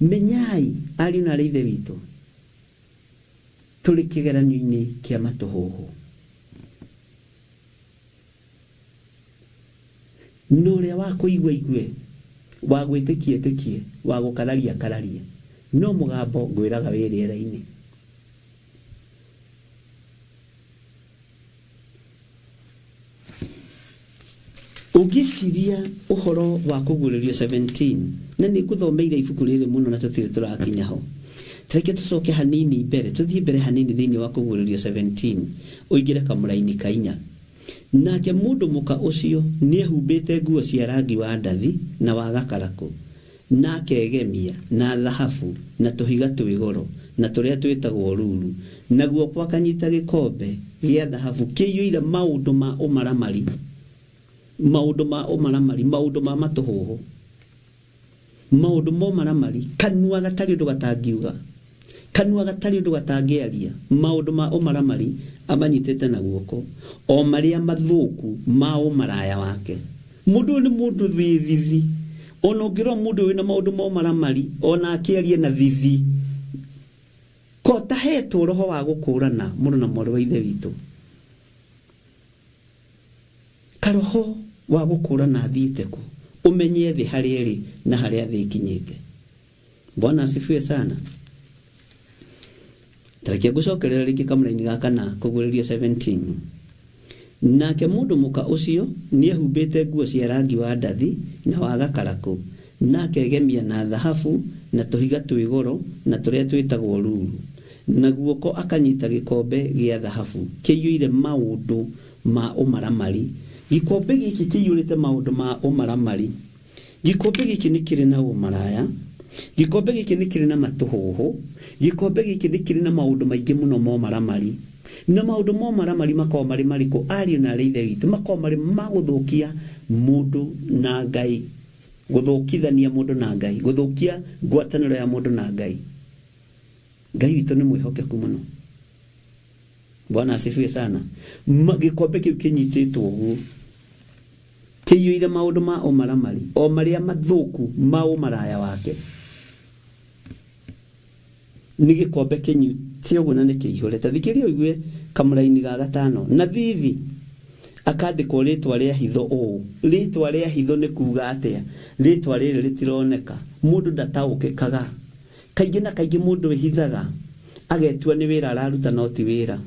Menyai ariũ na ithe witũ, tũrĩ kĩgeranio-inĩ kĩa matũhũhũ. No ũrĩa wa kũigua igue, wa gwĩtĩkia ĩtĩkie, wa gũkararia kararie, no mũgambo ngwĩraga wĩ rĩera-inĩ. Ũngĩciria ũhoro wa kũgũrĩrio 17, na nĩ ngũthomeire ibuku rĩrĩ mũno na tũtirĩ tũrakinya ho. Tareke tũcoke hanini mbere, tũthiĩ mbere hanini thĩinĩ wa kũgũrĩrio 17, ũingĩre kamũra-inĩ ka 4. Nake mũndũ mũka ũcio nĩehumbĩte nguo cia rangi wa ndathi na wa gakarakũ, na akegemia na thahabu na tũhiga twĩ goro na tũrĩa twĩtagwo ruru, na guoko akanyita gĩkombe gĩa thahabu kĩiyũire maũndũ ma ũmaramari, maũndũ ma ũmaramari, maũndũ ma matũhũhũ, maũndũ ma ũmaramari, kanua gatarĩ ũndũ gatangiuga, kanua gatarĩ ũndũ gatangĩaria, maũndũ ma ũmaramari amanyitĩte na guoko, o marĩa mathũku ma ũmaraya wake. Mũndũ nĩ mũndũ wĩthithi, ona ngiro mundu wina maundu mo maramari ona akiarie na thithi ko tahetwo roho wa gukurana mundu na mori wa ithe witu karoho wa gukurana thiite ku umenye thi hari eri na hari athi kinyite. Bwana asifiwe sana. Tarakia gucokerera riki kamuraini gaka na kuguriria 17. Nake mundu muka ucio niehumbite nguo cia rangi wa ndathi na wa gakaraku, nake gemia na dhahabu na tuhiga twigoro na turia twitagwo ruru, na guoko akanyita gikombe gia dhahabu kiyuire maundu ma umaramari. Gikombe giki kiyurite maundu ma umaramari. Gikombe giki nikiri na umaraya. Gikombe giki nikiri na matuhuhu. Gikombe giki nikiri na maundu maingi muno mo maramari. Na maundu mo maramari makao mari mariko ari na ri ithe witu makao mari maguthukia mundu na Ngai, guthukithania mundu na Ngai, guthukia ngwataniro ya mundu na Ngai. Ngai witu ni mwihokeku muno. Bwana asifiwe sana. Gikombe kiu kinyititwo uguo kiyuire maundu ma umaramari o maria mathuku ma umaraya wake. Ni gikombe kinyitio uguo na nikiihore. Tathikiria uigue kamuraini ga gatano. Na thithi akandikwo ritwa ria hitho uu. Ritwa ria hitho ni kuga atia? Ritwa riri ritironeka, mundu ndataukikaga. Kaingi na kaingi mundu wihithaga agetua ni wira araruta no ti wira.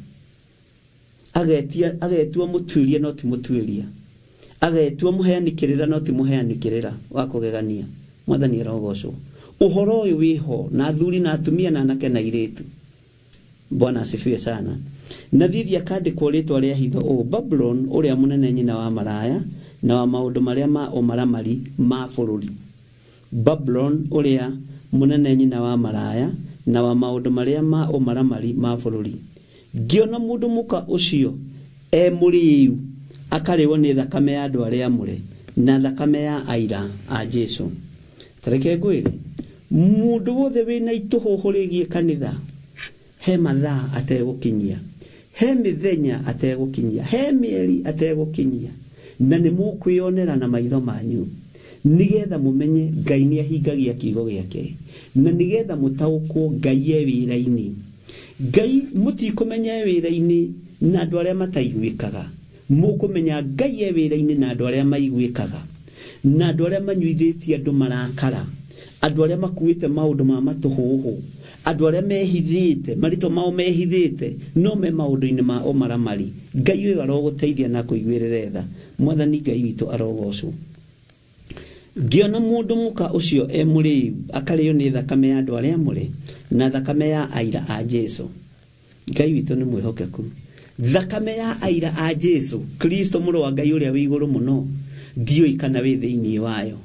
Agetua mutuiria no ti mutuiria. Agetua muheanikirira no ti muheanikirira wa kugegania. Mwathani arogocwo. Uhoro uyu wiho na athuri na atumia na anake na iritu. Bwana asifiwe sana. Na thithi akandikwo ritwa ria hitho uu, Babylon uria munene nyina wa maraya na wa maundu maria ma umaramari ma bururi. Babylon uria munene nyina wa maraya na wa maundu maria ma umaramari ma bururi. Ngiona mundu muka ucio muriu akariwo ni thakame ya andu aria amure na thakame ya aira a Jesu. Tareke ngwire mundu wothe wina ituhuhu rigie kanitha, he mathaa ategukinyia, he mithenya ategukinyia, he mieri ategukinyia, na ni mukwionera na maitho manyu nigetha mumenye Ngai ni ahingagia kiugo giake, na nigetha mutaukwo Ngai e wira-ini. Ngai mutikumenya wira-ini na andu aria mataiguikaga, mukumenya Ngai e wira-ini na andu aria maiguikaga, na andu aria manyuithitie andu marakara, andu aria makuite maundu ma matuhuhu, andu aria mehithite marito mao mehithite no me maundu-ini ma umaramari. Ngai uyu aroguteithia na kuiguirira tha. Mwathani Ngai witu arogocwo. Ngiona mundu muka ucio muriu akario ni thakame ya andu aria amure na thakame ya aira a Jesu. Ngai witu ni mwihokeku. Thakame ya aira a Jesu Kristo muru wa Ngai uria wi iguru muno, ndioi kana wi thiini wayo,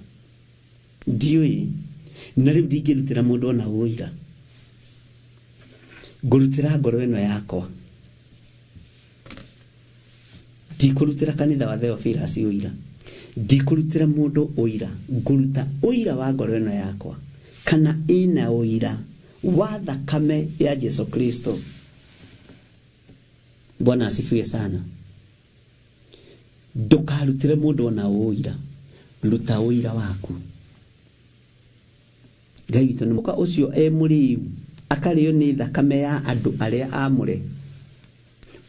ndioi. Na riu ndingirutira mundu ona uira, ngurutira ngoro ino yakwa. Ndikurutira kanitha wa Theophilus uira, ndikurutira mundu uira, nguruta uira wa ngoro ino yakwa kana ina uira wa thakame ya Jesu Kristo. Bwana asifiwe sana. Ndukarutire mundu ona uira, ruta uira waku. Ngai witu ni muka ucio muriu akario ni thakame ya andu aria amure.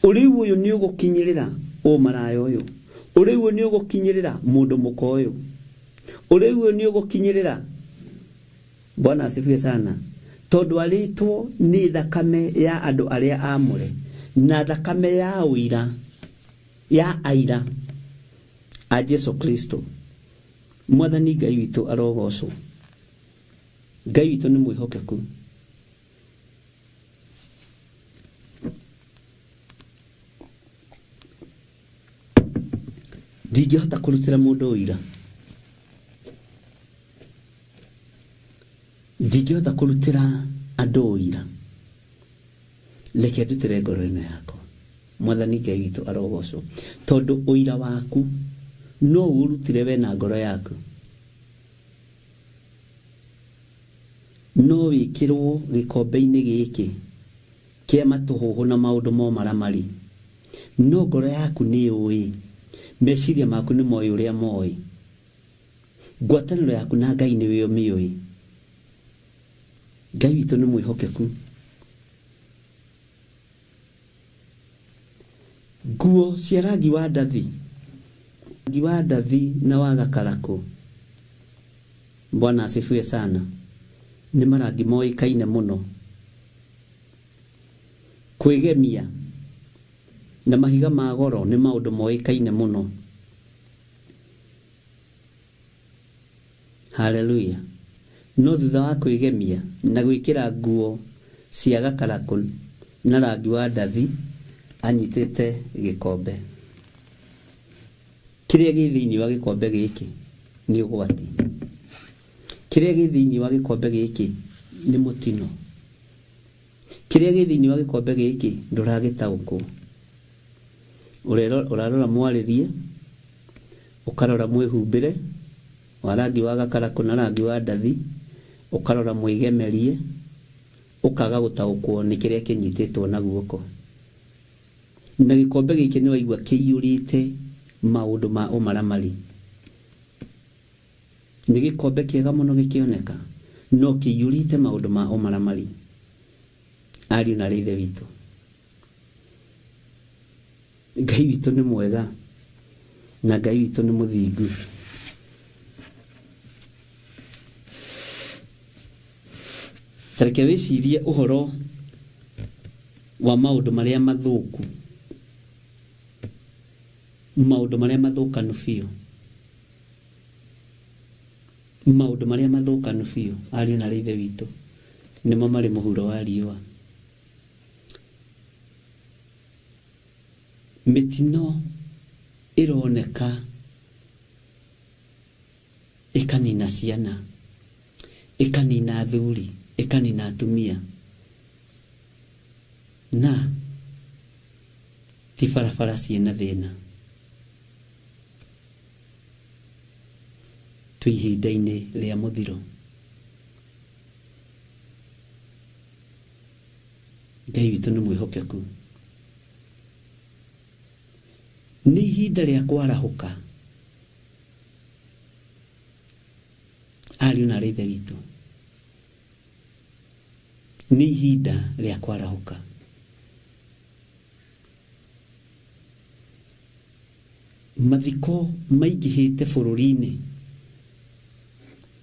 Uriu uyu ni ugukinyirira umaraya uyu, uriu ni ugukinyirira mundu muka uyu, uriu ni ugukinyirira. Bwana asifiwe sana. Tondu aritwo ni thakame ya andu aria amure na thakame ya uira ya aira a Jesu Kristo. Mwathani Ngai witu arogocwo. Ngai witu ni mwihokeku. Ndingihota kurutira mundu uira, ndingihota kurutira andu uira. Reke ndutire ngoro ino yakwa. Mwathani Ngai witu arogocwo. Tondu uira waku no urutire we na ngoro yaku, no wikirwo gikombe-ini giki kia matuhuhu na maundu mo maramari. No ngoro yaku ni ui, meciria maku ni moi uria moi. ngwatanĩro yaku na Ngai nĩ wĩyo mĩoĩ. Ngai witũ nĩ mwĩhokeku. Nguo cia rangi wa ndathi na wa gakarakũ, Bwana asifiwe sana, nĩ marangi moĩkaine mũno. Kwĩgemia na mahiga ma goro nĩ maũndũ moĩkaine mũno. Haleluya. No thutha wa kwĩgemia na gwĩkĩra nguo cia gakarakũ na rangi wa ndathi, anyitĩte gĩkombe. Kĩrĩa gĩ thĩinĩ wa gĩkombe gĩkĩ nĩ ũgwati. Kĩrĩa gĩ thĩinĩ wa gĩkombe gĩkĩ nĩ mũtino. Kĩrĩa gĩ thĩinĩ wa gĩkombe gĩkĩ ndũragĩtaũkwo. Ũrarora mwarĩrie, ũkarora mwĩhumbĩre wa rangi wa gakarakũ na rangi wa ndathi, ũkarora mwĩgemerie, ũkaga gũtaũkwo nĩ kĩrĩa kĩnyitĩtwo na guoko. Na gĩkombe gĩkĩ nĩ waigua kĩiyũrĩte maũndũ ma ũmaramari. Nĩ gĩkombe kĩega mũno gĩkĩoneka, no kĩiyũrĩte maũndũ ma ũmaramari. Ariũ na ithe witũ, Ngai witũ nĩ mwega na Ngai witũ nĩ mũthingu. Tareke wĩcirie ũhoro wa maũndũ marĩa mathũku, maũndũ marĩa mathũkanu biũ, maũndũ marĩa mathũkanu biũ, ariũ na ithe witũ, nĩmo marĩ mũhuro wa riũa. Mĩtino ĩroneka ĩkanina ciana, ĩkanina athuri, ĩkanina atumia, na ti barabara ciĩna thĩna. Twĩ ihinda-inĩ rĩa mũthiro. Ngai witũ nĩ mwĩhokeku. Nĩ ihinda rĩa kwarahũka, ariũ na ithe witũ. Nĩ ihinda rĩa kwarahũka. Mathiko maingĩhĩte bũrũri-inĩ,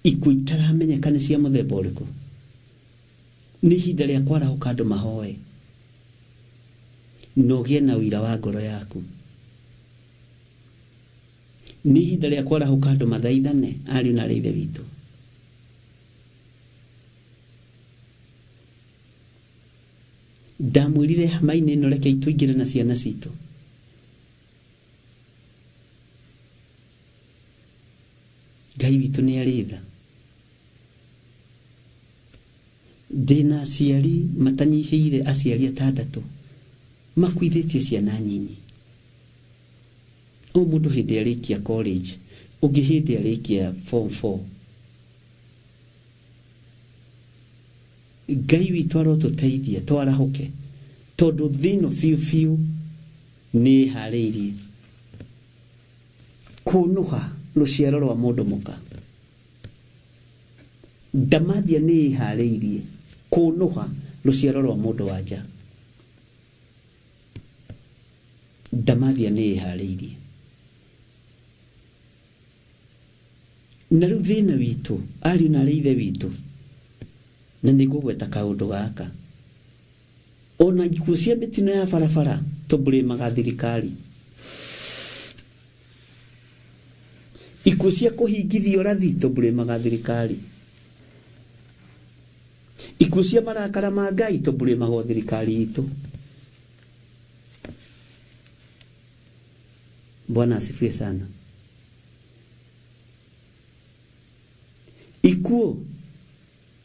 ikuũ itaramenyeka nĩ cia mũthemba ũrĩkũ. Nĩ ihinda rĩa kwarahũka, andũ mahoe na ũgĩe na ũira wa ngoro yaku. Nĩ ihinda rĩa kwarahũka, andũ mathaithane, ariũ na ithe witũ. Ndamwĩrire hama-inĩ ĩno reke tũingĩre na ciana citũ. Ngai witũ nĩ arĩ tha. Ndĩna aciari matanyihĩire aciari 6 makuithĩtie ciana nyinyi. O mũndũ hĩndĩ arĩkia college, ũngĩ hĩndĩ arĩkia form 4. Ngai witũ arotũteithia twarahũke, tondũ thĩno biũ nĩ harĩirie kũnũha rũciaro rwa mũndũ mũka. Ndamathia nĩ harĩirie kũnũha rũciaro rwa mũndũ wa nja. Ndamathia nĩ harĩirie. Na rĩu thĩna witũ, ariũ na ithe witũ, na nĩ ngũgweta kaũndũ gaka. Ona ikuũ cia mĩtino ya barabara tũmbũrĩmaga thirikari. Ikuũ cia kũhingithio rathi tũmbũrĩmaga thirikari. Ikuũ cia marakara ma Ngai tũmbũrĩmaga thirikari itũ. Bwana asifiwe sana. Ikuũ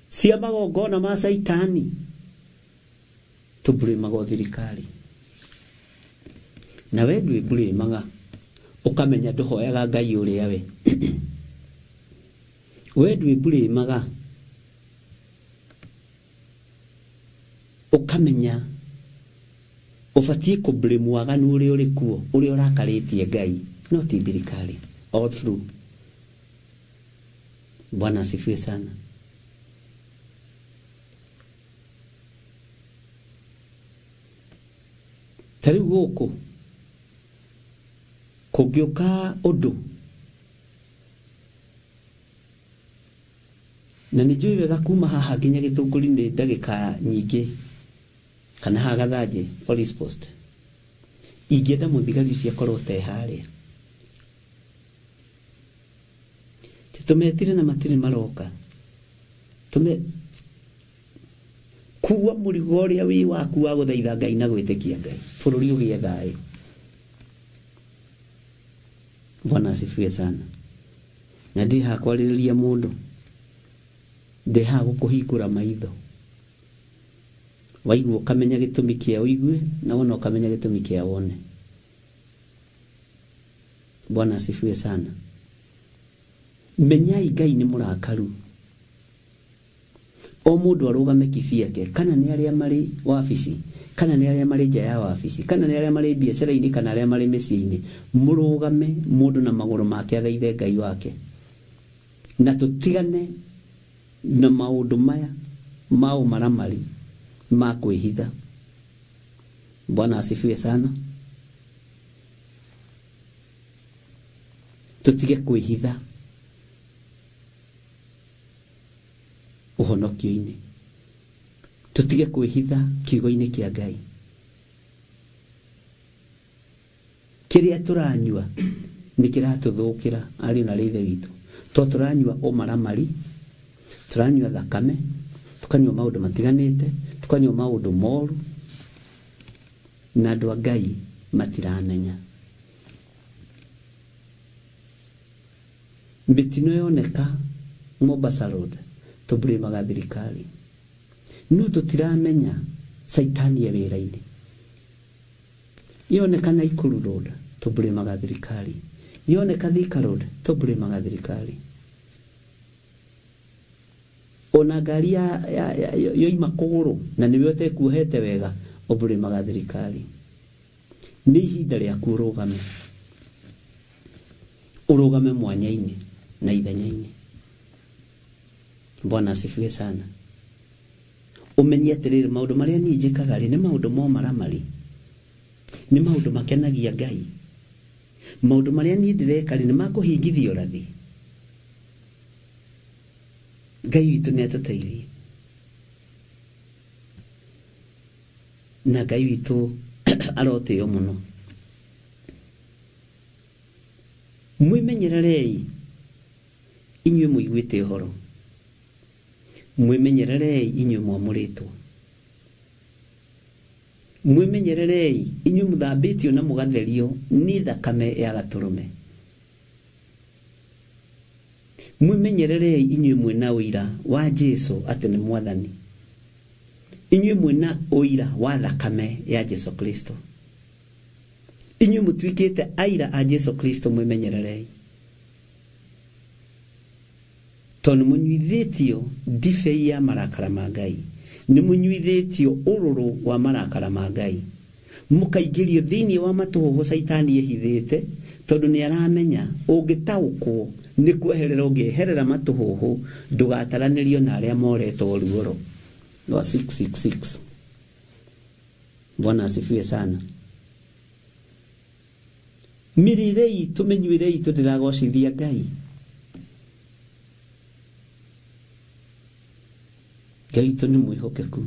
cia magongona ma Saitani tũmbũrĩmaga thirikari. Na we ndwĩmbũrĩmaga ũkamenya ndũhoyaga Ngai ũrĩa we. We ndwĩmbũrĩmaga ũkamenya ũbatiĩ kũmbũrĩmwo waganu ũrĩa ũrĩ kuo, ũrĩa ũrakarĩtie Ngai, no ti thirikari. All through Bwana asifiwe sana. Tari gũkũ kũngĩũka ũndũ na nĩ njũĩ wega kuma haha nginya Gĩthũngũri-inĩ ndagĩka nyingĩ kana haha Gathanjĩ police post, ingĩenda mũthigari ũcio akorwo te harĩa. Tũmetire na matirĩ maroka, kuwa mũrigo ũrĩa wĩ waku wa gũthaitha Ngai na gwĩtĩkia Ngai, bũrũri ũgĩe thayũ. Bwana asifiwe sana. Na ndi ha kwarĩrĩria mũndũ, ndi ha gũkũhingũra maitho, waigua ũkamenya gĩtũmi kĩa ũigue na wona ũkamenya gĩtũmi kĩa wone. Bwana asifiwe sana. Menyai Ngai nĩ mũrakaru. O mũndũ arũgame kĩbiake, kana nĩ arĩa marĩ wabici, kana nĩ arĩa marĩ nja ya wabici, kana nĩ arĩa marĩ biacara-inĩ, kana arĩa marĩ mĩciĩ-inĩ, mũrũgame mũndũ na magũrũ make athaithe Ngai wake. Na tũtigane na maũndũ maya ma ũmaramari ma kwĩhitha. Bwana asifiwe sana. Tutige kwĩhitha ũhonokio-inĩ, tutige kwĩhitha kiugo-inĩ kĩa Ngai. Kĩrĩa tũranyua nĩ kĩratũthũkĩra ariũ na ithe witũ. To tũranyua ũmaramari, tũranyua thakame, tukanyua maũndũ matiganĩte, tukanyua maũndũ moru, na andũ a Ngai matiramenya. Mĩtino yoneka Mombasa Road, tũburimaga thirikari. No tũtiramenya Saitani e wĩra-inĩ. Yoneka Naikuru Road, tũburimaga thirikari. Yoneka Thika Road, tũburimaga thirikari. Ona ngari yoima kũgũrũ na nĩwe ũtekuohete wega, ũburimaga thirikari. Nĩ ihinda rĩaku ũrũgame. Ũrũgame mwanya-inĩ na ithenya-inĩ. Bwana asifiwe sana. Umenye atĩrĩrĩ, maũndũ marĩa niĩ njĩkaga nĩ maũndũ ma ũmaramari, nĩ maũndũ makenagia Ngai. Maũndũ marĩa niĩ ndĩreka nĩ ma kũhingithia ũrathi. Ngai witũ nĩ atũteithie. Na Ngai witũ arotĩo mũno. Mwĩmenyererei inyuĩ mũiguĩte ũhoro. Mwĩmenyererei inyuĩ mwamũrĩtwo. Mwĩmenyererei inyuĩ mũthambĩtio na mũgatherio nĩ thakame ya Gatũrũme. Mwĩmenyererei inyuĩ mwĩna ũira wa Jesũ atĩ nĩ Mwathani. Inyuĩ mwĩna ũira wa thakame ya Jesũ Kristo. Inyuĩ mũtuĩkĩte aira a Jesũ Kristo, mwĩmenyererei. Tondũ mũnyuithĩtio ndibei ya marakara ma Ngai. Nĩ mũnyuithĩtio ũrũrũ wa marakara ma Ngai. Mũkaingĩrio thĩinĩ wa matũhũhũ Saitani ehithĩte, tondũ nĩ aramenya ũngĩtaũkwo nĩ kweherera ũngĩeherera matũhũhũ, ndũgataranĩrio na arĩa moretwo ruoro. Wa 666. Bwana asifiwe sana. Mirirei tumenyuirei tũndĩragocithia Ngai. Ngai witũ nĩ mwĩhokeku.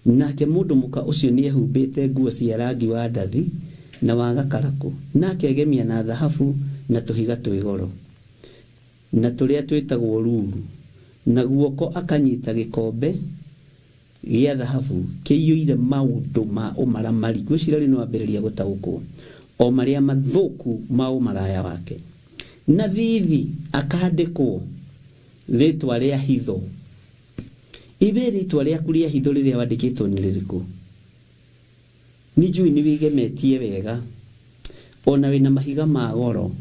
Nake mũndũ mũka ũcio nĩ ehumbĩte nguo cia rangi wa ndathi na wa gakarakũ, nake agemia na thahabu na tũhiga twĩ goro, na tũrĩa twĩtagwo ruru, na guoko akanyita gĩkombe gĩa thahabu kĩiyũire maũndũ ma ũmaramari. Gwĩcira rĩu nĩwambĩrĩria gũtaũkwo o marĩa mathũku ma ũmaraya wake. Na thithi akandĩkwo rĩtwa rĩa hitho. Ibe rĩtwa rĩaku rĩa hitho rĩrĩa wandĩkĩtwo nĩ rĩrĩkũ? Nĩnjũĩ nĩwĩgemetie wega, ona wĩna mahiga ma goro,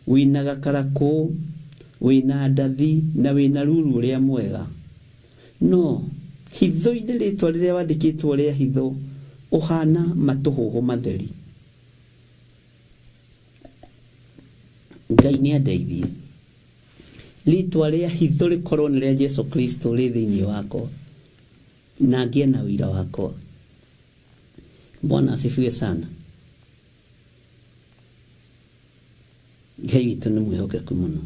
wĩna gakarakũ, wĩna ndathi na wĩna ruru ũrĩa mwega. No hitho-inĩ rĩtwa rĩrĩa wandĩkĩtwo rĩa hitho ũhana matũhũhũ matheri. Ngai nĩ andeithie ritwa rĩa hitho rĩkorwo nĩ rĩa Jesu Kristo rĩ thĩinĩ wakwa na ngĩe na wĩra wakwa. Bwana asifiwe sana. Ngai witũ nĩ mwĩhokeku mũno,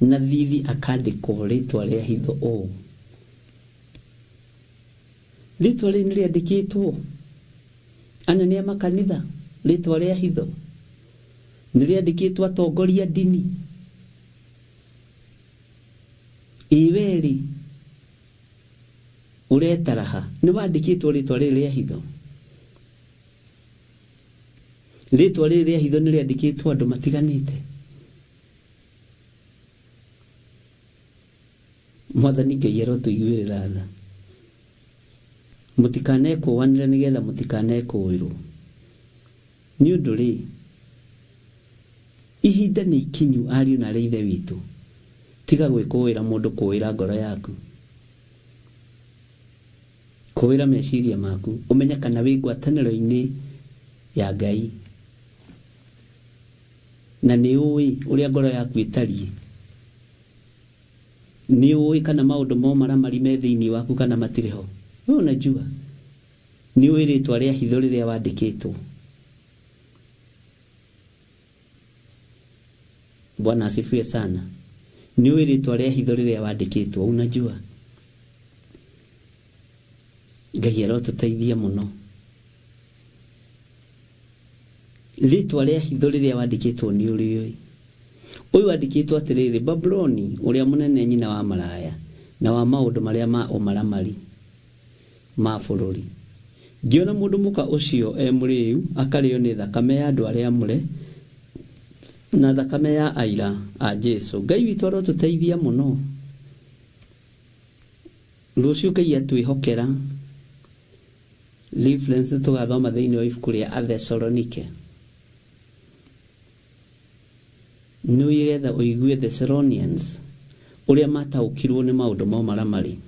na thithi akandĩkwo rĩtwa rĩa hitho ũũ. Rĩtwa rĩu nĩ rĩandĩkĩtwo anene a makanitha, rĩtwa rĩa hitho nĩ rĩandĩkĩtwo atongoria ndini. Iweri uretaraha nĩ wandĩkĩtwo rĩtwa rĩu rĩa hitho. Rĩtwa rĩu rĩa hitho nĩ rĩandĩkĩtwo andũ matiganĩte. Mwathani Ngai arotũiguĩrĩra tha. Mũtikanekũwanĩre nĩgetha mũtikanekũĩrwo. Nĩ ũndũ rĩ, ihinda nĩ ikinyu ariũ na arĩ ithe witũ. Tiga gwĩkũĩra mũndũ kũĩra ngoro yaku, kũĩra meciria maku, ũmenya kana wĩ ngwatanĩro-inĩ ya Ngai na nĩ ũĩ ũrĩa ngoro yaku ĩtariĩ. Nĩ ũĩ kana maũndũ maramari me thĩinĩ waku kana matirĩ ho. Wewe unajua, nĩ ũĩ rĩtwa rĩa hitho rĩrĩa wandĩkĩtwo. Bwana asifiwe sana. Nĩ ũĩ rĩtwa rĩa hitho rĩrĩa wandĩkĩtwo, unajua. Ngai arotũteithia mũno. Rĩtwa rĩa hitho rĩrĩa wandĩkĩtwo nĩ ũrĩoĩ. Ũyũ wandĩkĩtwo atĩrĩrĩ, Babuloni ũrĩa mũnene nyina wa maraya na wa maũndũ marĩa ma ũmaramari ma bũrũri. Ngĩona mũndũ mũka ũcio mũrĩu akarĩo nĩ thakame ya andũ arĩa amũre na thakame ya aira a Jesu. Ngai witũ arotũteithia mũno. Rũciũ Ngai atwĩhokera. Reference tũgathoma thĩinĩ wa ibuku rĩa Athesalonike. Nĩgetha ũigue Thessalonians ũrĩa mataũkirwo nĩ maũndũ maramari.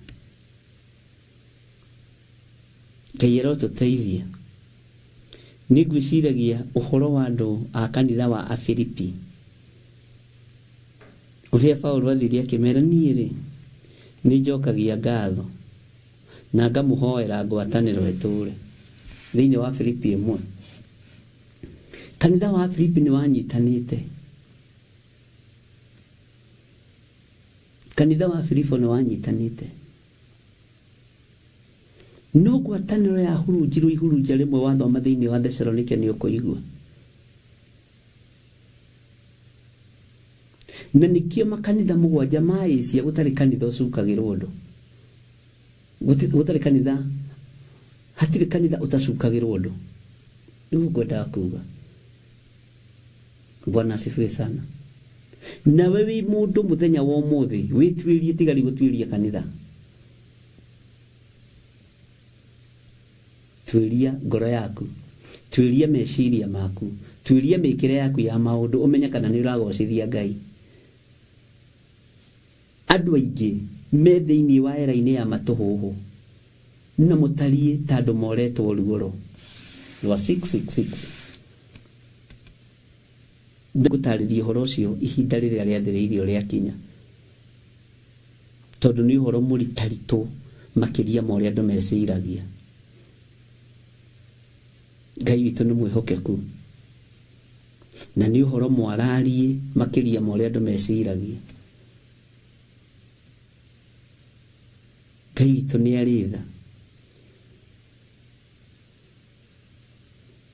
Ngai arotũteithia. Nĩngwĩciragia ũhoro wa andũ a kanitha wa Afilipi. Ũrĩa Paulo athirie akĩmera, niĩ rĩ nĩnjokagia ngatho na ngamũhoera ngwatanĩro ĩtũre. Thĩinĩ wa Filipi 1. Kanitha wa Filipi nĩ wanyitanĩte. Kanitha wa Filipo nĩ wanyitanĩte. No ngwatanĩro ya hurunjirwo ihurunja rĩmwe wathoma thĩinĩ wa Thessalonike nĩ ũkũigua. Na nĩkĩo makanitha mũgwanja ma Asia gũtarĩ kanitha ũcukagĩrwo ũndũ. Gũtarĩ kanitha, hatirĩ kanitha ũtacukagĩrwo ũndũ. Nĩguo ngwendaga kuuga. Bwana asifiwe sana. Nawe wĩ mũndũ mũthenya wa ũmũthĩ wĩtuĩrie tigari gũtuĩria kanitha. Tuĩria ngoro yaku, tuĩria meciria maku, tuĩria mĩkĩre yaku ya maũndũ, ũmenye kana nĩ ũragocithia Ngai. Andũ aingĩ me thĩinĩ wa era-inĩ ya matũhũhũ na mũtariĩ ta andũ moretwo rugoro rwa 666. Ngũtarĩria ũhoro ũcio ihinda rĩrĩa rĩathĩrĩirio rĩakinya, tondũ nĩ ũhoro mũritaritũ makĩria ma ũrĩa andũ meciragia. Ngai witũ nĩ mwĩhokeku na nĩ ũhoro mwararie makĩria ma ũrĩa andũ meciragia. Ngai witũ nĩ arĩ tha.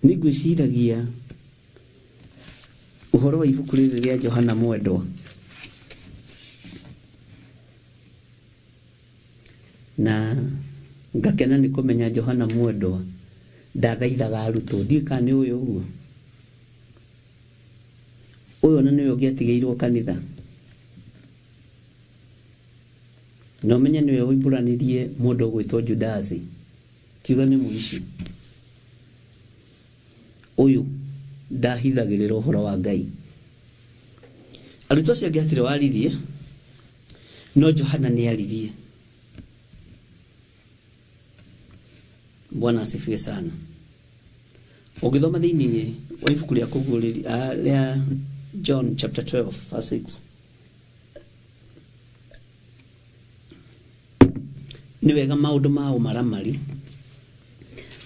Nĩngwĩciragia ũhoro wa ibuku rĩrĩ rĩa Johana mwendwa, na ngakena nĩ kũmenya Johana mwendwa ndathaithaga arutwo. Ndiũĩ kana nĩ ũyũ ũguo. Ũyũ na nĩwe ũngĩatigĩirwo kanitha. Na ũmenye nĩwe ũimbũranirie mũndũ ũgwĩtwo Judasi, kiuga nĩ mũici. Ũyũ ndahithagĩrĩra ũhoro wa Ngai. Arutwo acio angĩ hatirĩ waririe, no Johana nĩ aririe. Bwana asifiwe sana. Ukithoma thini wa ibuku rĩa kũguũrĩria rĩa John chapter 12 verse 6 nĩ wega maũndũ ma ũmaramari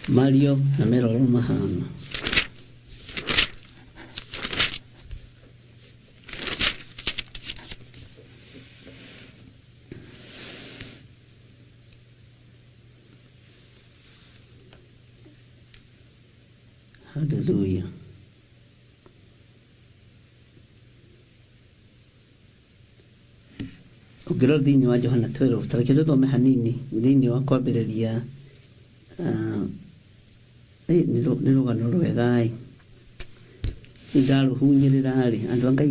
Mario na merore mahana Hallelujah. Ukirora thĩinĩ wa Johana 12 tareke tũthome hanini thĩinĩ wa kwambĩrĩria nĩ rũgano rwega ndarũhunyĩrĩra rĩ andũ a Ngai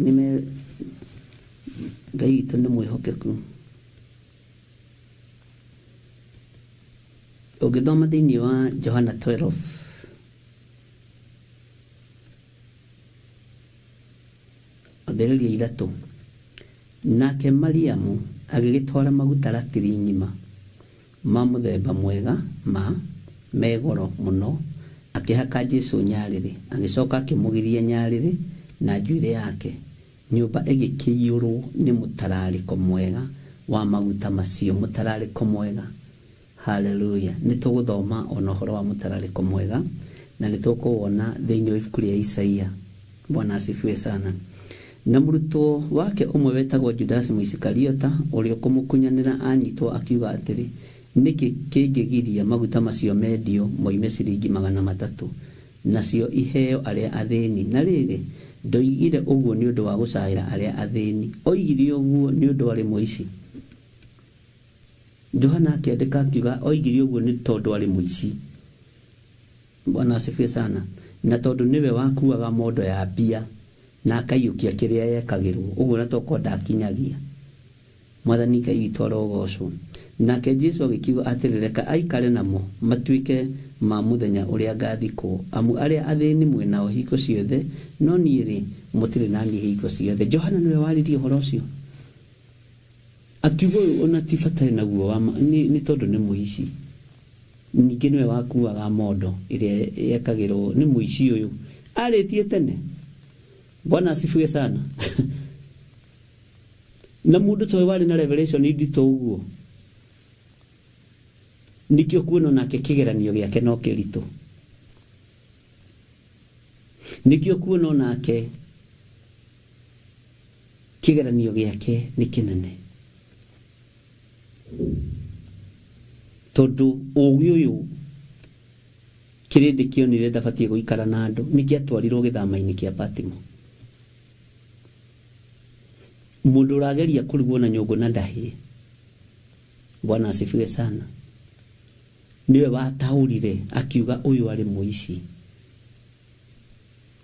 Ngai witũ nĩ mwĩhokeku. Ũngĩthoma thĩinĩ wa Johana 12 ambĩrĩria 3 nake Mariamu agĩgĩtwara maguta ratiri ng'ima ma mũthemba mwega megoro mũno akĩhaka Jesũ nyarĩrĩ agĩcoka akĩmũgiria nyarĩrĩ na njuĩrĩ yake nyũmba ĩgĩkĩiyũrwo nĩ mũtararĩko mwega wa maguta macio mũtararĩko mwega. Hallelujah. Nĩtũgũthoma ona ũhoro wa mũtararĩko mwega na nĩtũkũwona thĩinĩ wa ibuku rĩa Isaia. Bwana asifiwe sana. Na mũrutwo wake ũmwe wetagwo Judas Mũisikariota ũrĩa kũmũkunyanĩra anyitwo akiuga atĩrĩ nĩkĩ kĩngĩgiria maguta macio mendio moime ciringi 300 nacio iheo arĩa athĩni. Na rĩrĩ ndoigire ũguo nĩ ũndũ wa gũcaĩra arĩa athĩni, oigire ũguo nĩ ũndũ arĩ mũici. Johana akĩandĩka akiuga oigire ũguo nĩ tondũ arĩ mũici. Bwana asifiwe sana. Na tondũ niwe wakuaga mondo ya mbia na akaiyũkia kĩrĩa yekagĩrwo ũguo na toko ndakinyagia. Mwathani Ngai witũ arogocwo. Nake Jesũ agĩkiuga atĩrĩ reka aikare namo matuĩke ma mũthenya ũrĩa ngathikwo amu arĩa athĩni mwĩnao hingo ciothe no niĩ rĩ mũtirĩ naniĩ hingo ciothe. Johana nĩwe waririe ũhoro ũcio akiuga ona ti bata naguo nĩ tondũ nĩ mũici. Ningĩ nĩwe wakuaga mondo ĩrĩa yekagĩrwo nĩ mũici ũyũ arĩtie tene. Bwana asifiwe sana. Na mũndũ towe wari na revelation ndito ũguo nikio kuona nake kĩgeranio gĩake no kĩritũ. Nikio kuona nake kĩgeranio gĩake nĩ kĩnene tondũ ũgĩ ũyũ kĩrĩndĩ kĩonire ndabatie gũikara na andũ nĩkĩatwarirwo gĩthama-inĩ kĩa Patimo. Mũndũ ũrageria kũrugwo na nyũngũ na ndahĩ. Bwana asifiwe sana. Niwe wataũrire akiuga ũyũ arĩ mũici,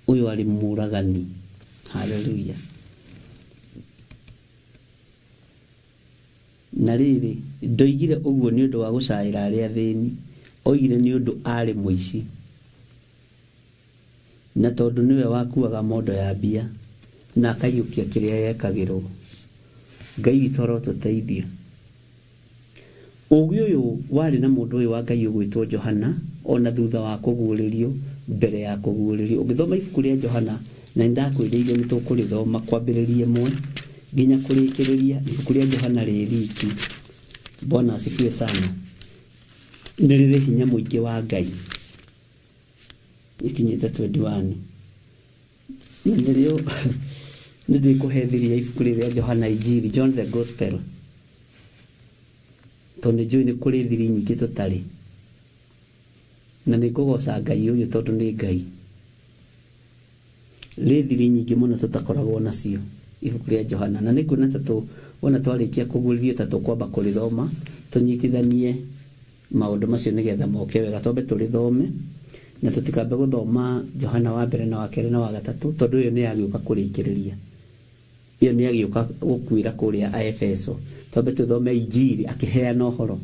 ũyũ arĩ mũragani. Hallelujah. Na rĩrĩ ndoigire ũguo nĩ ũndũ wa gũcaĩra arĩa athĩni, oigire nĩ ũndũ arĩ mũici. Na tondũ niwe wakuaga mondo ya mbia na akaiyũkia kĩrĩa yekagĩrwo. Ngai witũ arotũteithia. Ũgĩ ũyũ warĩ na mũndũ ũyũ wa Ngai ũgwĩtwo Johana ona thutha wa kũguũrĩrio mbere ya kũguũrĩrio. Ũngĩthoma ibuku rĩa Johana na ndakwĩrĩire nĩ tũkũrĩthoma kwambĩrĩria 1 nginya kũrĩkĩrĩria ibuku rĩa Johana rĩriki. Bwana asifiwe sana. Nĩ rĩrĩ hinya mũingĩ wa Ngai. Ikinyĩte 21. Na nĩrĩo nĩndĩkũhethiria ibuku rĩa Johana Injili, John the Gospel. Tondũ njũĩ nĩ kũrĩ thiri nyingĩ tũtarĩ. Na nĩngũgoca Ngai ũyũ tondũ nĩ Ngai. Rĩ thiri nyingĩ mũno tũtakoragwo nacio ibuku rĩa Johana. Na nĩkuona tatũ wona twarĩkia kũguũrĩrio tatũ kwamba kũrĩthoma tũnyitithanie maũndũ macio nĩgetha moke wega twambe tũrĩthome na tũtikambe gũthoma Johana wa mbere na wa kerĩ na wa gatatũ tondũ ũyũ nĩ agĩũka kũrĩkĩrĩria. Iyo nĩ agĩũka gũkuĩra kũrĩa Aefeso. Twambe tũthome Injili akĩheana ũhoro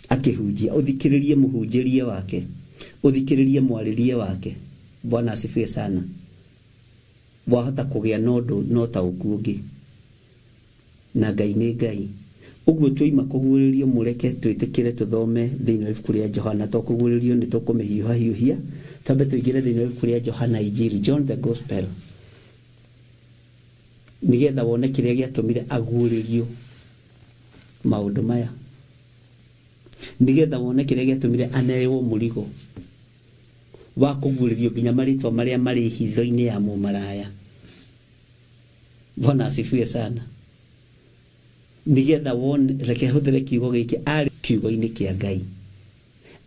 akĩhunjia. Ũthikĩrĩrie mũhunjĩrie wake, ũthikĩrĩrie mwarĩrie wake. Bwana asifiwe sana. Wahota kũgĩa no ta ũkuũngĩ na Ngai nĩ Ngai. Ũguo tũima kũguũrĩrio mũreke twĩtĩkĩre tũthome thĩinĩ wa ibuku rĩa Johana. To kũguũrĩrio nĩ tũkũmĩhiũha hiũhia Tambe tuigire thĩinĩ wa ibuku rĩa Johana Injili, John the Gospel, nigetha wone kĩrĩa gĩatũmire aguũrĩrio maũndũ maya, nigetha wone kĩrĩa gĩatũmire aneyo mũrigo wa kũguũrĩrio nginya marĩtwa marĩa marĩ hitho-inĩ ya mũmaraya. Bwana asifiwe sana. Nigetha wone, reke hũthĩre kiugo gĩkĩ, arĩ kiugo-inĩ kĩa Ngai,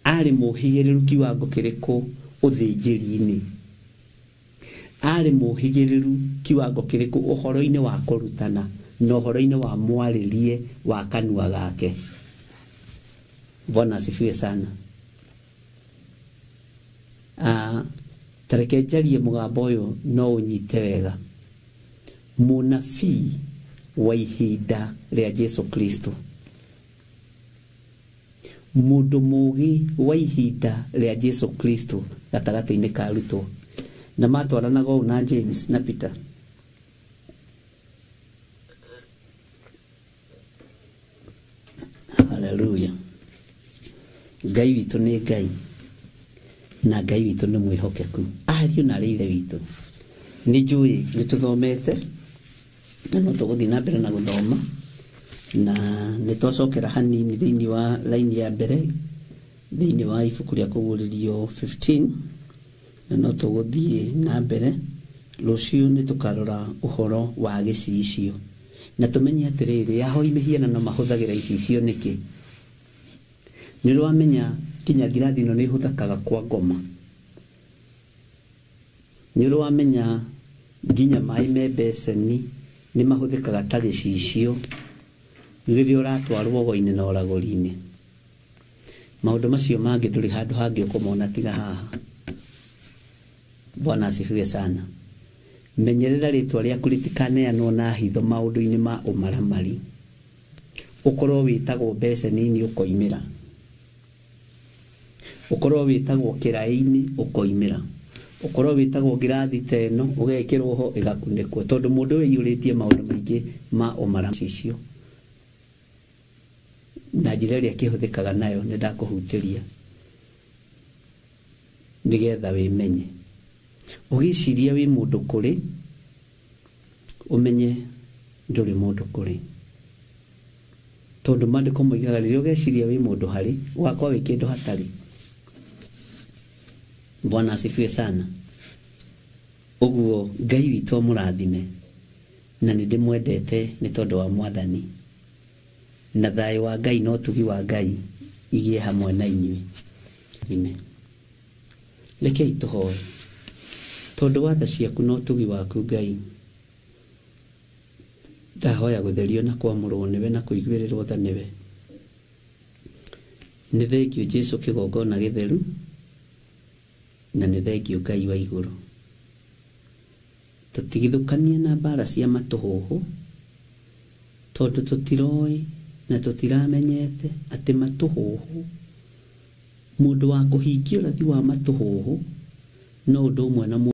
arĩ mũhĩgĩrĩru kiwango kĩrĩkũ ũthĩnjĩri-inĩ, arĩ mũhĩgĩrĩru kiwango kĩrĩkũ ũhoro-inĩ wa kũrutana na ũhoro-inĩ wa mwarĩrie wa kanua gake. Bwana asifiwe sana. Tareke njarie mũgambo ũyũ no ũnyite wega. Mũnabii wa ihinda rĩa Jesu Kristo, mũndũ mũũgĩ wa ihinda rĩa Jesu Kristo gatagatĩ-inĩ ka arutwo, na matwaranaga ũũ na James na Peter. Hallelujah. Ngai witũ nĩ Ngai, na Ngai witũ nĩ mwĩhokeku. Ariũ na arĩ ithe witũ, nĩ njũĩ nĩ tũthomete na no tũgũthiĩ na mbere na gũthoma, na nĩ twacokera hanini thĩinĩ wa laini ya mbere thĩinĩ wa ibuku rĩa kũguũrĩrio 15, na no tũgũthiĩ na mbere. Rũciũ nĩ tũkarora ũhoro wa gĩcicio, na tũmenye atĩrĩrĩ, ahoi mĩhianano mahũthagĩra icicio nĩkĩ? Nĩ ũramenya kinya ngirathi ĩno nĩ ĩhũthĩkaga kwa ngoma. Nĩ ũramenya nginya maĩ me mbeceni nĩ mahũthĩkaga ta gĩcicio rĩrĩa ũratwarwo ũgo-inĩ na ũragũri-inĩ. Maũndũ macio mangĩ ndũrĩ handũ hangĩ ũkũmona tiga haha. Bwana asifiwe sana. Menyerera rĩtwa rĩaku rĩtikaneanwo na hitho maũndũ-inĩ ma ũmaramari. Ũkorwo wĩtagwo mbeceni-inĩ ũkoimĩra, ũkorwo wĩtagwo kĩraĩ-inĩ ũkoimĩra, ũkorwo wĩtagwo ngirathi ta ĩno ũgekĩrwo ho ĩgakunĩkwo, tondũ mũndũ wĩiyũrĩtie maũndũ maingĩ ma ũmaramari icio. Na njĩra ĩrĩa kĩhũthĩkaga nayo nĩ ndakũhutĩria nigetha wĩmenye. Ũgĩciria wĩ mũndũ kũrĩ, ũmenye ndũrĩ mũndũ kũrĩ, tondũ maandĩko moigaga rĩrĩa ũgeciria wĩ mũndũ harĩ ũgakorwo wĩ kĩndũ hatarĩ. Bwana asifiwe sana. Ũguo Ngai witũ amũrathime, na nĩ ndĩmwendete nĩ tondũ wa Mwathani, na thayũ wa Ngai na ũtugi wa Ngai igĩe hamwe na inyuĩ. Amen. Rekei tũhoe. Tondũ wa tha ciaku na ũtugi waku Ngai, ndahoya gũtherio na kwamũrwo nĩwe na kũiguĩrĩrwo tha nĩwe. Nĩ thengio Jesũ kĩgongona gĩtheru, na nĩ thengio Ngai wa igũrũ. Tũtigithũkanie na mbara cia matũhũhũ, tondũ tũtiroĩ na tũtiramenyete atĩ matũhũhũ, mũndũ wa kũhingia ũrathi wa matũhũhũ no ũndũ ũmwe na